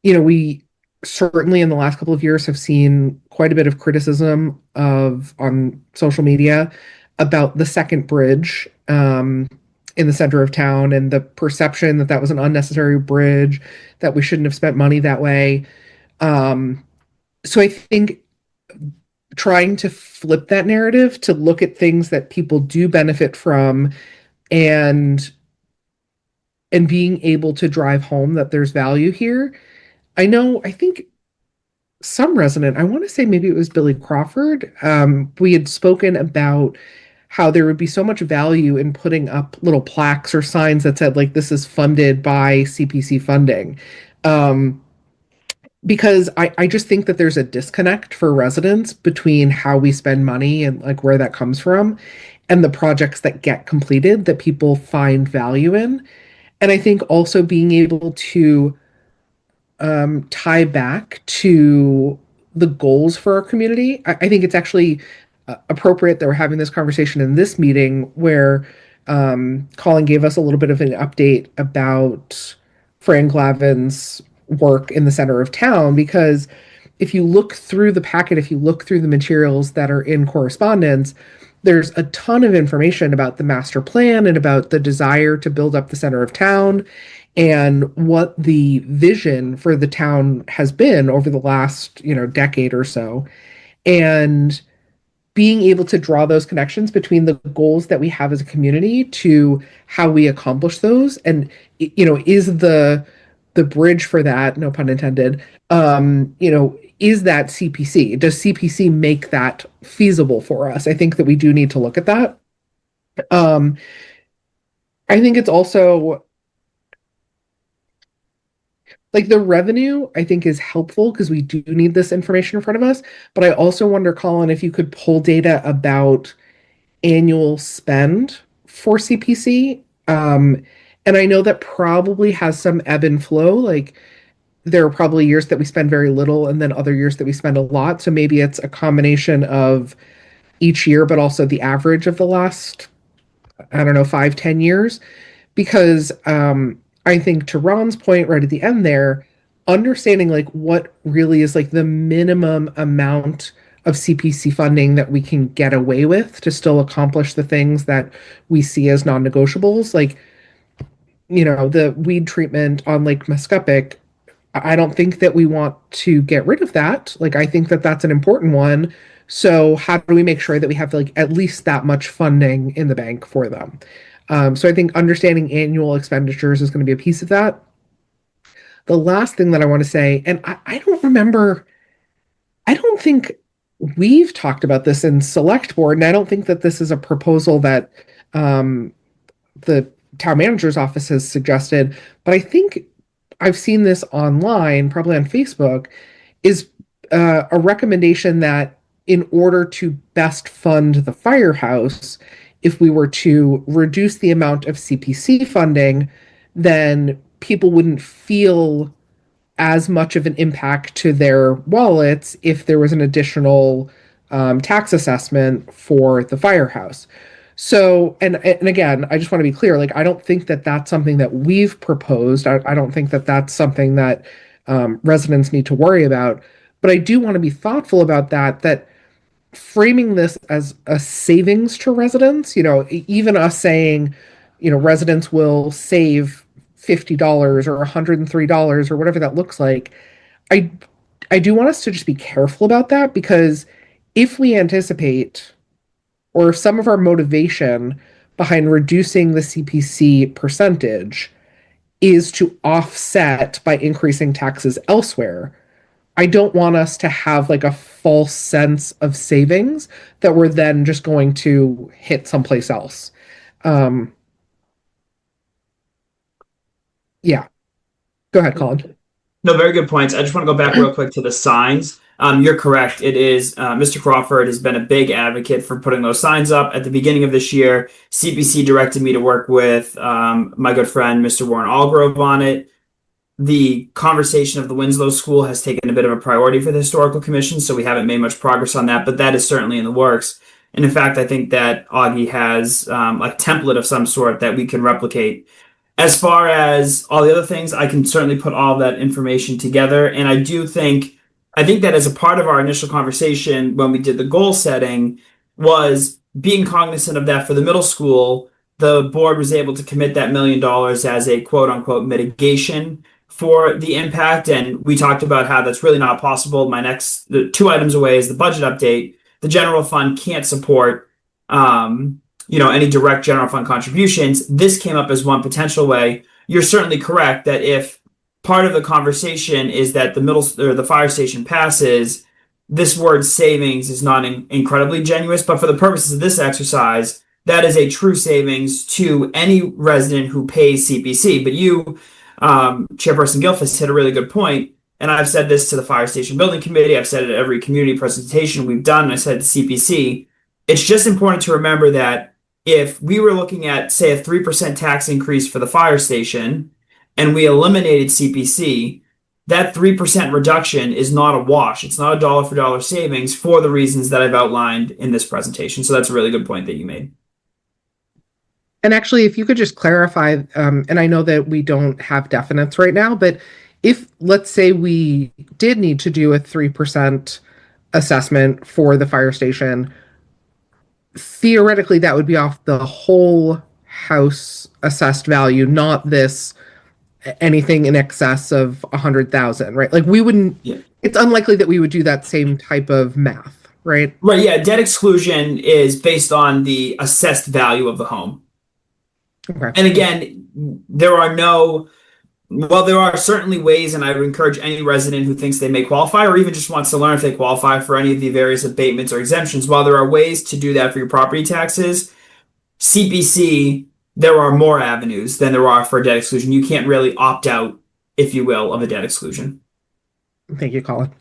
We certainly in the last couple of years have seen quite a bit of criticism on social media about the second bridge in the center of town and the perception that was an unnecessary bridge, that we shouldn't have spent money that way. So I think trying to flip that narrative to look at things that people do benefit from and being able to drive home that there's value here. I think some resident, I want to say maybe it was Billy Crawford, we had spoken about how there would be so much value in putting up little plaques or signs that said, like, this is funded by CPC funding. Because I just think that there's a disconnect for residents between how we spend money and like where that comes from and the projects that get completed that people find value in. And I think also being able to tie back to the goals for our community. I think it's actually appropriate that we're having this conversation in this meeting where Colin gave us a little bit of an update about Fran Glavin's work in the center of town, because if you look through the packet, if you look through the materials that are in correspondence, there's a ton of information about the master plan and about the desire to build up the center of town and what the vision for the town has been over the last, decade or so. And being able to draw those connections between the goals that we have as a community to how we accomplish those, and is the bridge for that, no pun intended, is that CPC? Does CPC make that feasible for us? I think that we do need to look at that. I think it's also like the revenue, I think, is helpful because we do need this information in front of us. But I also wonder, Colin, if you could pull data about annual spend for CPC. And I know that probably has some ebb and flow. Like there are probably years that we spend very little and then other years that we spend a lot. So maybe it's a combination of each year, but also the average of the last, I don't know, 5-10 years. Because I think to Ron's point right at the end there, understanding like what really is like the minimum amount of CPC funding that we can get away with to still accomplish the things that we see as non-negotiables. Like, the weed treatment on Lake Muscuppick, I don't think that we want to get rid of that. Like, I think that that's an important one. So how do we make sure that we have like at least that much funding in the bank for them? So I think understanding annual expenditures is going to be a piece of that. The last thing that I want to say, and I don't think we've talked about this in select board, and I don't think that this is a proposal that the town manager's office has suggested, but I think I've seen this online, probably on Facebook, is a recommendation that in order to best fund the firehouse, if we were to reduce the amount of CPC funding, then people wouldn't feel as much of an impact to their wallets if there was an additional tax assessment for the firehouse. So, and again, I just want to be clear, like, I don't think that that's something that we've proposed. I don't think that that's something that residents need to worry about. But I do want to be thoughtful about that framing this as a savings to residents, even us saying, residents will save $50 or $103 or whatever that looks like. I do want us to just be careful about that, because if we anticipate, or if some of our motivation behind reducing the CPC percentage is to offset by increasing taxes elsewhere, I don't want us to have like a false sense of savings that we're then just going to hit someplace else. Yeah. Go ahead, Colin. No, very good points. I just want to go back real quick to the signs. You're correct. It is Mr. Crawford has been a big advocate for putting those signs up. At the beginning of this year, CPC directed me to work with my good friend, Mr. Warren Allgrove, on it. The conversation of the Winslow School has taken a bit of a priority for the Historical Commission, so we haven't made much progress on that, but that is certainly in the works. And in fact, I think that Augie has a template of some sort that we can replicate. As far as all the other things, I can certainly put all that information together. And I think that as a part of our initial conversation when we did the goal setting was being cognizant of that for the middle school, the board was able to commit that $1 million as a quote unquote mitigation for the impact. And we talked about how that's really not possible. The 2 items away is the budget update. The general fund can't support any direct general fund contributions. This came up as one potential way. You're certainly correct that if part of the conversation is that the fire station passes, this word savings is not incredibly generous, but for the purposes of this exercise, that is a true savings to any resident who pays CPC. But you, Chairperson Gilfus, hit a really good point, and I've said this to the Fire Station Building Committee, I've said it at every community presentation we've done, and I said it to CPC. It's just important to remember that if we were looking at, say, a 3% tax increase for the fire station, and we eliminated CPC, that 3% reduction is not a wash. It's not a dollar for dollar savings for the reasons that I've outlined in this presentation. So that's a really good point that you made. And actually, if you could just clarify, and I know that we don't have definites right now, but if, let's say, we did need to do a 3% assessment for the fire station, theoretically that would be off the whole house assessed value, not this anything in excess of 100,000, right? Like we wouldn't, Yeah. it's unlikely that we would do that same type of math, right? Right, yeah, debt exclusion is based on the assessed value of the home. Okay. And again, there are certainly ways, and I would encourage any resident who thinks they may qualify or even just wants to learn if they qualify for any of the various abatements or exemptions. While there are ways to do that for your property taxes, CPC, there are more avenues than there are for debt exclusion. You can't really opt out, if you will, of a debt exclusion. Thank you, Colin.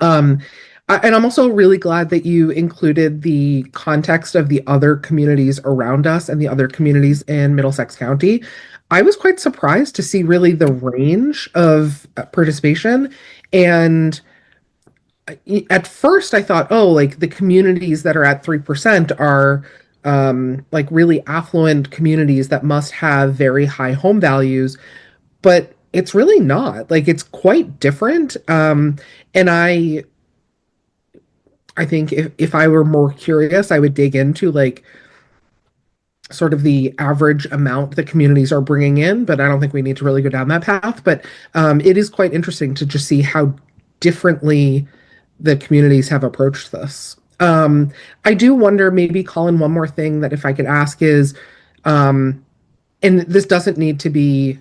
And I'm also really glad that you included the context of the other communities around us and the other communities in Middlesex County. I was quite surprised to see really the range of participation. And at first I thought, oh, like the communities that are at 3% are like really affluent communities that must have very high home values. But it's really not. Like it's quite different. And I think if I were more curious, I would dig into like sort of the average amount that communities are bringing in, but I don't think we need to really go down that path. But it is quite interesting to just see how differently the communities have approached this. I do wonder, maybe, Colin, one more thing that if I could ask is, and this doesn't need to be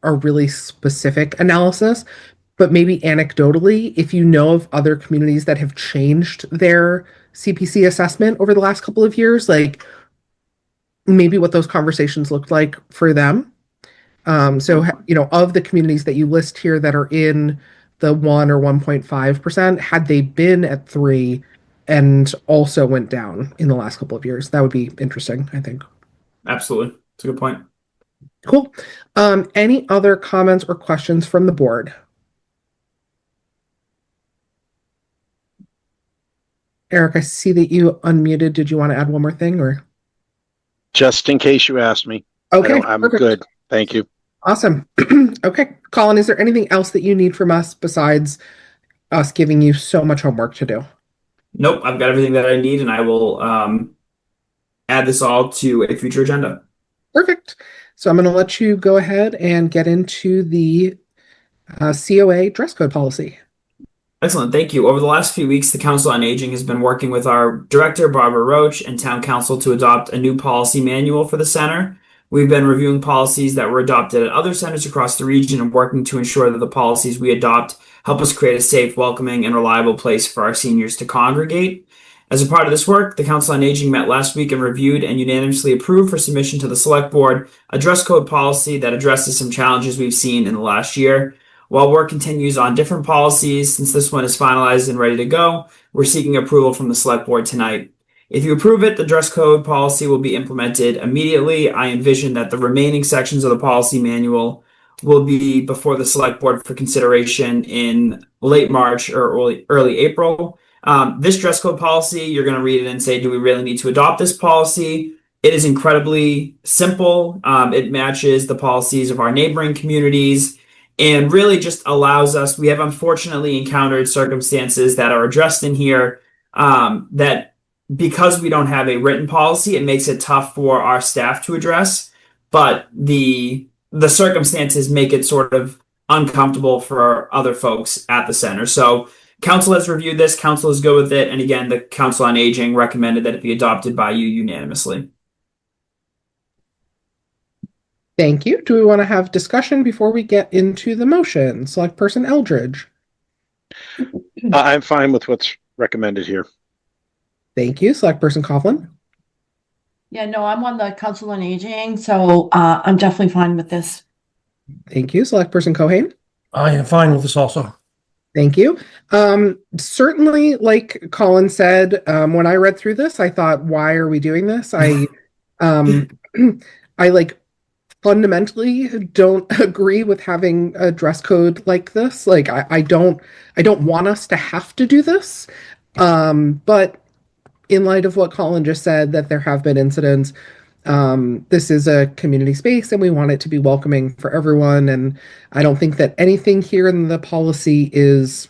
a really specific analysis, but maybe anecdotally, if you know of other communities that have changed their CPC assessment over the last couple of years, like maybe what those conversations looked like for them. So, of the communities that you list here that are in the 1 or 1.5%, had they been at 3 and also went down in the last couple of years? That would be interesting, I think. Absolutely. It's a good point. Cool. Any other comments or questions from the board? Eric, I see that you unmuted. Did you want to add one more thing, or? Just in case you asked me. Okay, I'm perfect. good. Thank you. Awesome. Okay, Colin, is there anything else that you need from us besides us giving you so much homework to do? Nope, I've got everything that I need, and I will add this all to a future agenda. Perfect. So I'm going to let you go ahead and get into the COA dress code policy. Excellent, thank you. Over the last few weeks, the Council on Aging has been working with our director, Barbara Roach, and Town Council to adopt a new policy manual for the center. We've been reviewing policies that were adopted at other centers across the region and working to ensure that the policies we adopt help us create a safe, welcoming, and reliable place for our seniors to congregate. As a part of this work, the Council on Aging met last week and reviewed and unanimously approved for submission to the Select Board a dress code policy that addresses some challenges we've seen in the last year. While work continues on different policies, since this one is finalized and ready to go, we're seeking approval from the Select Board tonight. If you approve it, the dress code policy will be implemented immediately. I envision that the remaining sections of the policy manual will be before the Select Board for consideration in late March or early April. This dress code policy, you're going to read it and say, do we really need to adopt this policy? It is incredibly simple. It matches the policies of our neighboring communities and really just allows us, we have unfortunately encountered circumstances that are addressed in here that because we don't have a written policy, it makes it tough for our staff to address, but the circumstances make it sort of uncomfortable for other folks at the center. So Council has reviewed this, Council is good with it, and again, the Council on Aging recommended that it be adopted by you unanimously. Thank you. Do we want to have discussion before we get into the motion? Select Person Eldridge. I'm fine with what's recommended here. Thank you. Select Person Coughlin. Yeah, no, I'm on the Council on Aging, so I'm definitely fine with this. Thank you. Select Person Cohane. I am fine with this also. Thank you. Certainly, like Colin said, when I read through this, I thought, why are we doing this? I like fundamentally don't agree with having a dress code like this. Like I don't want us to have to do this. But in light of what Colin just said, that there have been incidents, This is a community space and we want it to be welcoming for everyone. And I don't think that anything here in the policy is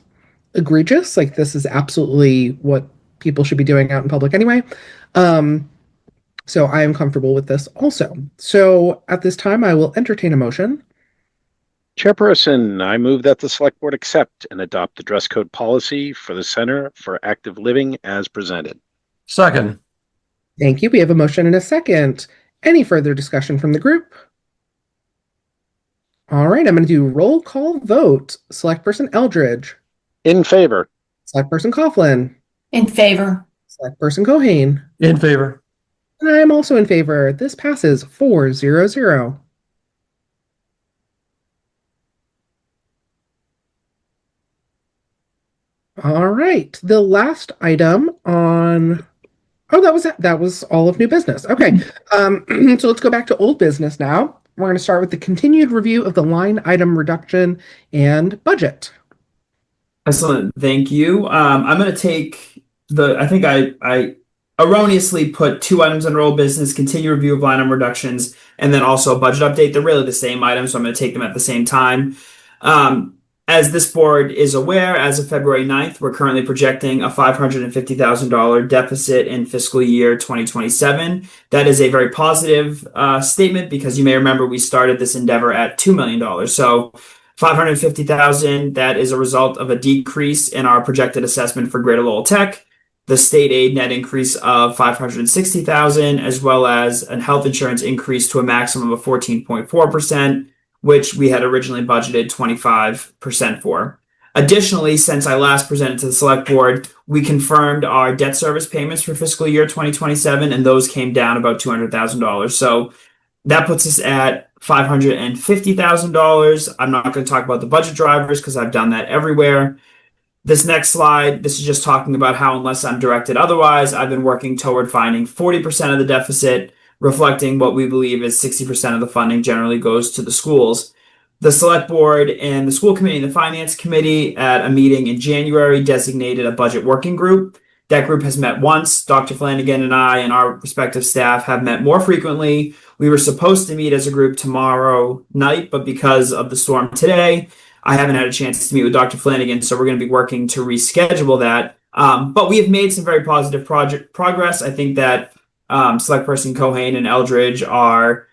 egregious. Like, this is absolutely what people should be doing out in public anyway. So I am comfortable with this also. So at this time, I will entertain a motion. Chairperson, I move that the Select Board accept and adopt the dress code policy for the Center for Active Living as presented. Second. Thank you. We have a motion and a second. Any further discussion from the group? All right, I'm going to do roll call vote. Select Person Eldridge. In favor. Select Person Coughlin. In favor. Select Person Cohane. In favor. And I am also in favor. This passes 4-0-0. All right, the last item on... Oh, that was all of new business. Okay, so let's go back to old business now. We're going to start with the continued review of the line item reduction and budget. Excellent. Thank you. I'm going to take I think I erroneously put 2 items under old business, continue review of line item reductions, and then also a budget update. They're really the same items, so I'm going to take them at the same time. As this board is aware, as of February 9th, we're currently projecting a $550,000 deficit in fiscal year 2027. That is a very positive statement because you may remember we started this endeavor at $2 million. So $550,000, that is a result of a decrease in our projected assessment for Greater Lowell Tech, the state aid net increase of $560,000, as well as a health insurance increase to a maximum of 14.4%. which we had originally budgeted 25% for. Additionally, since I last presented to the Select Board, we confirmed our debt service payments for fiscal year 2027, and those came down about $200,000. So that puts us at $550,000. I'm not going to talk about the budget drivers because I've done that everywhere. This next slide, this is just talking about how, unless I'm directed otherwise, I've been working toward finding 40% of the deficit, reflecting what we believe is 60% of the funding generally goes to the schools. The Select Board and the School Committee and the Finance Committee at a meeting in January designated a budget working group. That group has met once. Dr. Flanagan and I and our respective staff have met more frequently. We were supposed to meet as a group tomorrow night, but because of the storm today, I haven't had a chance to meet with Dr. Flanagan, so we're going to be working to reschedule that. But we have made some very positive progress. I think that Select Person Cohane and Eldridge are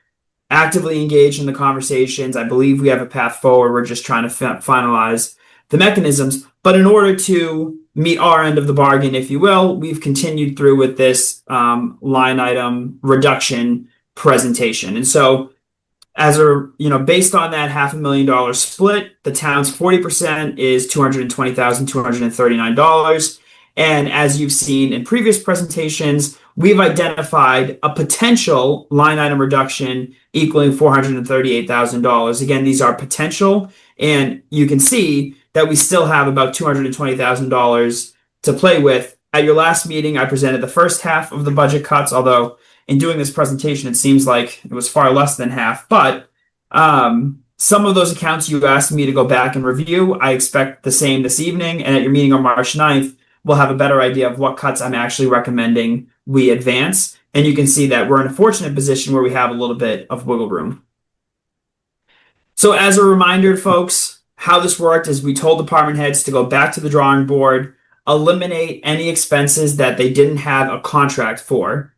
actively engaged in the conversations. I believe we have a path forward. We're just trying to finalize the mechanisms. But in order to meet our end of the bargain, if you will, we've continued through with this line item reduction presentation. And so based on that $500,000 split, the town's 40% is $220,239. And as you've seen in previous presentations, we've identified a potential line item reduction equaling $438,000. Again, these are potential, and you can see that we still have about $220,000 to play with. At your last meeting, I presented the first half of the budget cuts, although in doing this presentation, it seems like it was far less than half. But some of those accounts you asked me to go back and review. I expect the same this evening, and at your meeting on March 9th, we'll have a better idea of what cuts I'm actually recommending we advance. And you can see that we're in a fortunate position where we have a little bit of wiggle room. So as a reminder, folks, how this worked is we told department heads to go back to the drawing board, eliminate any expenses that they didn't have a contract for.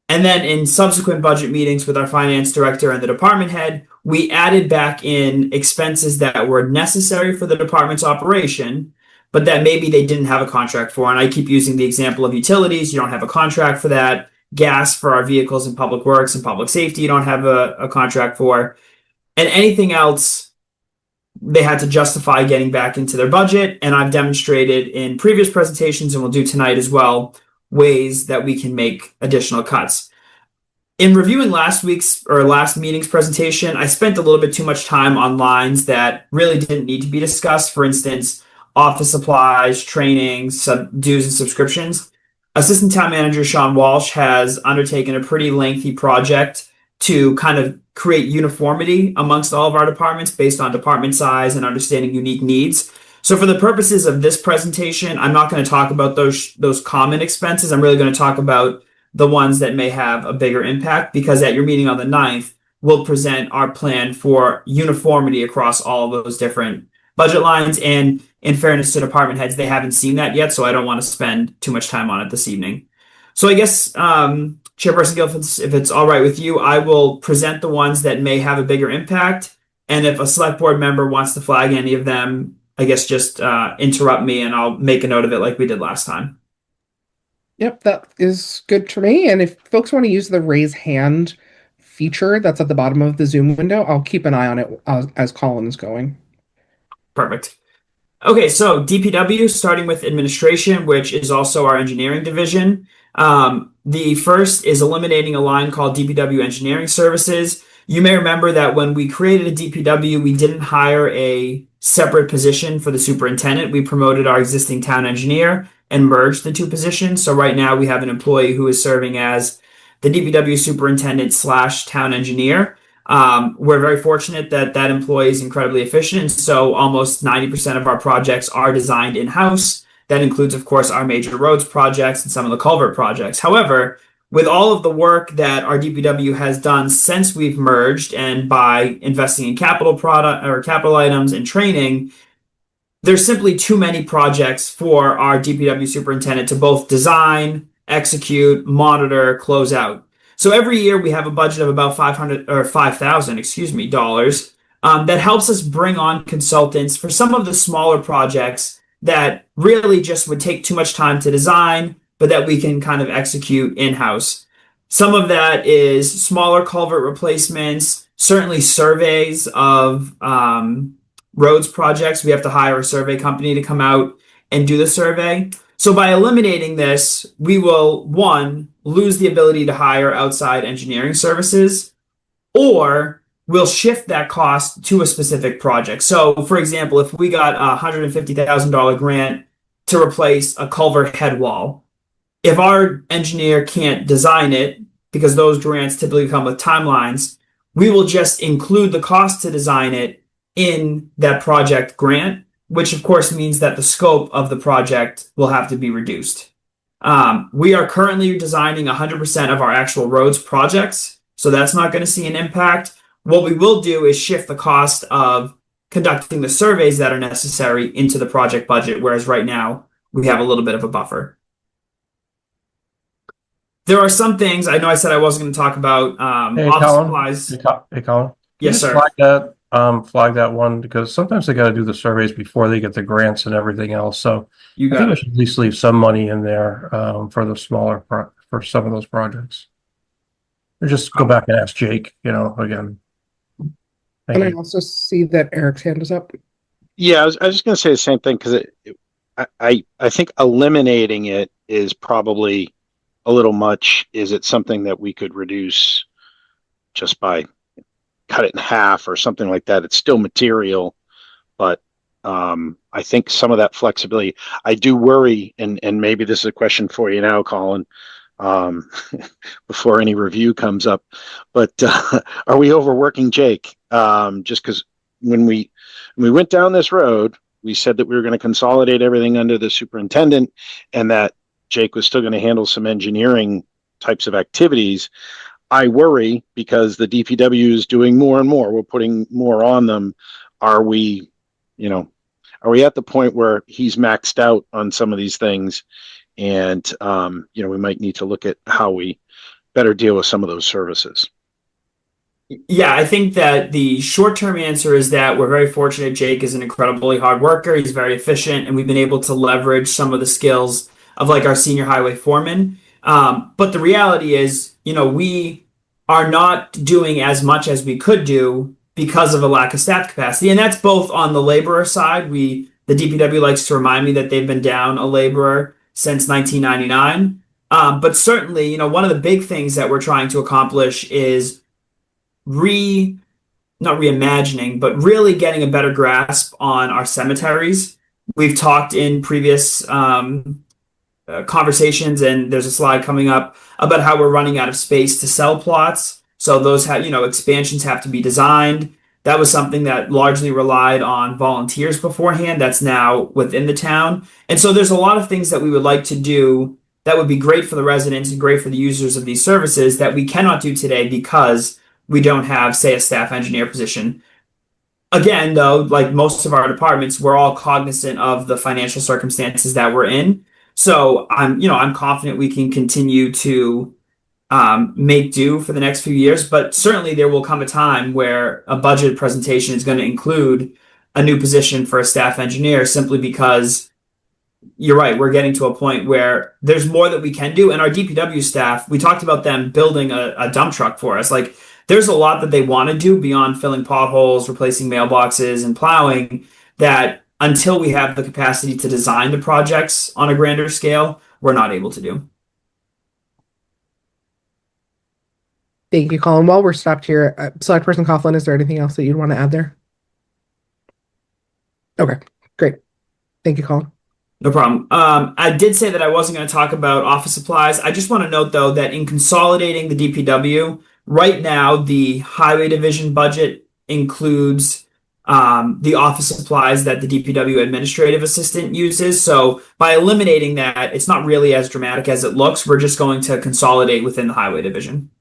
And then in subsequent budget meetings with our finance director and the department head, we added back in expenses that were necessary for the department's operation, but that maybe they didn't have a contract for. And I keep using the example of utilities. You don't have a contract for that. Gas for our vehicles in public works and public safety, you don't have a contract for. And anything else, they had to justify getting back into their budget. And I've demonstrated in previous presentations, and we'll do tonight as well, ways that we can make additional cuts. In reviewing last meeting's presentation, I spent a little bit too much time on lines that really didn't need to be discussed. For instance, office supplies, training, dues and subscriptions. Assistant Town Manager Sean Walsh has undertaken a pretty lengthy project to kind of create uniformity amongst all of our departments based on department size and understanding unique needs. So for the purposes of this presentation, I'm not going to talk about those common expenses. I'm really going to talk about the ones that may have a bigger impact, because at your meeting on the 9th, we'll present our plan for uniformity across all of those different budget lines. And in fairness to department heads, they haven't seen that yet, so I don't want to spend too much time on it this evening. So I guess, Chairperson Gill, if it's all right with you, I will present the ones that may have a bigger impact. And if a select board member wants to flag any of them, I guess just interrupt me and I'll make a note of it like we did last time. Yep, that is good for me. And if folks want to use the raise hand feature that's at the bottom of the Zoom window, I'll keep an eye on it as Colin is going. Perfect. Okay, so DPW, starting with administration, which is also our engineering division. The first is eliminating a line called DPW Engineering Services. You may remember that when we created a DPW, we didn't hire a separate position for the superintendent. We promoted our existing town engineer and merged the two positions. So right now we have an employee who is serving as the DPW superintendent / town engineer. We're very fortunate that that employee is incredibly efficient. And so almost 90% of our projects are designed in-house. That includes, of course, our major roads projects and some of the culvert projects. However, with all of the work that our DPW has done since we've merged and by investing in capital items and training, there's simply too many projects for our DPW superintendent to both design, execute, monitor, close out. So every year we have a budget of about $5,000, dollars that helps us bring on consultants for some of the smaller projects that really just would take too much time to design, but that we can kind of execute in-house. Some of that is smaller culvert replacements, certainly surveys of roads projects. We have to hire a survey company to come out and do the survey. So by eliminating this, we will, one, lose the ability to hire outside engineering services, or we'll shift that cost to a specific project. So, for example, if we got a $150,000 grant to replace a culvert head wall, if our engineer can't design it, because those grants typically come with timelines, we will just include the cost to design it in that project grant, which of course means that the scope of the project will have to be reduced. We are currently designing 100% of our actual roads projects, so that's not going to see an impact. What we will do is shift the cost of conducting the surveys that are necessary into the project budget, whereas right now we have a little bit of a buffer. There are some things, I know I said I wasn't going to talk about office supplies. Hey, Colin. Yes, sir. Flag that one, because sometimes they got to do the surveys before they get the grants and everything else. So I think we should at least leave some money in there for the smaller for some of those projects. Or just go back and ask Jake, again. And I also see that Eric's hand is up. Yeah, I was just going to say the same thing, because I think eliminating it is probably a little much. Is it something that we could reduce just by cut it in half or something like that? It's still material, but I think some of that flexibility, I do worry, and maybe this is a question for you now, Colin, before any review comes up, but are we overworking Jake? Just because when we went down this road, we said that we were going to consolidate everything under the superintendent and that Jake was still going to handle some engineering types of activities. I worry because the DPW is doing more and more. We're putting more on them. Are we at the point where he's maxed out on some of these things? And, we might need to look at how we better deal with some of those services. Yeah, I think that the short-term answer is that we're very fortunate. Jake is an incredibly hard worker. He's very efficient, and we've been able to leverage some of the skills of like our senior highway foreman. But the reality is, we are not doing as much as we could do because of a lack of staff capacity. And that's both on the laborer side. The DPW likes to remind me that they've been down a laborer since 1999. But certainly, one of the big things that we're trying to accomplish is not reimagining, but really getting a better grasp on our cemeteries. We've talked in previous conversations, and there's a slide coming up about how we're running out of space to sell plots. So those have, expansions have to be designed. That was something that largely relied on volunteers beforehand. That's now within the town. And so there's a lot of things that we would like to do that would be great for the residents and great for the users of these services that we cannot do today because we don't have, say, a staff engineer position. Again, though, like most of our departments, we're all cognizant of the financial circumstances that we're in. So I'm confident we can continue to make do for the next few years, but certainly there will come a time where a budget presentation is going to include a new position for a staff engineer simply because you're right, we're getting to a point where there's more that we can do. And our DPW staff, we talked about them building a dump truck for us. Like there's a lot that they want to do beyond filling potholes, replacing mailboxes, and plowing that until we have the capacity to design the projects on a grander scale, we're not able to do. Thank you, Colin. While we're stopped here, Select Person Coughlin, is there anything else that you'd want to add there? Okay, great. Thank you, Colin. No problem. I did say that I wasn't going to talk about office supplies. I just want to note, though, that in consolidating the DPW, right now the Highway Division budget includes the office supplies that the DPW administrative assistant uses. So by eliminating that, it's not really as dramatic as it looks. We're just going to consolidate within the Highway Division.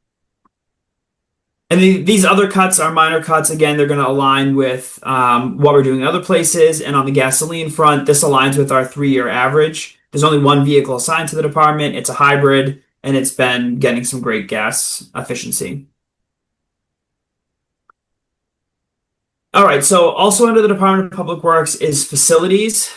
And these other cuts are minor cuts. Again, they're going to align with what we're doing in other places. And on the gasoline front, this aligns with our 3-year average. There's only one vehicle assigned to the department. It's a hybrid, and it's been getting some great gas efficiency. All right, so also under the Department of Public Works is facilities.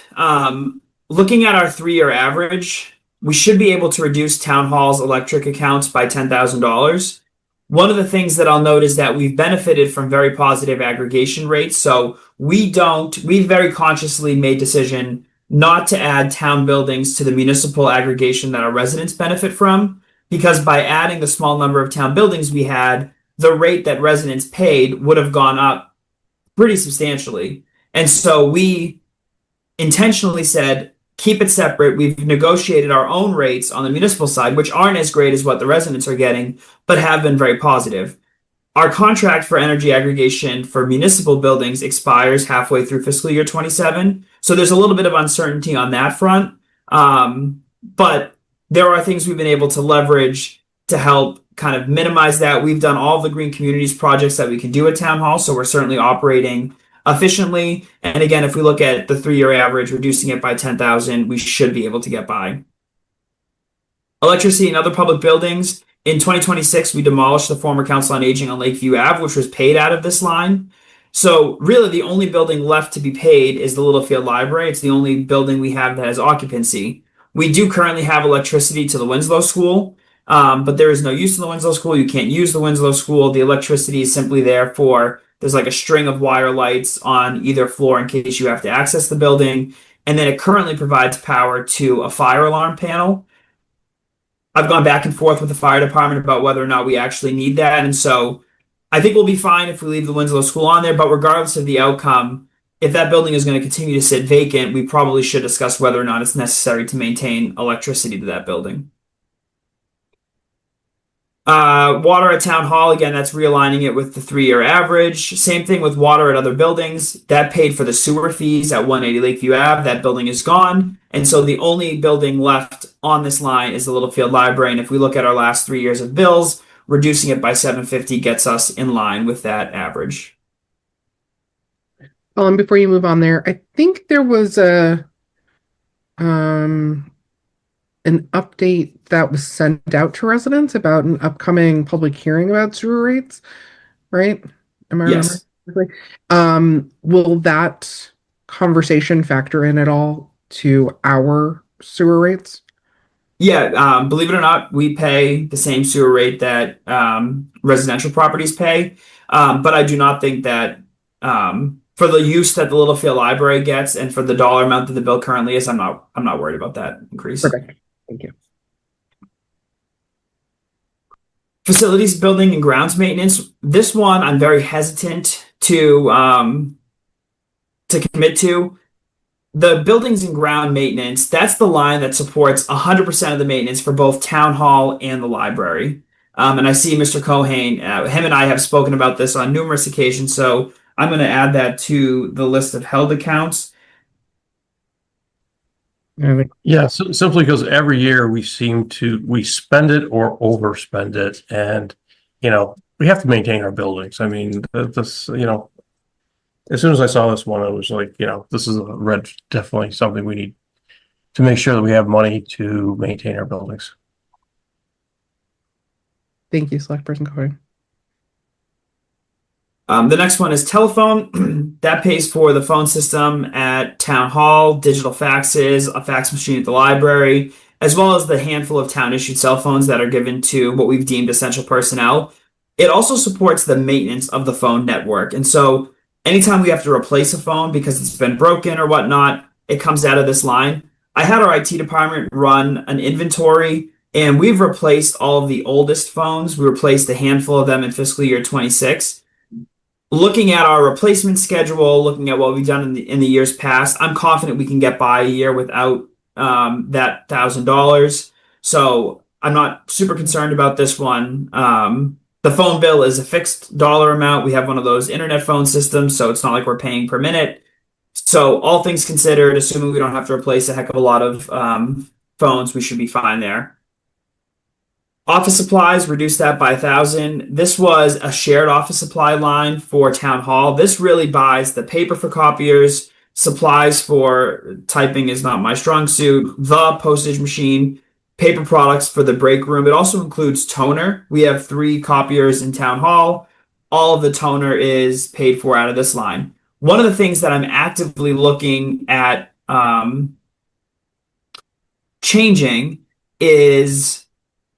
Looking at our 3-year average, we should be able to reduce town hall's electric accounts by $10,000. One of the things that I'll note is that we've benefited from very positive aggregation rates. So we very consciously made decision not to add town buildings to the municipal aggregation that our residents benefit from, because by adding the small number of town buildings we had, the rate that residents paid would have gone up pretty substantially. And so we intentionally said, keep it separate. We've negotiated our own rates on the municipal side, which aren't as great as what the residents are getting, but have been very positive. Our contract for energy aggregation for municipal buildings expires halfway through fiscal year 27. So there's a little bit of uncertainty on that front. But there are things we've been able to leverage to help kind of minimize that. We've done all the green communities projects that we can do at Town Hall, so we're certainly operating efficiently. And again, if we look at the 3-year average, reducing it by 10,000, we should be able to get by. Electricity and other public buildings. In 2026, we demolished the former Council on Aging on Lakeview Ave, which was paid out of this line. So really the only building left to be paid is the Littlefield Library. It's the only building we have that has occupancy. We do currently have electricity to the Winslow School, but there is no use to the Winslow School. You can't use the Winslow School. The electricity is simply there for, there's like a string of wire lights on either floor in case you have to access the building. And then it currently provides power to a fire alarm panel. I've gone back and forth with the fire department about whether or not we actually need that. And so I think we'll be fine if we leave the Winslow School on there, but regardless of the outcome, if that building is going to continue to sit vacant, we probably should discuss whether or not it's necessary to maintain electricity to that building. Water at Town Hall, again, that's realigning it with the 3-year average. Same thing with water at other buildings. That paid for the sewer fees at 180 Lakeview Ave. That building is gone. And so the only building left on this line is the Littlefield Library. And if we look at our last 3 years of bills, reducing it by $750 gets us in line with that average. Before you move on there, I think there was an update that was sent out to residents about an upcoming public hearing about sewer rates, right? Am I Yes. remembering correctly? Will that conversation factor in at all to our sewer rates? Yeah, believe it or not, we pay the same sewer rate that residential properties pay. But I do not think that for the use that the Littlefield Library gets and for the dollar amount that the bill currently is, I'm not worried about that increase. Perfect. Thank you. Facilities, building, and grounds maintenance. This one I'm very hesitant to commit to. The buildings and ground maintenance, that's the line that supports 100% of the maintenance for both Town Hall and the library. And I see Mr. Cohane, him and I have spoken about this on numerous occasions, so I'm going to add that to the list of held accounts. Yeah, so simply because every year we spend it or overspend it, and we have to maintain our buildings. I mean, this as soon as I saw this one, I was like, this is a red, definitely something we need to make sure that we have money to maintain our buildings. Thank you, Select Person Coy. The next one is telephone. That pays for the phone system at Town Hall, digital faxes, a fax machine at the library, as well as the handful of town-issued cell phones that are given to what we've deemed essential personnel. It also supports the maintenance of the phone network. And so anytime we have to replace a phone because it's been broken or whatnot, it comes out of this line. I had our IT department run an inventory, and we've replaced all of the oldest phones. We replaced a handful of them in fiscal year 26. Looking at our replacement schedule, looking at what we've done in the years past, I'm confident we can get by a year without that $1,000. So I'm not super concerned about this one. The phone bill is a fixed dollar amount. We have one of those internet phone systems, so it's not like we're paying per minute. So all things considered, assuming we don't have to replace a heck of a lot of phones, we should be fine there. Office supplies, reduced that by $1,000. This was a shared office supply line for Town Hall. This really buys the paper for copiers, supplies for typing is not my strong suit, the postage machine, paper products for the break room. It also includes toner. We have 3 copiers in Town Hall. All of the toner is paid for out of this line. One of the things that I'm actively looking at changing is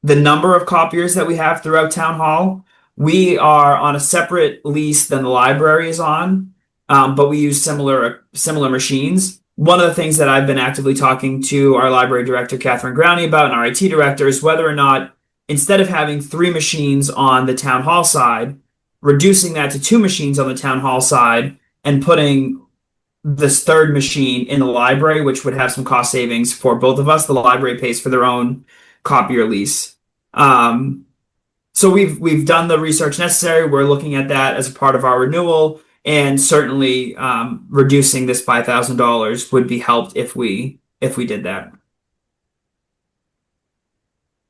the number of copiers that we have throughout Town Hall. We are on a separate lease than the library is on, but we use similar machines. One of the things that I've been actively talking to our library director, Catherine Growney, about, and our IT director, is whether or not, instead of having 3 machines on the Town Hall side, reducing that to 2 machines on the Town Hall side and putting this 3rd machine in the library, which would have some cost savings for both of us. The library pays for their own copier lease. So we've done the research necessary. We're looking at that as a part of our renewal, and certainly reducing this by $1,000 would be helped if we did that.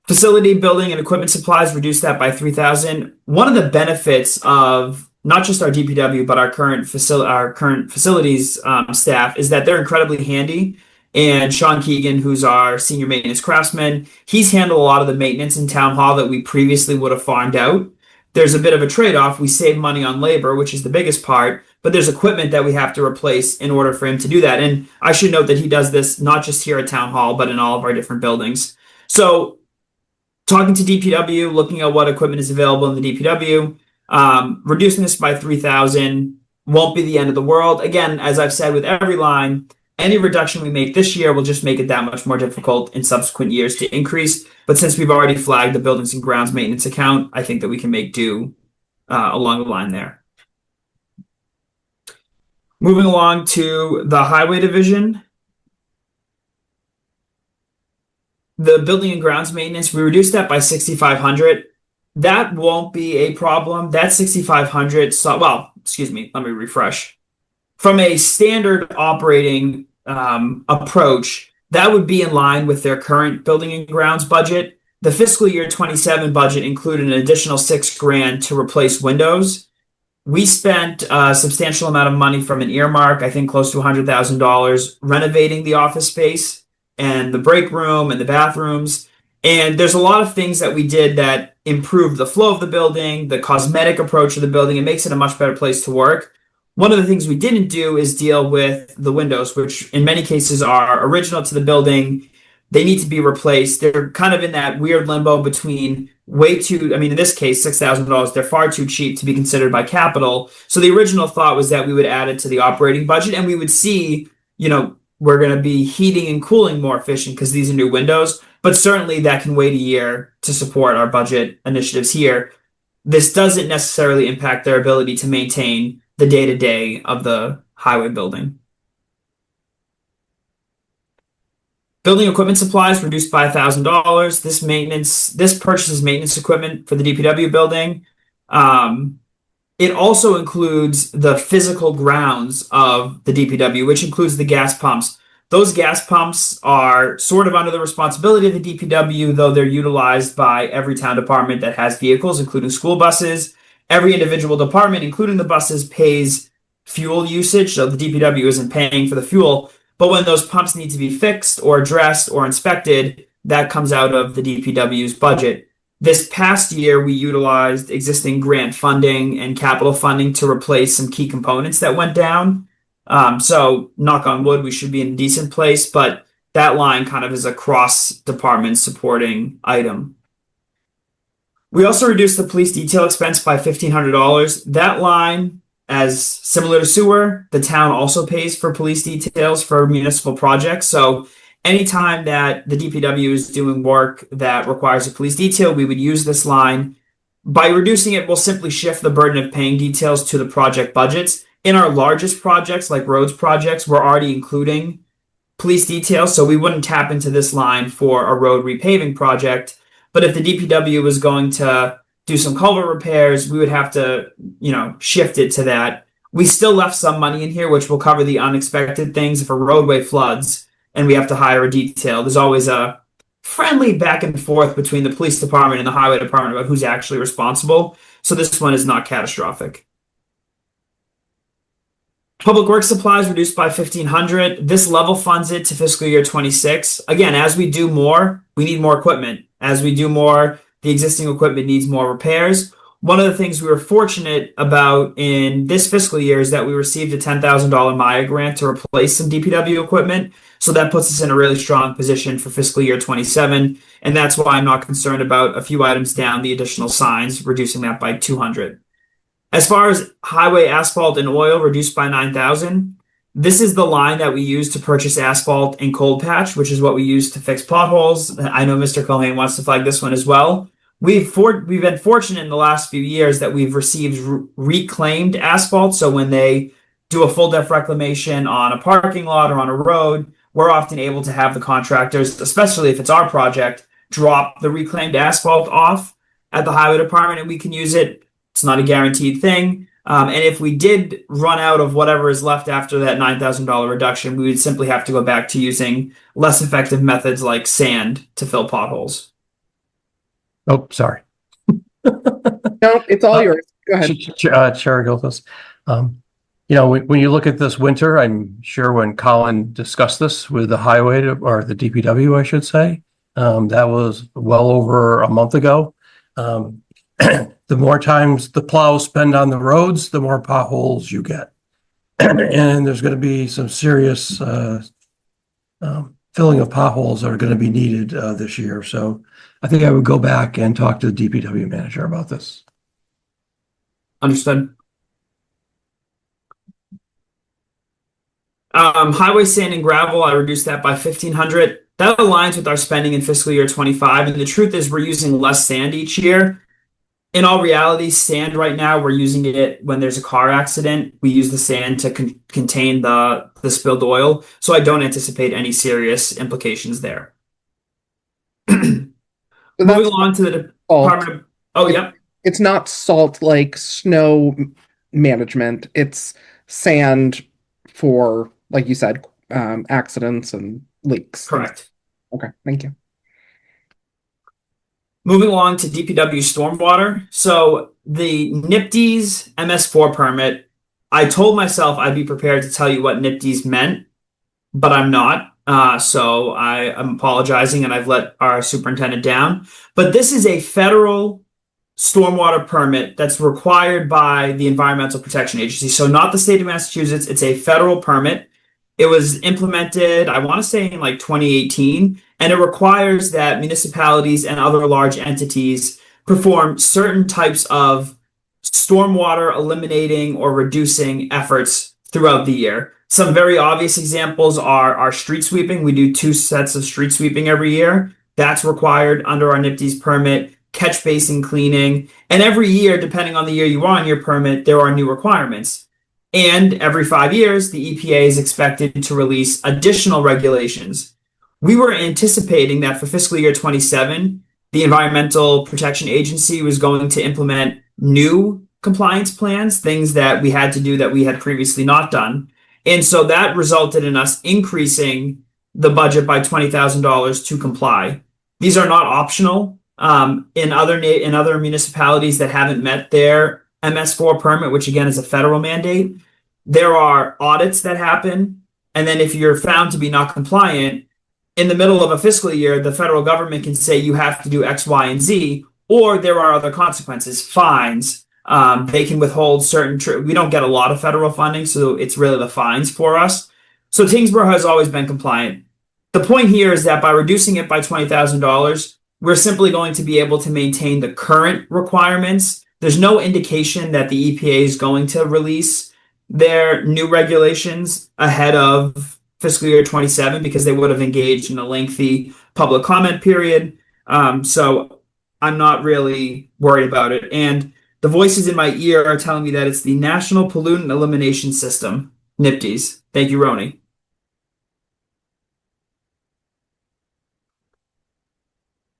Facility, building, and equipment supplies, reduced that by $3,000. One of the benefits of not just our DPW but our current facilities staff is that they're incredibly handy. And Sean Keegan, who's our senior maintenance craftsman, he's handled a lot of the maintenance in Town Hall that we previously would have farmed out. There's a bit of a trade-off. We save money on labor, which is the biggest part, but there's equipment that we have to replace in order for him to do that. And I should note that he does this not just here at Town Hall, but in all of our different buildings. So talking to DPW, looking at what equipment is available in the DPW, reducing this by $3,000 won't be the end of the world. Again, as I've said with every line, any reduction we make this year will just make it that much more difficult in subsequent years to increase. But since we've already flagged the buildings and grounds maintenance account, I think that we can make do along the line there. Moving along to the highway division. The building and grounds maintenance, we reduced that by $6,500. That won't be a problem. That $6,500, so, well, excuse me, let me refresh. From a standard operating approach, that would be in line with their current building and grounds budget. The fiscal year 27 budget included an additional $6,000 to replace windows. We spent a substantial amount of money from an earmark, I think close to $100,000, renovating the office space and the break room and the bathrooms. And there's a lot of things that we did that improved the flow of the building, the cosmetic approach of the building. It makes it a much better place to work. One of the things we didn't do is deal with the windows, which in many cases are original to the building. They need to be replaced. They're kind of in that weird limbo between in this case, $6,000, they're far too cheap to be considered by capital. So the original thought was that we would add it to the operating budget and we would see, we're going to be heating and cooling more efficient because these are new windows. But certainly that can wait a year to support our budget initiatives here. This doesn't necessarily impact their ability to maintain the day-to-day of the highway building. Building equipment supplies reduced by $1,000. This purchases maintenance equipment for the DPW building. It also includes the physical grounds of the DPW, which includes the gas pumps. Those gas pumps are sort of under the responsibility of the DPW, though they're utilized by every town department that has vehicles, including school buses. Every individual department, including the buses, pays fuel usage, so the DPW isn't paying for the fuel. But when those pumps need to be fixed or addressed or inspected, that comes out of the DPW's budget. This past year, we utilized existing grant funding and capital funding to replace some key components that went down. So knock on wood, we should be in a decent place, but that line kind of is a cross-department supporting item. We also reduced the police detail expense by $1,500. That line, as similar to sewer, the town also pays for police details for municipal projects. So anytime that the DPW is doing work that requires a police detail, we would use this line. By reducing it, we'll simply shift the burden of paying details to the project budgets. In our largest projects, like roads projects, we're already including police details, so we wouldn't tap into this line for a road repaving project. But if the DPW was going to do some culvert repairs, we would have to, shift it to that. We still left some money in here, which will cover the unexpected things if a roadway floods and we have to hire a detail. There's always a friendly back and forth between the police department and the highway department about who's actually responsible. So this one is not catastrophic. Public works supplies reduced by $1,500. This level funds it to fiscal year 26. Again, as we do more, we need more equipment. As we do more, the existing equipment needs more repairs. One of the things we were fortunate about in this fiscal year is that we received a $10,000 Maya grant to replace some DPW equipment. So that puts us in a really strong position for fiscal year 27. And that's why I'm not concerned about a few items down, the additional signs, reducing that by $200. As far as highway asphalt and oil reduced by $9,000, this is the line that we use to purchase asphalt and cold patch, which is what we use to fix potholes. I know Mr. Culhane wants to flag this one as well. We've been fortunate in the last few years that we've received reclaimed asphalt. So when they do a full depth reclamation on a parking lot or on a road, we're often able to have the contractors, especially if it's our project, drop the reclaimed asphalt off at the highway department and we can use it. It's not a guaranteed thing. And if we did run out of whatever is left after that $9,000 reduction, we would simply have to go back to using less effective methods like sand to fill potholes. Oh, sorry. No, it's all yours. Go ahead. Chair Gilthus. When you look at this winter, I'm sure when Colin discussed this with the highway or the DPW, I should say, that was well over a month ago. The more times the plows spend on the roads, the more potholes you get. And there's going to be some serious filling of potholes that are going to be needed this year. So I think I would go back and talk to the DPW manager about this. Understood. Highway sand and gravel, I reduced that by $1,500. That aligns with our spending in fiscal year 25. And the truth is we're using less sand each year. In all reality, sand right now, we're using it when there's a car accident. We use the sand to contain the spilled oil. So I don't anticipate any serious implications there. Moving on to the Department of... yep. It's not salt like snow management. It's sand for, like you said, accidents and leaks. Correct. Okay, thank you. Moving along to DPW stormwater. So the NIPD's MS4 permit, I told myself I'd be prepared to tell you what NIPD's meant, but I'm not. So I'm apologizing and I've let our superintendent down. But this is a federal stormwater permit that's required by the Environmental Protection Agency. So not the state of Massachusetts, it's a federal permit. It was implemented, I want to say in like 2018, and it requires that municipalities and other large entities perform certain types of stormwater eliminating or reducing efforts throughout the year. Some very obvious examples are our street sweeping. We do 2 sets of street sweeping every year. That's required under our NIPD's permit. Catch basin cleaning. And every year, depending on the year you are on your permit, there are new requirements. And every 5 years, the EPA is expected to release additional regulations. We were anticipating that for fiscal year 27, the Environmental Protection Agency was going to implement new compliance plans, things that we had to do that we had previously not done. And so that resulted in us increasing the budget by $20,000 to comply. These are not optional. In other municipalities that haven't met their MS4 permit, which again is a federal mandate, there are audits that happen. And then if you're found to be not compliant, in the middle of a fiscal year, the federal government can say you have to do X, Y, and Z, or there are other consequences, fines. They can withhold certain, we don't get a lot of federal funding, so it's really the fines for us. So Tyngsborough has always been compliant. The point here is that by reducing it by $20,000, we're simply going to be able to maintain the current requirements. There's no indication that the EPA is going to release their new regulations ahead of fiscal year 27 because they would have engaged in a lengthy public comment period. So I'm not really worried about it. And the voices in my ear are telling me that it's the National Pollutant Elimination System, NPDES. Thank you, Roni.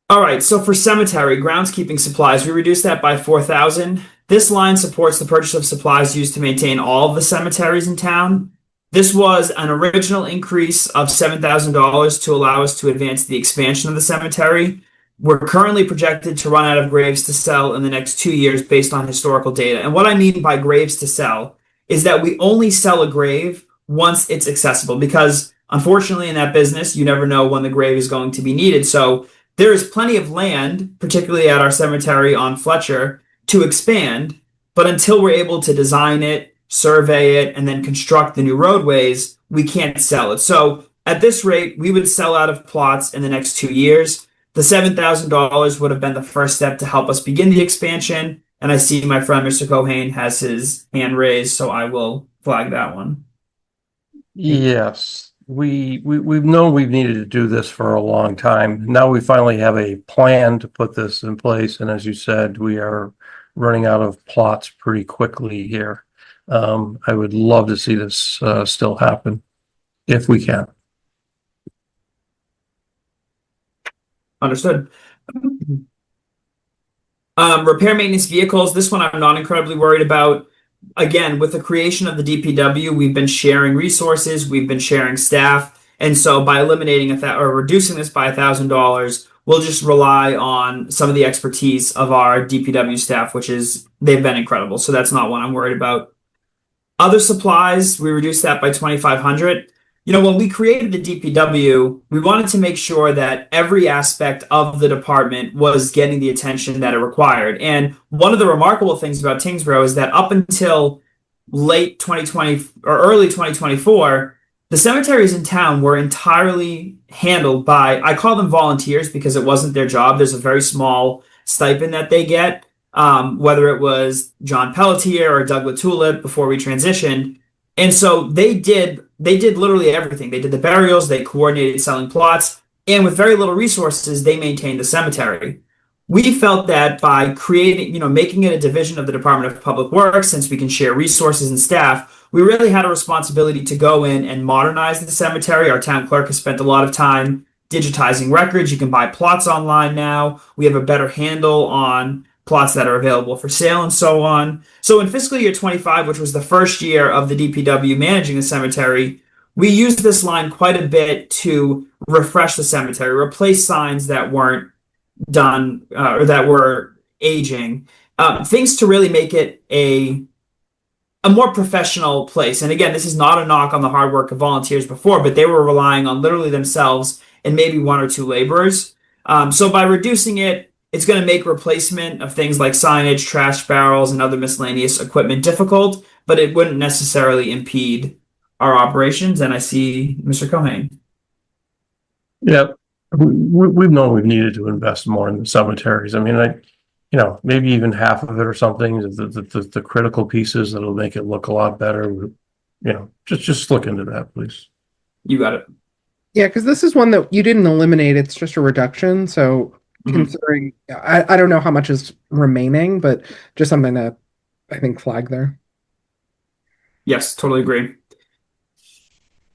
All right, so for cemetery groundskeeping supplies, we reduced that by $4,000. This line supports the purchase of supplies used to maintain all of the cemeteries in town. This was an original increase of $7,000 to allow us to advance the expansion of the cemetery. We're currently projected to run out of graves to sell in the next 2 years based on historical data. And what I mean by graves to sell is that we only sell a grave once it's accessible because unfortunately in that business, you never know when the grave is going to be needed. So there is plenty of land, particularly at our cemetery on Fletcher, to expand, but until we're able to design it, survey it, and then construct the new roadways, we can't sell it. So at this rate, we would sell out of plots in the next 2 years. The $7,000 would have been the first step to help us begin the expansion. And I see my friend Mr. Cohane has his hand raised, so I will flag that one. Yes. We've known we've needed to do this for a long time. Now we finally have a plan to put this in place. And as you said, we are running out of plots pretty quickly here. I would love to see this still happen if we can. Understood. Repair maintenance vehicles. This one I'm not incredibly worried about. Again, with the creation of the DPW, we've been sharing resources, we've been sharing staff, and so by eliminating or reducing this by $1,000, we'll just rely on some of the expertise of our DPW staff, they've been incredible. So that's not one I'm worried about. Other supplies, we reduced that by $2,500. When we created the DPW, we wanted to make sure that every aspect of the department was getting the attention that it required. And one of the remarkable things about Tyngsborough is that up until late 2020 or early 2024, the cemeteries in town were entirely handled by, I call them volunteers because it wasn't their job. There's a very small stipend that they get, whether it was John Pelletier or Doug LaTulip before we transitioned. And so they did literally everything. They did the burials, they coordinated selling plots, and with very little resources, they maintained the cemetery. We felt that by creating, making it a division of the Department of Public Works, since we can share resources and staff, we really had a responsibility to go in and modernize the cemetery. Our town clerk has spent a lot of time digitizing records. You can buy plots online now. We have a better handle on plots that are available for sale and so on. So in fiscal year 25, which was the first year of the DPW managing the cemetery, we used this line quite a bit to refresh the cemetery, replace signs that weren't done or that were aging, things to really make it a more professional place. And again, this is not a knock on the hard work of volunteers before, but they were relying on literally themselves and maybe one or two laborers. So by reducing it, it's going to make replacement of things like signage, trash barrels, and other miscellaneous equipment difficult, but it wouldn't necessarily impede our operations. And I see Mr. Cohane. Yeah, we've known we've needed to invest more in the cemeteries. I mean, maybe even half of it or something, the critical pieces that'll make it look a lot better. Just look into that, please. You got it. Yeah, because this is one that you didn't eliminate. It's just a reduction. So considering, I don't know how much is remaining, but just something to, I think, flag there. Yes, totally agree.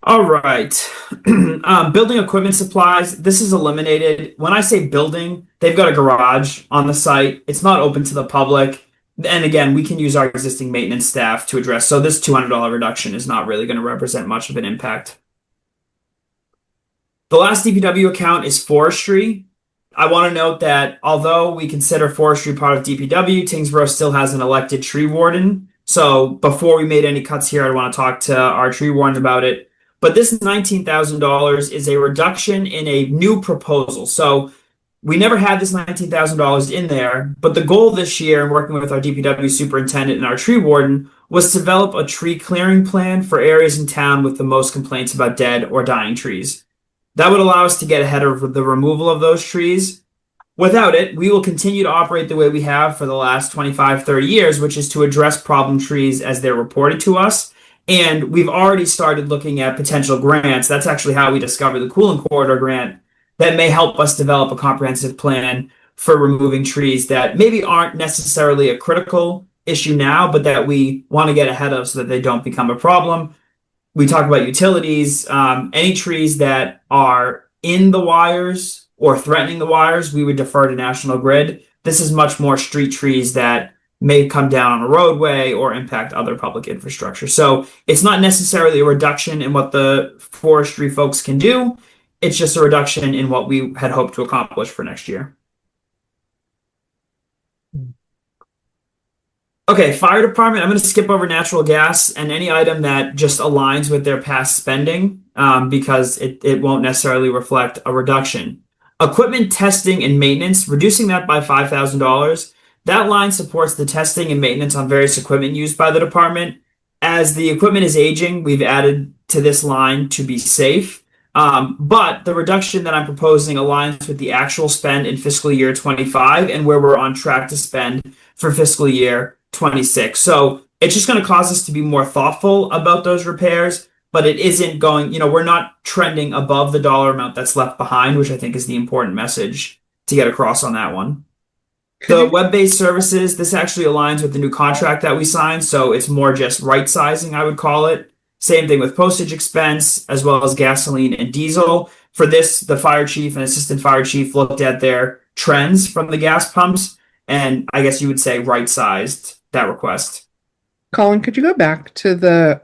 All right. Building equipment supplies. This is eliminated. When I say building, they've got a garage on the site. It's not open to the public. And again, we can use our existing maintenance staff to address. So this $200 reduction is not really going to represent much of an impact. The last DPW account is forestry. I want to note that although we consider forestry part of DPW, Tyngsborough still has an elected tree warden. So before we made any cuts here, I'd want to talk to our tree warden about it. But this $19,000 is a reduction in a new proposal. So we never had this $19,000 in there, but the goal this year, working with our DPW superintendent and our tree warden, was to develop a tree clearing plan for areas in town with the most complaints about dead or dying trees. That would allow us to get ahead of the removal of those trees. Without it, we will continue to operate the way we have for the last 25, 30 years, which is to address problem trees as they're reported to us. And we've already started looking at potential grants. That's actually how we discovered the Cooling Corridor grant that may help us develop a comprehensive plan for removing trees that maybe aren't necessarily a critical issue now, but that we want to get ahead of so that they don't become a problem. We talk about utilities, any trees that are in the wires or threatening the wires, we would defer to National Grid. This is much more street trees that may come down on a roadway or impact other public infrastructure. So it's not necessarily a reduction in what the forestry folks can do. It's just a reduction in what we had hoped to accomplish for next year. Okay, fire department, I'm going to skip over natural gas and any item that just aligns with their past spending because it won't necessarily reflect a reduction. Equipment testing and maintenance, reducing that by $5,000. That line supports the testing and maintenance on various equipment used by the department. As the equipment is aging, we've added to this line to be safe. But the reduction that I'm proposing aligns with the actual spend in fiscal year 25 and where we're on track to spend for fiscal year 26. So it's just going to cause us to be more thoughtful about those repairs, but it isn't going, we're not trending above the dollar amount that's left behind, which I think is the important message to get across on that one. The web-based services, this actually aligns with the new contract that we signed, so it's more just right sizing, I would call it. Same thing with postage expense, as well as gasoline and diesel. For this, the fire chief and assistant fire chief looked at their trends from the gas pumps, and I guess you would say right-sized that request. Colin, could you go back to the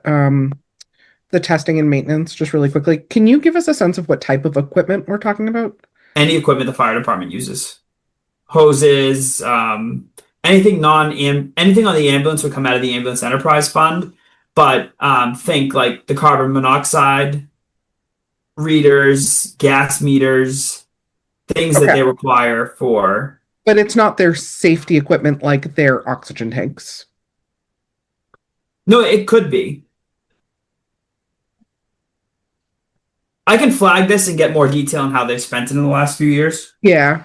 testing and maintenance just really quickly? Can you give us a sense of what type of equipment we're talking about? Any equipment the fire department uses. Hoses, anything on the ambulance would come out of the ambulance enterprise fund. But think like the carbon monoxide readers, gas meters, things that they require for. But it's not their safety equipment like their oxygen tanks. No, it could be. I can flag this and get more detail on how they've spent it in the last few years. Yeah.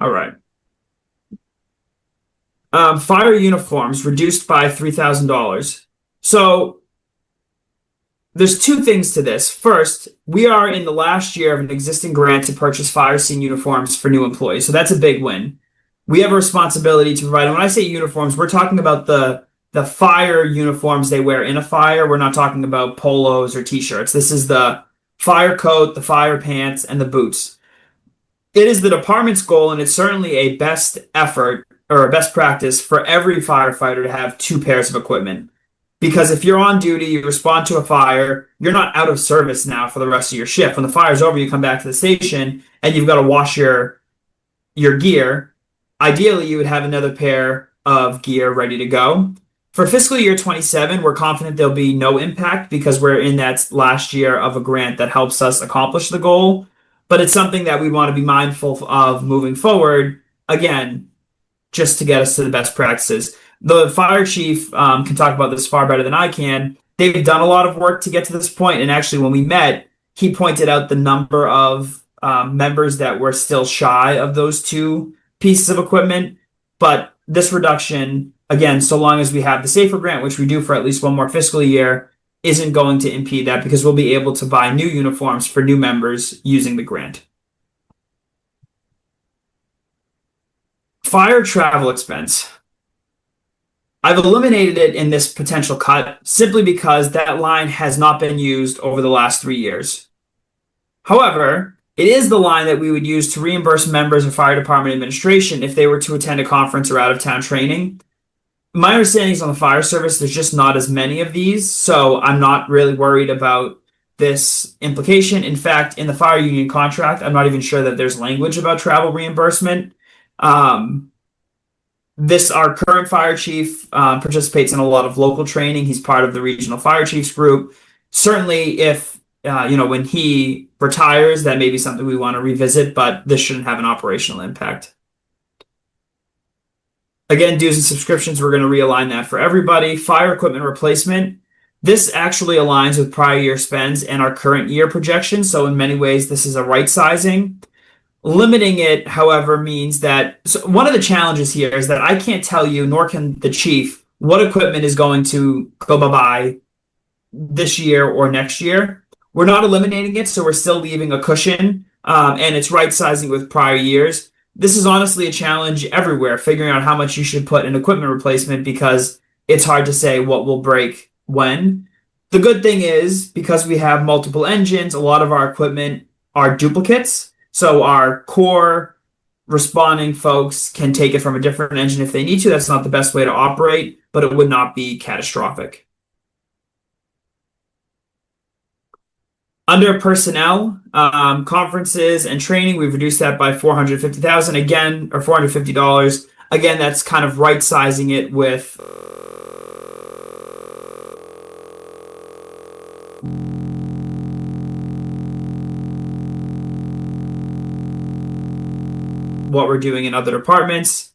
All right. Fire uniforms reduced by $3,000. So there's two things to this. First, we are in the last year of an existing grant to purchase fire scene uniforms for new employees. So that's a big win. We have a responsibility to provide, and when I say uniforms, we're talking about the fire uniforms they wear in a fire. We're not talking about polos or t-shirts. This is the fire coat, the fire pants, and the boots. It is the department's goal, and it's certainly a best effort or a best practice for every firefighter to have two pairs of equipment. Because if you're on duty, you respond to a fire, you're not out of service now for the rest of your shift. When the fire's over, you come back to the station and you've got to wash your gear. Ideally, you would have another pair of gear ready to go. For fiscal year 27, we're confident there'll be no impact because we're in that last year of a grant that helps us accomplish the goal. But it's something that we want to be mindful of moving forward, again, just to get us to the best practices. The fire chief can talk about this far better than I can. They've done a lot of work to get to this point, and actually when we met, he pointed out the number of members that were still shy of those two pieces of equipment. But this reduction, again, so long as we have the SAFER grant, which we do for at least one more fiscal year, isn't going to impede that because we'll be able to buy new uniforms for new members using the grant. Fire travel expense. I've eliminated it in this potential cut simply because that line has not been used over the last 3 years. However, it is the line that we would use to reimburse members of fire department administration if they were to attend a conference or out-of-town training. My understanding is on the fire service, there's just not as many of these, so I'm not really worried about this implication. In fact, in the fire union contract, I'm not even sure that there's language about travel reimbursement. Our current fire chief participates in a lot of local training. He's part of the regional fire chiefs group. Certainly, if when he retires, that may be something we want to revisit, but this shouldn't have an operational impact. Again, dues and subscriptions, we're going to realign that for everybody. Fire equipment replacement. This actually aligns with prior year spends and our current year projections. So in many ways, this is a right sizing. Limiting it, however, means that one of the challenges here is that I can't tell you, nor can the chief, what equipment is going to go bye-bye this year or next year. We're not eliminating it, so we're still leaving a cushion, and it's right sizing with prior years. This is honestly a challenge everywhere, figuring out how much you should put in equipment replacement because it's hard to say what will break when. The good thing is, because we have multiple engines, a lot of our equipment are duplicates. So our core responding folks can take it from a different engine if they need to. That's not the best way to operate, but it would not be catastrophic. Under personnel, conferences and training, we've reduced that by $450,000 again, or $450. Again, that's kind of right sizing it with what we're doing in other departments.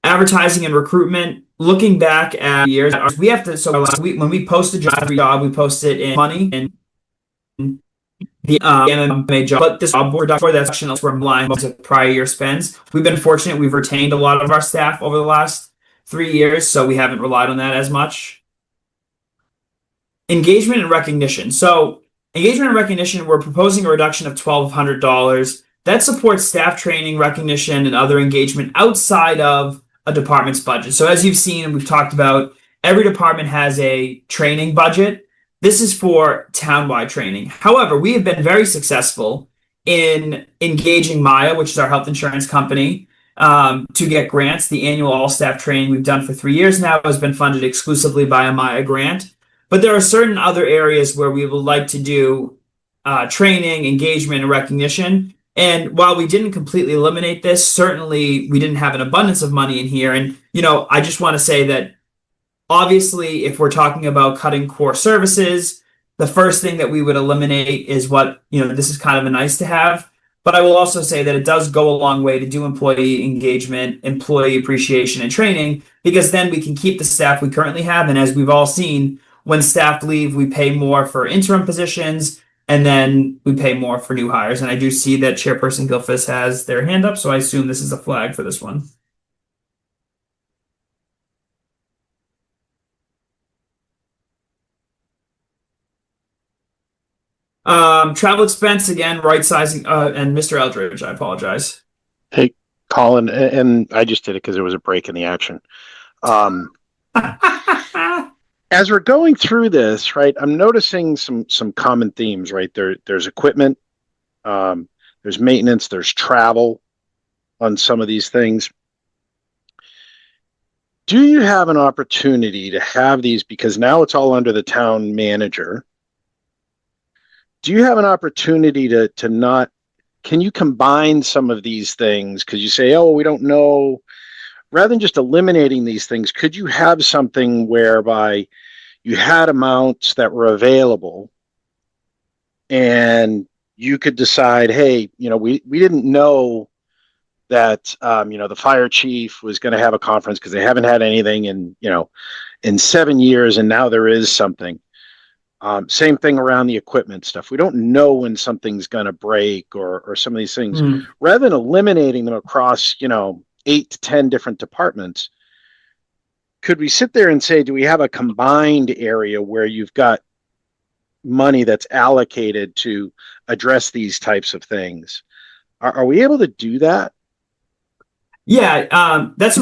Advertising and recruitment, looking back at years, we have to, when we post a job, we post it in money and the MMA job, but this job board for that section from line to prior year spends. We've been fortunate; we've retained a lot of our staff over the last 3 years, so we haven't relied on that as much. Engagement and recognition. So, engagement and recognition, we're proposing a reduction of $1,200. That supports staff training, recognition, and other engagement outside of a department's budget. So, as you've seen and we've talked about, every department has a training budget. This is for townwide training. However, we have been very successful in engaging Maya, which is our health insurance company, to get grants. The annual all-staff training we've done for 3 years now has been funded exclusively by a Maya grant. But there are certain other areas where we would like to do training, engagement, and recognition. And while we didn't completely eliminate this, certainly we didn't have an abundance of money in here. And, I just want to say that obviously, if we're talking about cutting core services, the first thing that we would eliminate is what, this is kind of a nice to have. But I will also say that it does go a long way to do employee engagement, employee appreciation, and training, because then we can keep the staff we currently have. And as we've all seen, when staff leave, we pay more for interim positions, and then we pay more for new hires. And I do see that Chairperson Gilfis has their hand up, so I assume this is a flag for this one. Travel expense, again, right sizing, and Mr. Eldridge, I apologize. Hey, Colin, and I just did it because there was a break in the action. As we're going through this, right, I'm noticing some common themes, right? There's equipment, there's maintenance, there's travel on some of these things. Do you have an opportunity to have these, because now it's all under the town manager? Do you have an opportunity to not, can you combine some of these things? Because you say, oh, we don't know. Rather than just eliminating these things, could you have something whereby you had amounts that were available and you could decide, hey, we didn't know that, the fire chief was going to have a conference because they haven't had anything in 7 years, and now there is something. Same thing around the equipment stuff. We don't know when something's going to break or some of these things. Rather than eliminating them across, 8 to 10 different departments, could we sit there and say, do we have a combined area where you've got money that's allocated to address these types of things? Are we able to do that? Yeah, that's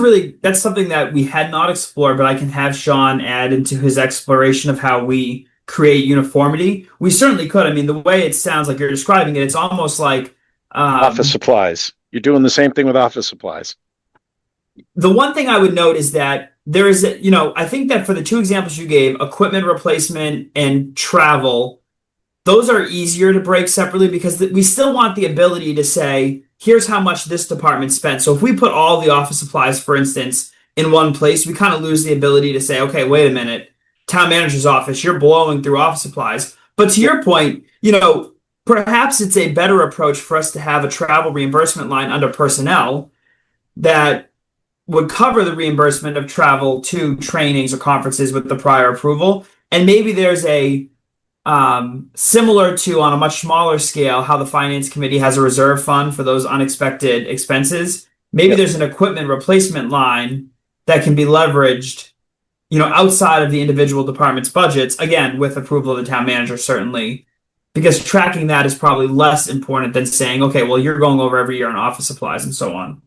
something that we had not explored, but I can have Sean add into his exploration of how we create uniformity. We certainly could. I mean, the way it sounds like you're describing it, it's almost like Office supplies. You're doing the same thing with office supplies. the one thing I would note is that there is, I think that for the two examples you gave, equipment replacement and travel, those are easier to break separately because we still want the ability to say, here's how much this department spent. So if we put all the office supplies, for instance, in one place, we kind of lose the ability to say, okay, wait a minute, town manager's office, you're blowing through office supplies. But to your point, perhaps it's a better approach for us to have a travel reimbursement line under personnel that would cover the reimbursement of travel to trainings or conferences with the prior approval. And maybe there's a similar to, on a much smaller scale, how the finance committee has a reserve fund for those unexpected expenses. Maybe there's an equipment replacement line that can be leveraged, outside of the individual department's budgets, again, with approval of the town manager, certainly, because tracking that is probably less important than saying, okay, well, you're going over every year on office supplies and so on.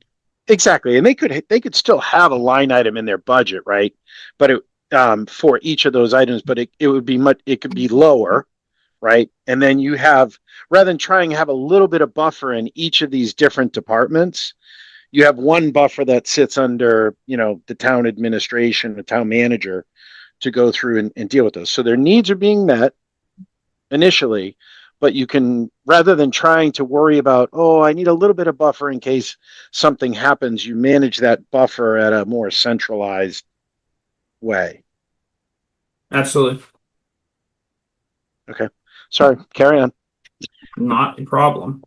Exactly, and they could still have a line item in their budget, right? But for each of those items, but it would be it could be lower, right? And then you have, rather than trying to have a little bit of buffer in each of these different departments, you have one buffer that sits under, the town administration, the town manager, to go through and deal with those. So their needs are being met initially, but you can, rather than trying to worry about, oh, I need a little bit of buffer in case something happens, you manage that buffer at a more centralized way. Absolutely. Okay. Sorry, carry on. Not a problem.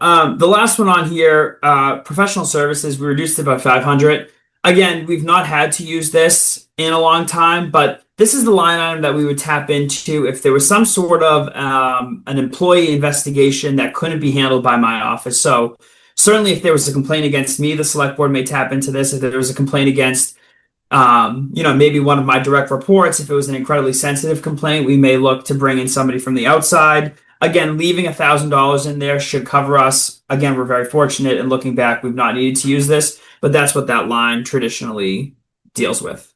The last one on here, professional services, we reduced it by 500. Again, we've not had to use this in a long time, but this is the line item that we would tap into if there was some sort of an employee investigation that couldn't be handled by my office. So certainly if there was a complaint against me, the select board may tap into this. If there was a complaint against, maybe one of my direct reports, if it was an incredibly sensitive complaint, we may look to bring in somebody from the outside. Again, leaving $1,000 in there should cover us. Again, we're very fortunate, and looking back, we've not needed to use this, but that's what that line traditionally deals with.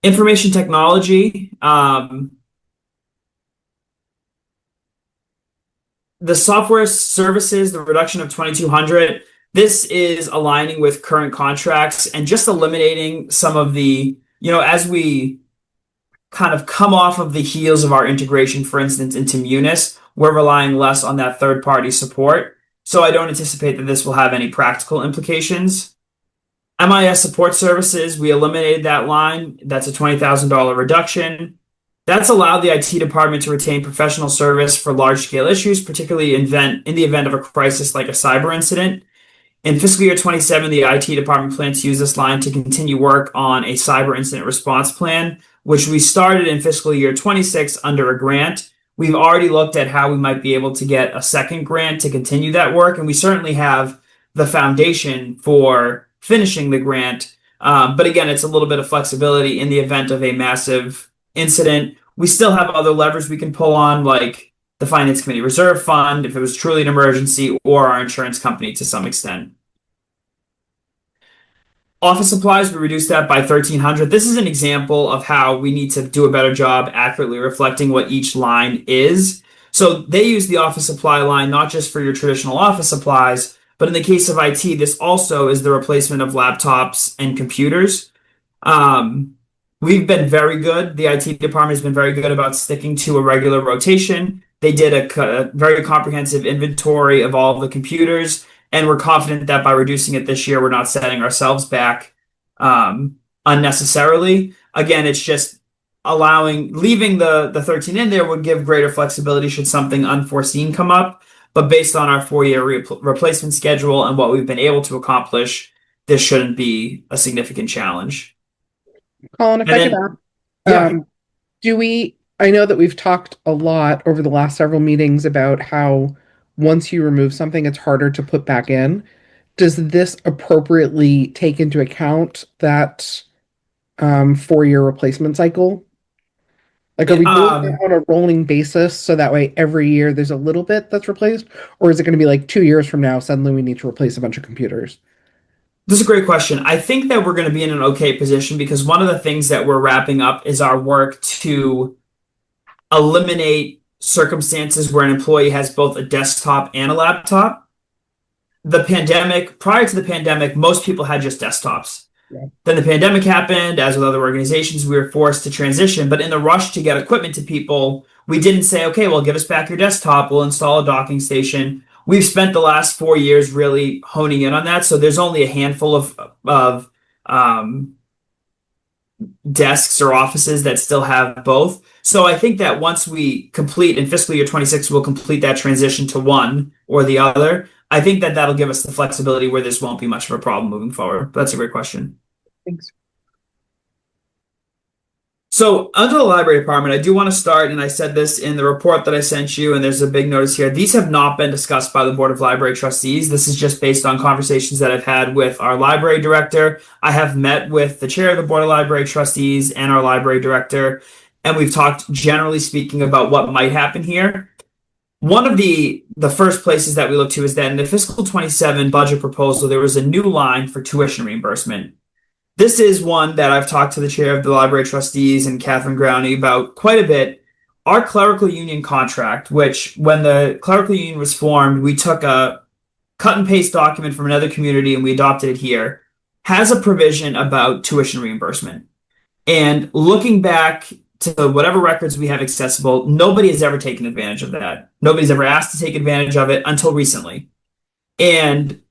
Information technology. The software services, the reduction of 2,200, this is aligning with current contracts and just eliminating some of the, as we kind of come off of the heels of our integration, for instance, into Munis, we're relying less on that third-party support. So I don't anticipate that this will have any practical implications. MIS support services, we eliminated that line. That's a $20,000 reduction. That's allowed the IT department to retain professional service for large-scale issues, particularly in the event of a crisis like a cyber incident. In fiscal year 27, the IT department plans to use this line to continue work on a cyber incident response plan, which we started in fiscal year 26 under a grant. We've already looked at how we might be able to get a second grant to continue that work, and we certainly have the foundation for finishing the grant. But again, it's a little bit of flexibility in the event of a massive incident. We still have other levers we can pull on, like the Finance Committee Reserve Fund, if it was truly an emergency, or our insurance company to some extent. Office supplies, we reduced that by 1,300. This is an example of how we need to do a better job accurately reflecting what each line is. So they use the office supply line not just for your traditional office supplies, but in the case of IT, this also is the replacement of laptops and computers. We've been very good. The IT department has been very good about sticking to a regular rotation. They did a very comprehensive inventory of all of the computers, and we're confident that by reducing it this year, we're not setting ourselves back unnecessarily. Again, it's just leaving the 13 in there would give greater flexibility should something unforeseen come up. But based on our 4-year replacement schedule and what we've been able to accomplish, this shouldn't be a significant challenge. Colin, if I could add, I know that we've talked a lot over the last several meetings about how once you remove something, it's harder to put back in. Does this appropriately take into account that 4-year replacement cycle? Like, are we doing it on a rolling basis so that way every year there's a little bit that's replaced? Or is it going to be like 2 years from now, suddenly we need to replace a bunch of computers? This is a great question. I think that we're going to be in an okay position because one of the things that we're wrapping up is our work to eliminate circumstances where an employee has both a desktop and a laptop. Prior to the pandemic, most people had just desktops. Yeah. Then the pandemic happened, as with other organizations, we were forced to transition. But in the rush to get equipment to people, we didn't say, okay, well, give us back your desktop. We'll install a docking station. We've spent the last 4 years really honing in on that. So there's only a handful of desks or offices that still have both. So I think that once we complete in fiscal year 26, we'll complete that transition to one or the other. I think that that'll give us the flexibility where this won't be much of a problem moving forward. But that's a great question. Thanks. So under the library department, I do want to start, and I said this in the report that I sent you, and there's a big notice here. These have not been discussed by the Board of Library Trustees. This is just based on conversations that I've had with our library director. I have met with the chair of the Board of Library Trustees and our library director, and we've talked generally speaking about what might happen here. One of the first places that we look to is that in the fiscal 27 budget proposal, there was a new line for tuition reimbursement. This is one that I've talked to the chair of the library trustees and Catherine Growney about quite a bit. Our clerical union contract, which when the clerical union was formed, we took a cut and paste document from another community and we adopted it here, has a provision about tuition reimbursement. And looking back to whatever records we have accessible, nobody has ever taken advantage of that. Nobody's ever asked to take advantage of it until recently. And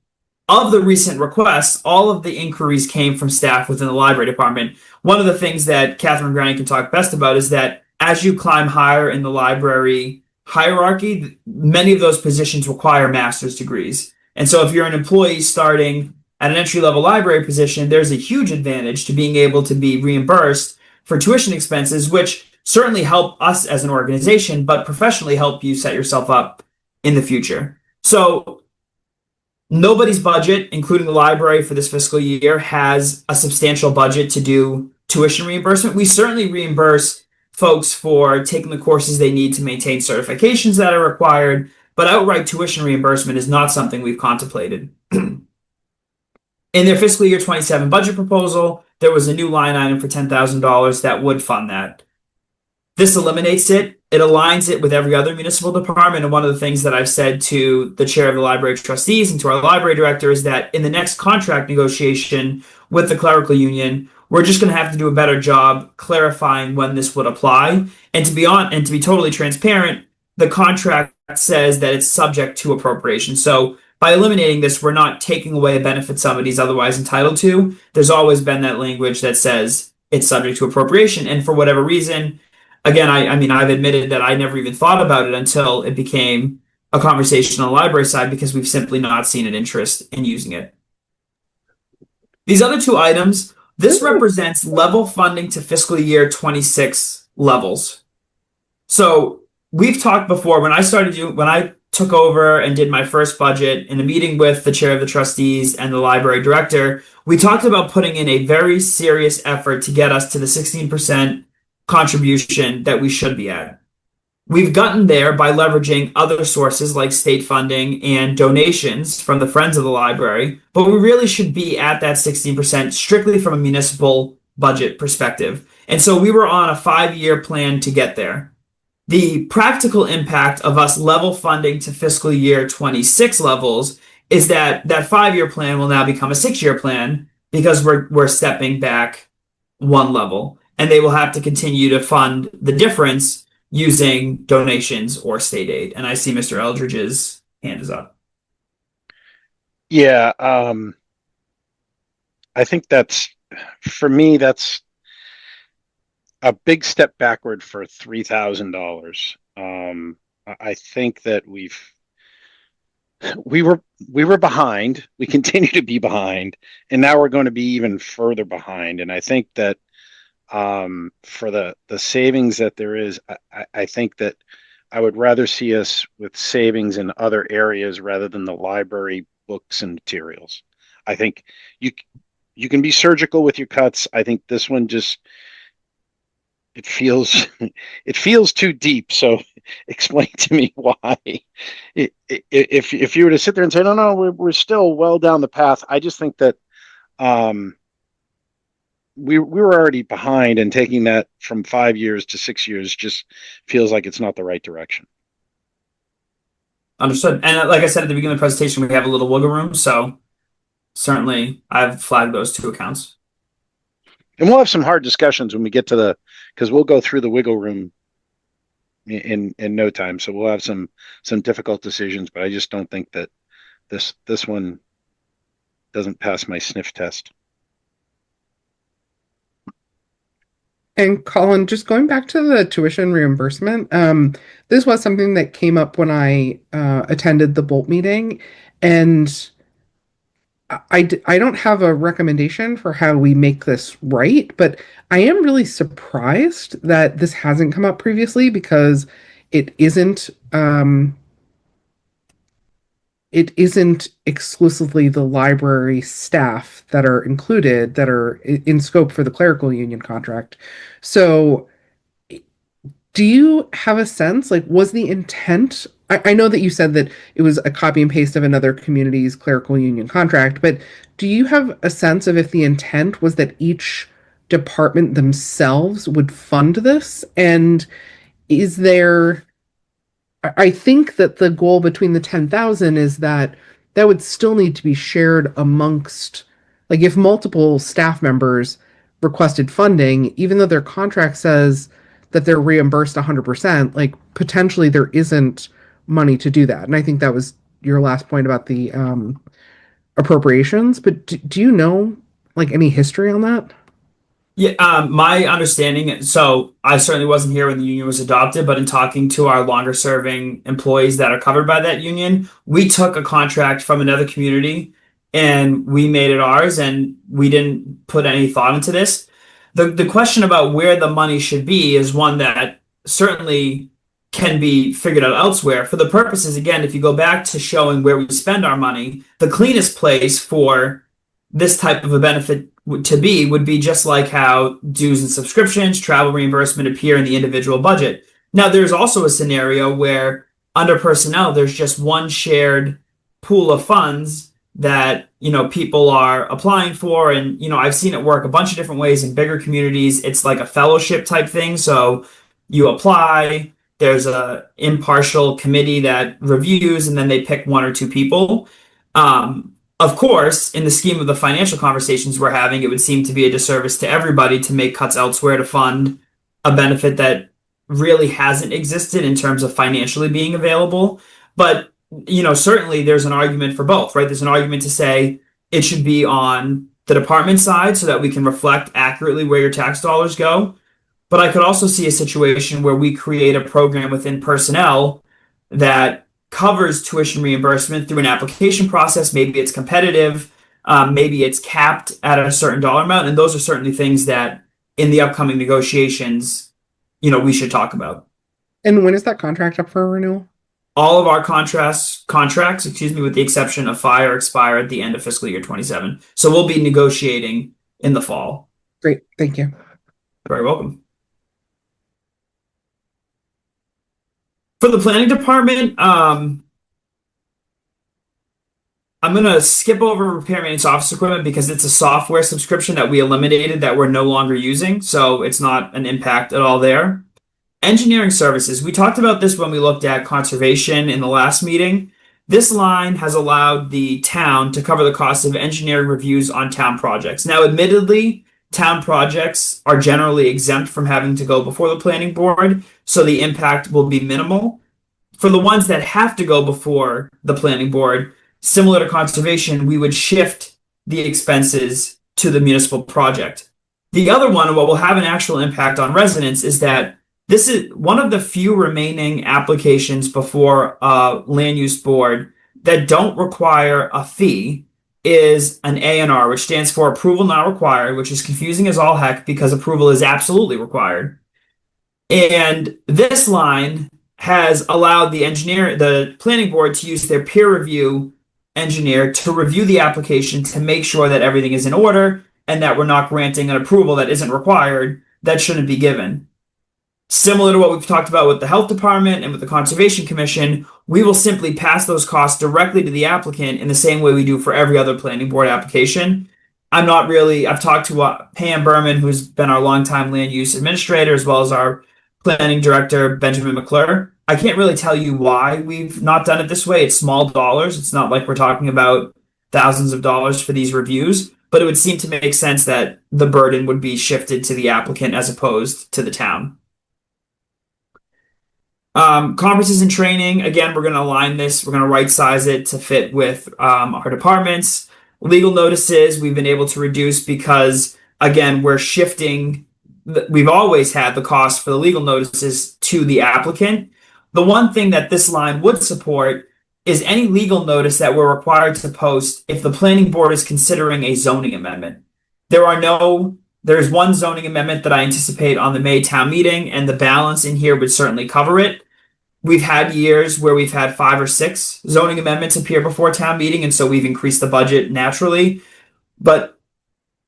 of the recent requests, all of the inquiries came from staff within the library department. One of the things that Catherine Growney can talk best about is that as you climb higher in the library hierarchy, many of those positions require master's degrees. And so if you're an employee starting at an entry-level library position, there's a huge advantage to being able to be reimbursed for tuition expenses, which certainly help us as an organization, but professionally help you set yourself up in the future. So nobody's budget, including the library for this fiscal year, has a substantial budget to do tuition reimbursement. We certainly reimburse folks for taking the courses they need to maintain certifications that are required, but outright tuition reimbursement is not something we've contemplated. In their fiscal year 27 budget proposal, there was a new line item for $10,000 that would fund that. This eliminates it. It aligns it with every other municipal department. And one of the things that I've said to the chair of the library trustees and to our library director is that in the next contract negotiation with the clerical union, we're just going to have to do a better job clarifying when this would apply. And to be totally transparent, the contract says that it's subject to appropriation. So by eliminating this, we're not taking away a benefit somebody's otherwise entitled to. There's always been that language that says it's subject to appropriation. And for whatever reason, again, I mean, I've admitted that I never even thought about it until it became a conversation on the library side because we've simply not seen an interest in using it. These other two items, this represents level funding to fiscal year 26 levels. So we've talked before, when I took over and did my first budget in a meeting with the chair of the trustees and the library director, we talked about putting in a very serious effort to get us to the 16% contribution that we should be at. We've gotten there by leveraging other sources like state funding and donations from the Friends of the Library, but we really should be at that 16% strictly from a municipal budget perspective. And so we were on a 5-year plan to get there. The practical impact of us level funding to fiscal year 26 levels is that that 5-year plan will now become a 6-year plan because we're stepping back one level, and they will have to continue to fund the difference using donations or state aid. And I see Mr. Eldridge's hand is up. Yeah, I think for me, that's a big step backward for $3,000. I think that we were behind. We continue to be behind, and now we're going to be even further behind. And I think that for the savings that there is, I think that I would rather see us with savings in other areas rather than the library books and materials. I think you can be surgical with your cuts. I think this one just it feels too deep. So explain to me why. If you were to sit there and say, no, we're still well down the path, I just think that we were already behind, and taking that from 5 years to 6 years just feels like it's not the right direction. Understood. And like I said at the beginning of the presentation, we have a little wiggle room, so certainly I've flagged those two accounts. And we'll have some hard discussions when we get to because we'll go through the wiggle room in no time. So we'll have some difficult decisions, but I just don't think that this one doesn't pass my sniff test. And Colin, just going back to the tuition reimbursement, this was something that came up when I attended the Bolt meeting, and I don't have a recommendation for how we make this right, but I am really surprised that this hasn't come up previously, because it isn't exclusively the library staff that are included, that are in scope for the clerical union contract. So do you have a sense, like, was the intent, I know that you said that it was a copy and paste of another community's clerical union contract, but do you have a sense of if the intent was that each department themselves would fund this? And is there, I think that the goal between the 10,000 is that would still need to be shared amongst, like, if multiple staff members requested funding, even though their contract says that they're reimbursed 100%, like, potentially there isn't money to do that. And I think that was your last point about the appropriations. But do you know, like, any history on that? Yeah, my understanding, so I certainly wasn't here when the union was adopted, but in talking to our longer serving employees that are covered by that union, we took a contract from another community and we made it ours, and we didn't put any thought into this. The question about where the money should be is one that certainly can be figured out elsewhere. For the purposes, again, if you go back to showing where we spend our money, the cleanest place for this type of a benefit would be just like how dues and subscriptions, travel reimbursement appear in the individual budget. Now, there's also a scenario where under personnel, there's just one shared pool of funds that, people are applying for. And, I've seen it work a bunch of different ways in bigger communities. It's like a fellowship type thing. So you apply, there's a impartial committee that reviews, and then they pick one or two people. Of course, in the scheme of the financial conversations we're having, it would seem to be a disservice to everybody to make cuts elsewhere to fund a benefit that really hasn't existed in terms of financially being available. But, certainly there's an argument for both, right? There's an argument to say it should be on the department side so that we can reflect accurately where your tax dollars go. But I could also see a situation where we create a program within personnel that covers tuition reimbursement through an application process. Maybe it's competitive, maybe it's capped at a certain dollar amount, and those are certainly things that in the upcoming negotiations, we should talk about. And when is that contract up for renewal? All of our contracts, with the exception of fire, expire at the end of fiscal year 27. So we'll be negotiating in the fall. Great, thank you. Very welcome. For the planning department, I'm going to skip over repair maintenance office equipment because it's a software subscription that we eliminated that we're no longer using, so it's not an impact at all there. Engineering services, we talked about this when we looked at conservation in the last meeting. This line has allowed the town to cover the cost of engineering reviews on town projects. Now, admittedly, town projects are generally exempt from having to go before the planning board, so the impact will be minimal. For the ones that have to go before the planning board, similar to conservation, we would shift the expenses to the municipal project. The other one, and what will have an actual impact on residents, is that this is one of the few remaining applications before a land use board that don't require a fee is an A&R, which stands for approval not required, which is confusing as all heck because approval is absolutely required. And this line has allowed the planning board to use their peer review engineer to review the application to make sure that everything is in order and that we're not granting an approval that isn't required that shouldn't be given. Similar to what we've talked about with the health department and with the conservation commission, we will simply pass those costs directly to the applicant in the same way we do for every other planning board application. I've talked to Pam Berman, who's been our longtime land use administrator, as well as our planning director, Benjamin McClure. I can't really tell you why we've not done it this way. It's small dollars. It's not like we're talking about thousands of dollars for these reviews, but it would seem to make sense that the burden would be shifted to the applicant as opposed to the town. Conferences and training, again, we're going to align this. We're going to right size it to fit with our departments. Legal notices, we've been able to reduce because, again, we're shifting. We've always had the cost for the legal notices to the applicant. The one thing that this line would support is any legal notice that we're required to post if the planning board is considering a zoning amendment. There's one zoning amendment that I anticipate on the May town meeting, and the balance in here would certainly cover it. We've had years where we've had 5 or 6 zoning amendments appear before town meeting, and so we've increased the budget naturally. But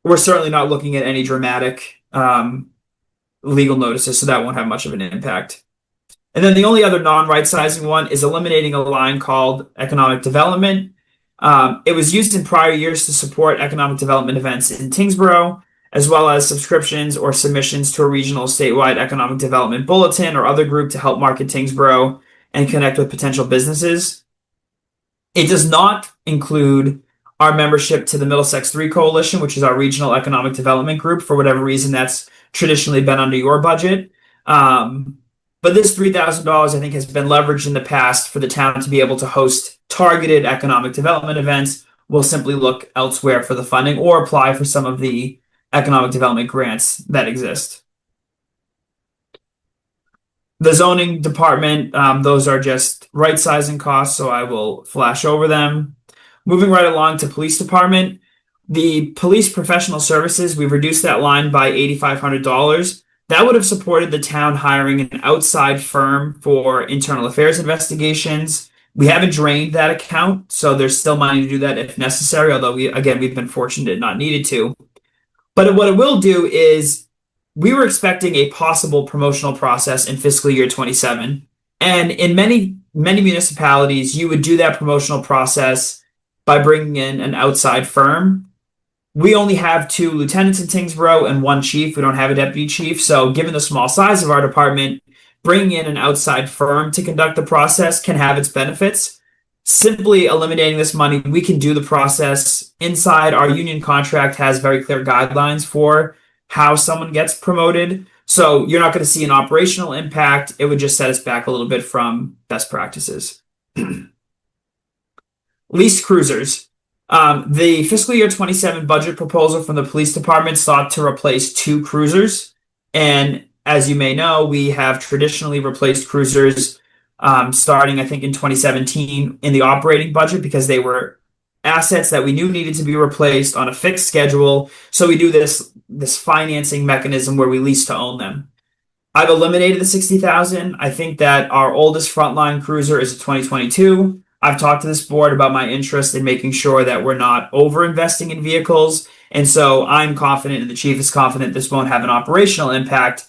we're certainly not looking at any dramatic legal notices, so that won't have much of an impact. And then the only other non-right sizing one is eliminating a line called economic development. It was used in prior years to support economic development events in Tyngsborough, as well as subscriptions or submissions to a regional statewide economic development bulletin or other group to help market Tyngsborough and connect with potential businesses. It does not include our membership to the Middlesex 3 Coalition, which is our regional economic development group. For whatever reason, that's traditionally been under your budget. But this $3,000, I think, has been leveraged in the past for the town to be able to host targeted economic development events. We'll simply look elsewhere for the funding or apply for some of the economic development grants that exist. The zoning department, those are just right sizing costs, so I will flash over them. Moving right along to police department, the police professional services, we've reduced that line by $8,500. That would have supported the town hiring an outside firm for internal affairs investigations. We haven't drained that account, so there's still money to do that if necessary, although we've been fortunate and not needed to. But what it will do is we were expecting a possible promotional process in fiscal year 27. And in many municipalities, you would do that promotional process by bringing in an outside firm. We only have 2 lieutenants in Tyngsborough and 1 chief. We don't have a deputy chief. So given the small size of our department, bringing in an outside firm to conduct the process can have its benefits. Simply eliminating this money, we can do the process inside. Our union contract has very clear guidelines for how someone gets promoted. So you're not going to see an operational impact. It would just set us back a little bit from best practices. Leased cruisers. The fiscal year 27 budget proposal from the police department sought to replace 2 cruisers. And as you may know, we have traditionally replaced cruisers starting, I think, in 2017 in the operating budget because they were assets that we knew needed to be replaced on a fixed schedule. So we do this financing mechanism where we lease to own them. I've eliminated the $60,000. I think that our oldest frontline cruiser is a 2022. I've talked to this board about my interest in making sure that we're not over investing in vehicles. And so I'm confident, and the chief is confident, this won't have an operational impact.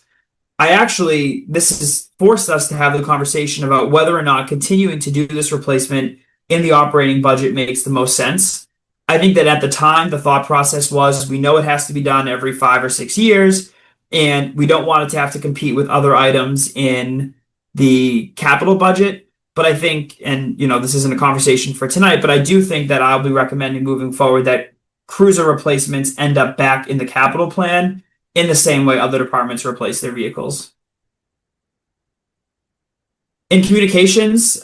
This has forced us to have the conversation about whether or not continuing to do this replacement in the operating budget makes the most sense. I think that at the time, the thought process was we know it has to be done every 5 or 6 years, and we don't want it to have to compete with other items in the capital budget. But I think, and this isn't a conversation for tonight, but I do think that I'll be recommending moving forward that cruiser replacements end up back in the capital plan in the same way other departments replace their vehicles. In communications,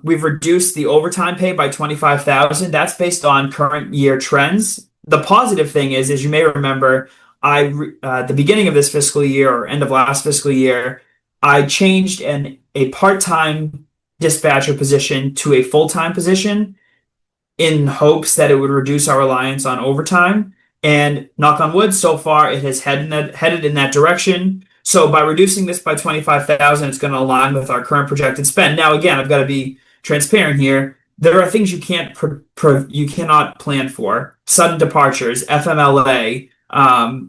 we've reduced the overtime pay by $25,000. That's based on current year trends. The positive thing is, as you may remember, at the beginning of this fiscal year or end of last fiscal year, I changed a part-time dispatcher position to a full-time position in hopes that it would reduce our reliance on overtime. And knock on wood, so far it has headed in that direction. So by reducing this by $25,000, it's going to align with our current projected spend. Now, again, I've got to be transparent here. There are things you cannot plan for: sudden departures, FMLA,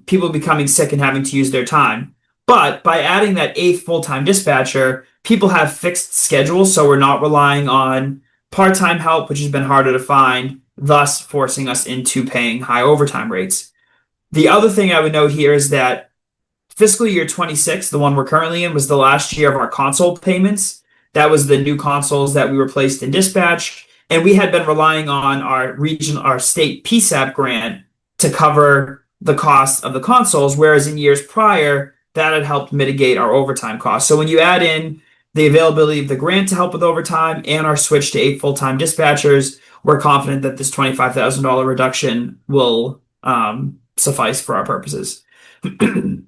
people becoming sick and having to use their time. But by adding that 8th full-time dispatcher, people have fixed schedules, so we're not relying on part-time help, which has been harder to find, thus forcing us into paying high overtime rates. The other thing I would note here is that fiscal year 26, the one we're currently in, was the last year of our console payments. That was the new consoles that we replaced in dispatch. And we had been relying on our state PSAP grant to cover the cost of the consoles, whereas in years prior, that had helped mitigate our overtime costs. So when you add in the availability of the grant to help with overtime and our switch to 8 full-time dispatchers, we're confident that this $25,000 reduction will suffice for our purposes. All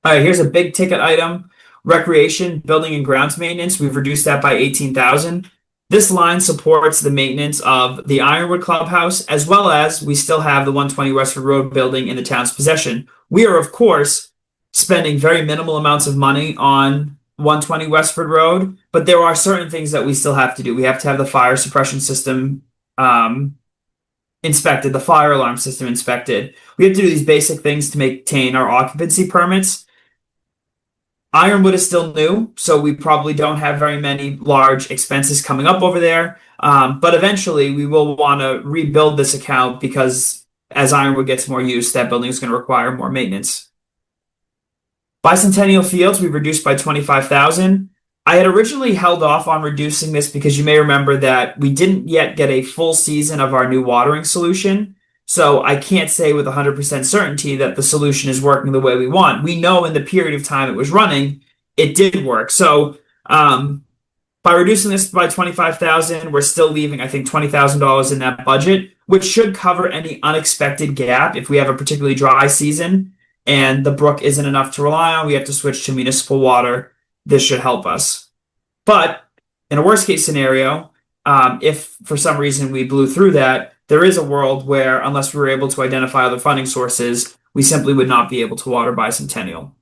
right, here's a big ticket item. Recreation, building and grounds maintenance. We've reduced that by $18,000. This line supports the maintenance of the Ironwood Clubhouse, as well as we still have the 120 Westford Road building in the town's possession. We are, of course, spending very minimal amounts of money on 120 Westford Road, but there are certain things that we still have to do. We have to have the fire suppression system inspected, the fire alarm system inspected. We have to do these basic things to maintain our occupancy permits. Ironwood is still new, so we probably don't have very many large expenses coming up over there. But eventually we will want to rebuild this account because as Ironwood gets more use, that building is going to require more maintenance. Bicentennial Fields, we've reduced by $25,000. I had originally held off on reducing this because you may remember that we didn't yet get a full season of our new watering solution. So I can't say with 100% certainty that the solution is working the way we want. We know in the period of time it was running, it did work. So by reducing this by $25,000, we're still leaving, I think, $20,000 in that budget, which should cover any unexpected gap if we have a particularly dry season and the brook isn't enough to rely on. We have to switch to municipal water. This should help us. But in a worst case scenario, if for some reason we blew through that, there is a world where, unless we were able to identify other funding sources, we simply would not be able to water Bicentennial.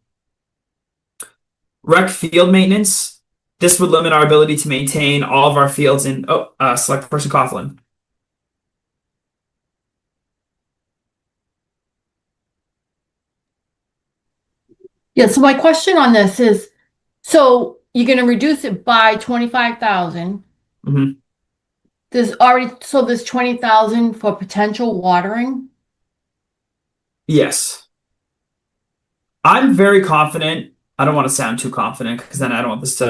Rec field maintenance. This would limit our ability to maintain all of our fields in... Select Person Coughlin. Yeah, so my question on this is, so you're going to reduce it by 25,000. Mm-hmm. There's 20,000 for potential watering? Yes. I'm very confident. I don't want to sound too confident because then I don't want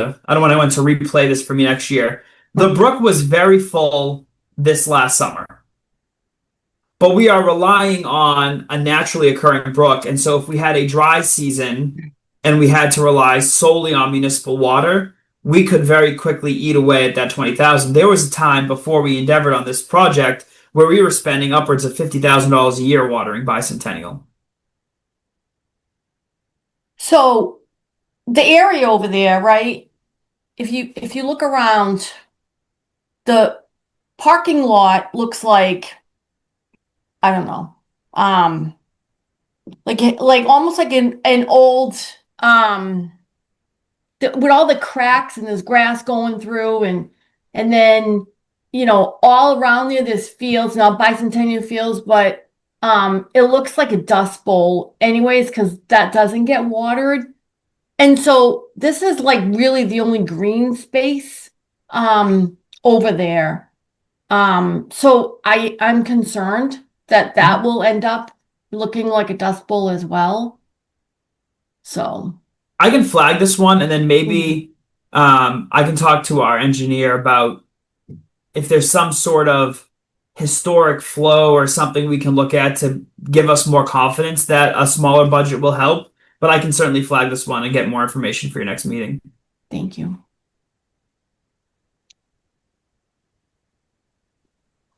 anyone to replay this for me next year. The brook was very full this last summer. But we are relying on a naturally occurring brook. And so if we had a dry season and we had to rely solely on municipal water, we could very quickly eat away at that 20,000. There was a time before we endeavored on this project where we were spending upwards of $50,000 a year watering Bicentennial. So the area over there, right? If you look around, the parking lot looks like, I don't know, like almost like an old with all the cracks and there's grass going through and then all around there's fields, now Bicentennial Fields, but it looks like a dust bowl anyways because that doesn't get watered. And so this is like really the only green space over there. So I'm concerned that will end up looking like a dust bowl as well. So I can flag this one and then maybe I can talk to our engineer about if there's some sort of historic flow or something we can look at to give us more confidence that a smaller budget will help. But I can certainly flag this one and get more information for your next meeting. Thank you.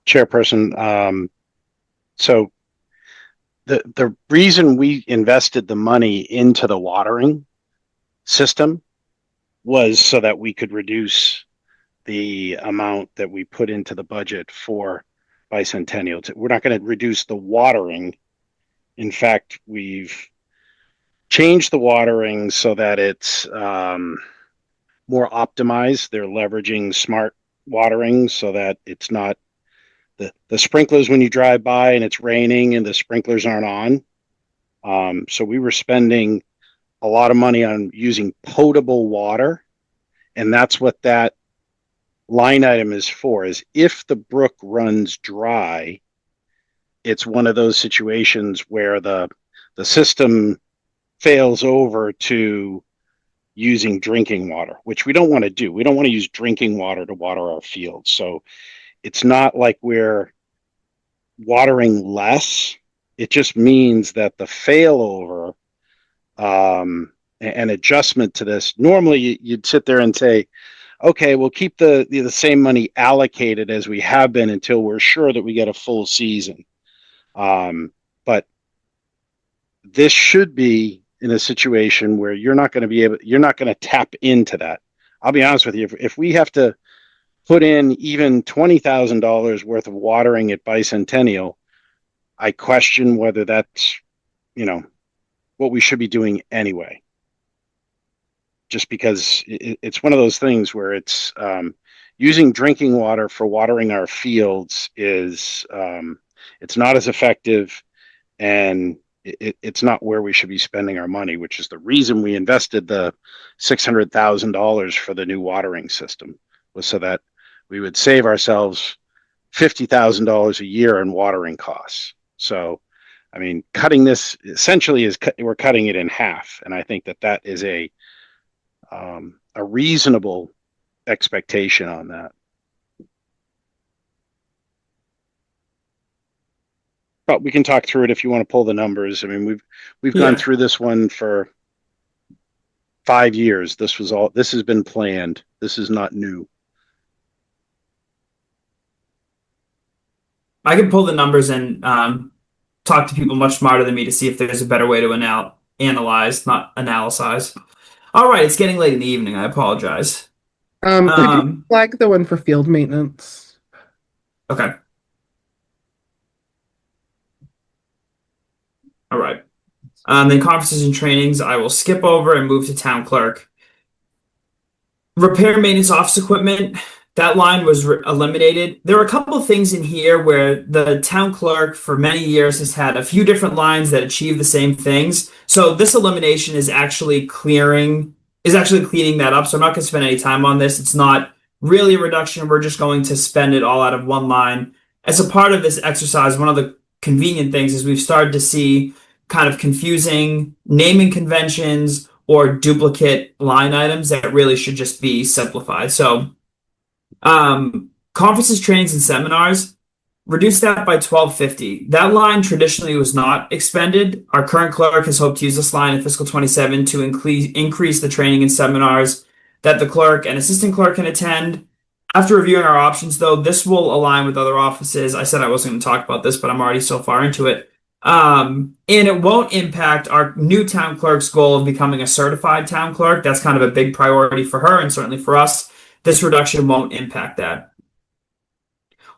Chairperson, so the reason we invested the money into the watering system was so that we could reduce the amount that we put into the budget for Bicentennial. We're not going to reduce the watering. In fact, we've changed the watering so that it's more optimized. They're leveraging smart watering so that it's not the sprinklers when you drive by and it's raining and the sprinklers aren't on. So we were spending a lot of money on using potable water, and that's what that line item is for is if the brook runs dry, it's one of those situations where the system fails over to using drinking water, which we don't want to do. We don't want to use drinking water to water our fields. So it's not like we're watering less. It just means that the failover and adjustment to this, normally you'd sit there and say, okay, we'll keep the same money allocated as we have been until we're sure that we get a full season. But this should be in a situation where you're not going to tap into that. I'll be honest with you. If we have to put in even $20,000 worth of watering at Bicentennial, I question whether that's, what we should be doing anyway. Just because it's one of those things where it's using drinking water for watering our fields is it's not as effective, and it's not where we should be spending our money, which is the reason we invested the $600,000 for the new watering system, was so that we would save ourselves $50,000 a year in watering costs. So, I mean, cutting this essentially we're cutting it in half, and I think that is a reasonable expectation on that. But we can talk through it if you want to pull the numbers. I mean, we've gone through this one for 5 years. This has been planned. This is not new. I can pull the numbers and talk to people much smarter than me to see if there's a better way to analyze, not analyze. All right, it's getting late in the evening. I apologize. Could you flag the one for field maintenance? Okay. All right. Then conferences and trainings, I will skip over and move to town clerk. Repair maintenance office equipment, that line was eliminated. There are a couple of things in here where the town clerk for many years has had a few different lines that achieve the same things. So this elimination is actually cleaning that up. So I'm not going to spend any time on this. It's not really a reduction. We're just going to spend it all out of one line. As a part of this exercise, one of the convenient things is we've started to see kind of confusing naming conventions or duplicate line items that really should just be simplified. So conferences, trainings, and seminars, reduce that by $12.50. That line traditionally was not expended. Our current clerk has hoped to use this line in fiscal 27 to increase the training and seminars that the clerk and assistant clerk can attend. After reviewing our options, though, this will align with other offices. I said I wasn't going to talk about this, but I'm already so far into it. And it won't impact our new town clerk's goal of becoming a certified town clerk. That's kind of a big priority for her and certainly for us. This reduction won't impact that.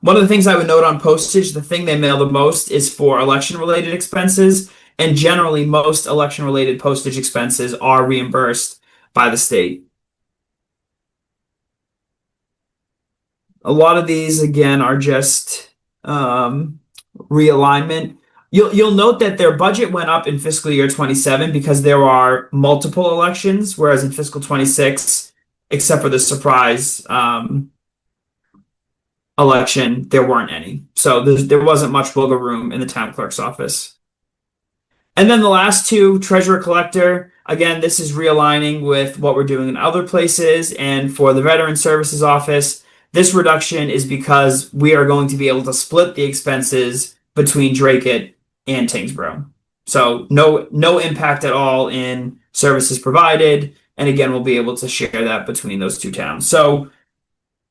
One of the things I would note on postage, the thing they mail the most is for election-related expenses, and generally most election-related postage expenses are reimbursed by the state. A lot of these, again, are just realignment. You'll note that their budget went up in fiscal year 27 because there are multiple elections, whereas in fiscal 26, except for the surprise election, there weren't any. So there wasn't much wiggle room in the town clerk's office. And then the last two, treasurer collector, again, this is realigning with what we're doing in other places. And for the veteran services office, this reduction is because we are going to be able to split the expenses between Dracut and Tyngsborough. So no impact at all in services provided. And again, we'll be able to share that between those two towns. So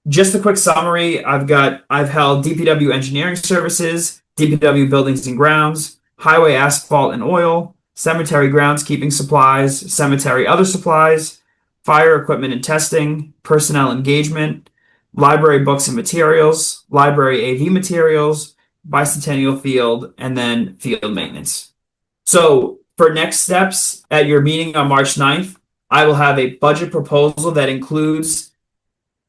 just a quick summary, I've held DPW engineering services, DPW buildings and grounds, highway asphalt and oil, cemetery groundskeeping supplies, cemetery other supplies, fire equipment and testing, personnel engagement, library books and materials, library AV materials, bicentennial field, and then field maintenance. So for next steps at your meeting on March 9th, I will have a budget proposal that includes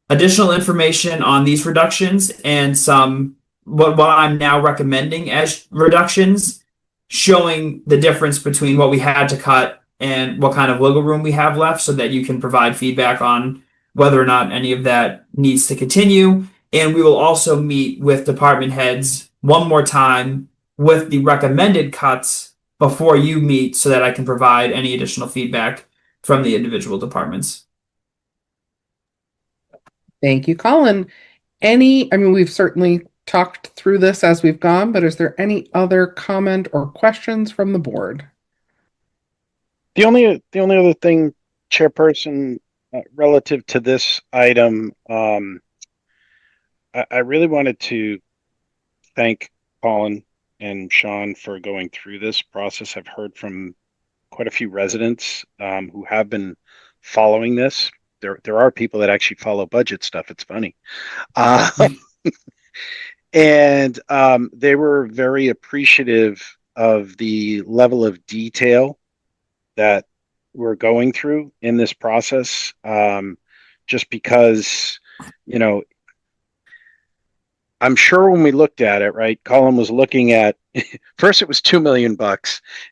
additional information on these reductions and some what I'm now recommending as reductions, showing the difference between what we had to cut and what kind of wiggle room we have left so that you can provide feedback on whether or not any of that needs to continue. And we will also meet with department heads one more time with the recommended cuts before you meet so that I can provide any additional feedback from the individual departments. Thank you, Colin. I mean, we've certainly talked through this as we've gone, but is there any other comment or questions from the board? The only other thing, Chairperson, relative to this item, I really wanted to thank Colin and Sean for going through this process. I've heard from quite a few residents who have been following this. There are people that actually follow budget stuff. It's funny. And they were very appreciative of the level of detail that we're going through in this process. Just because, I'm sure when we looked at it, right, Colin was looking at first it was $2 million,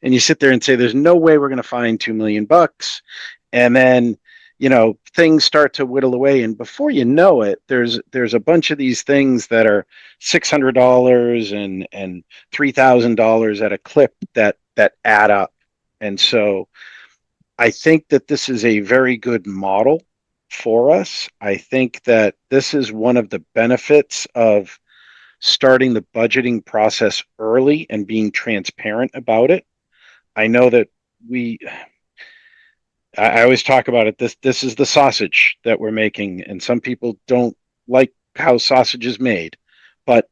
and you sit there and say, there's no way we're going to find $2 million. And then, things start to whittle away. And before you know it, there's a bunch of these things that are $600 and $3,000 at a clip that add up. And so I think that this is a very good model for us. I think that this is one of the benefits of starting the budgeting process early and being transparent about it. I know that I always talk about it. This is the sausage that we're making, and some people don't like how sausage is made, but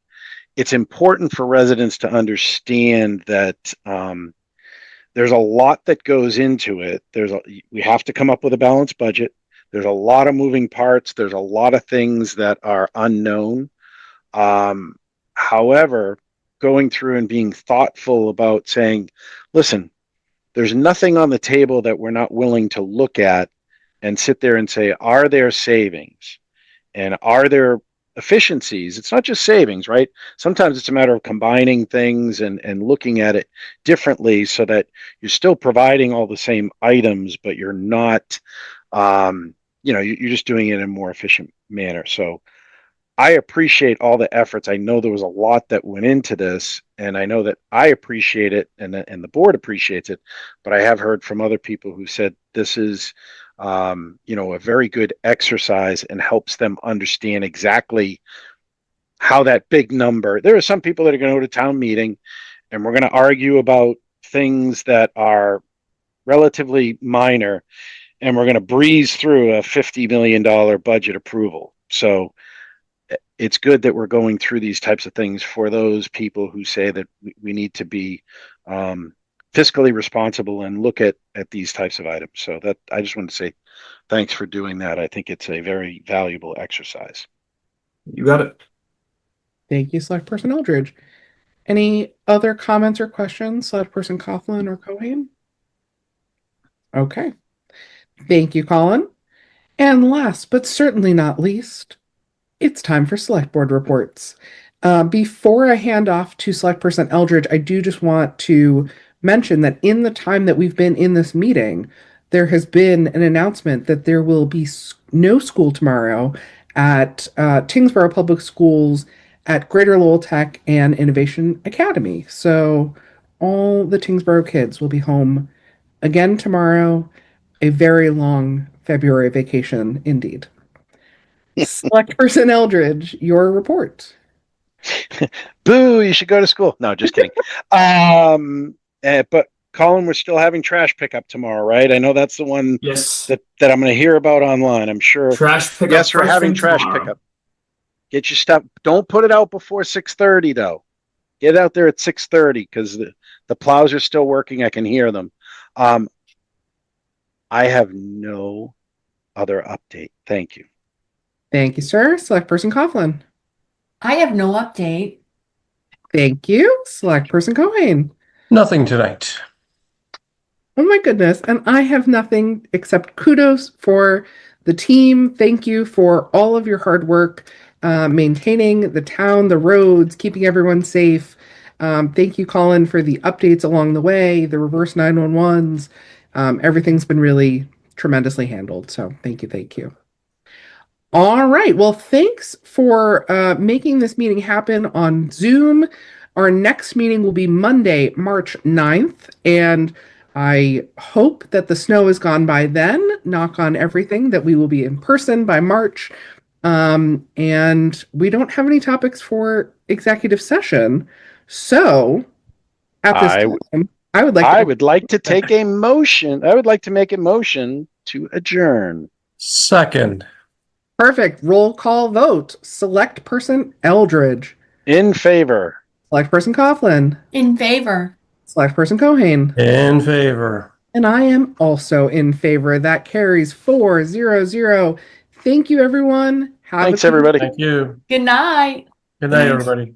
it's important for residents to understand that there's a lot that goes into it. We have to come up with a balanced budget. There's a lot of moving parts. There's a lot of things that are unknown. However, going through and being thoughtful about saying, listen, there's nothing on the table that we're not willing to look at and sit there and say, are there savings? And are there efficiencies? It's not just savings, right? Sometimes it's a matter of combining things and looking at it differently so that you're still providing all the same items, but you're not you're just doing it in a more efficient manner. So I appreciate all the efforts. I know there was a lot that went into this, and I know that I appreciate it, and the board appreciates it. But I have heard from other people who said this is, a very good exercise and helps them understand exactly how that big number. There are some people that are going to go to town meeting, and we're going to argue about things that are relatively minor, and we're going to breeze through a $50 million budget approval. So it's good that we're going through these types of things for those people who say that we need to be fiscally responsible and look at these types of items. So that I just want to say thanks for doing that. I think it's a very valuable exercise. You got it. Thank you, Select Person Eldridge. Any other comments or questions, Select Person Coughlin or Cohen? Okay. Thank you, Colin. And last but certainly not least, it's time for Select Board reports. Before I hand off to Select Person Eldridge, I do just want to mention that in the time that we've been in this meeting, there has been an announcement that there will be no school tomorrow at Tyngsborough Public Schools, at Greater Lowell Tech, and Innovation Academy. So all the Tyngsborough kids will be home again tomorrow. A very long February vacation indeed. Select Person Eldridge, your report. Boo, you should go to school. No, just kidding. But Colin, we're still having trash pickup tomorrow, right? I know that's the one Yes. that I'm going to hear about online. I'm sure. Trash pickup. Yes, we're having trash tomorrow. pickup. Get your stuff. Don't put it out before 6:30 though. Get out there at 6:30 because the plows are still working. I can hear them. I have no other update. Thank you. Thank you, sir. Select Person Coughlin. I have no update. Thank you. Select Person Cohen. Nothing tonight. Oh my goodness. And I have nothing except kudos for the team. Thank you for all of your hard work, maintaining the town, the roads, keeping everyone safe. Thank you, Colin, for the updates along the way, the reverse 911s. Everything's been really tremendously handled. So thank you. Thank you. All right. Well, thanks for making this meeting happen on Zoom. Our next meeting will be Monday, March 9th, and I hope that the snow is gone by then. Knock on everything that we will be in person by March. And we don't have any topics for executive session. So at this time, I would like to take a motion. I would like to make a motion to adjourn. Second. Perfect. Roll call vote. Select person Eldridge. In favor. Select person Coughlin. In favor. Select person Cohane. In favor. And I am also in favor. That carries 4-0-0. Thank you, everyone. Thanks, everybody. Thank you. Good night. Good night, Thanks. everybody.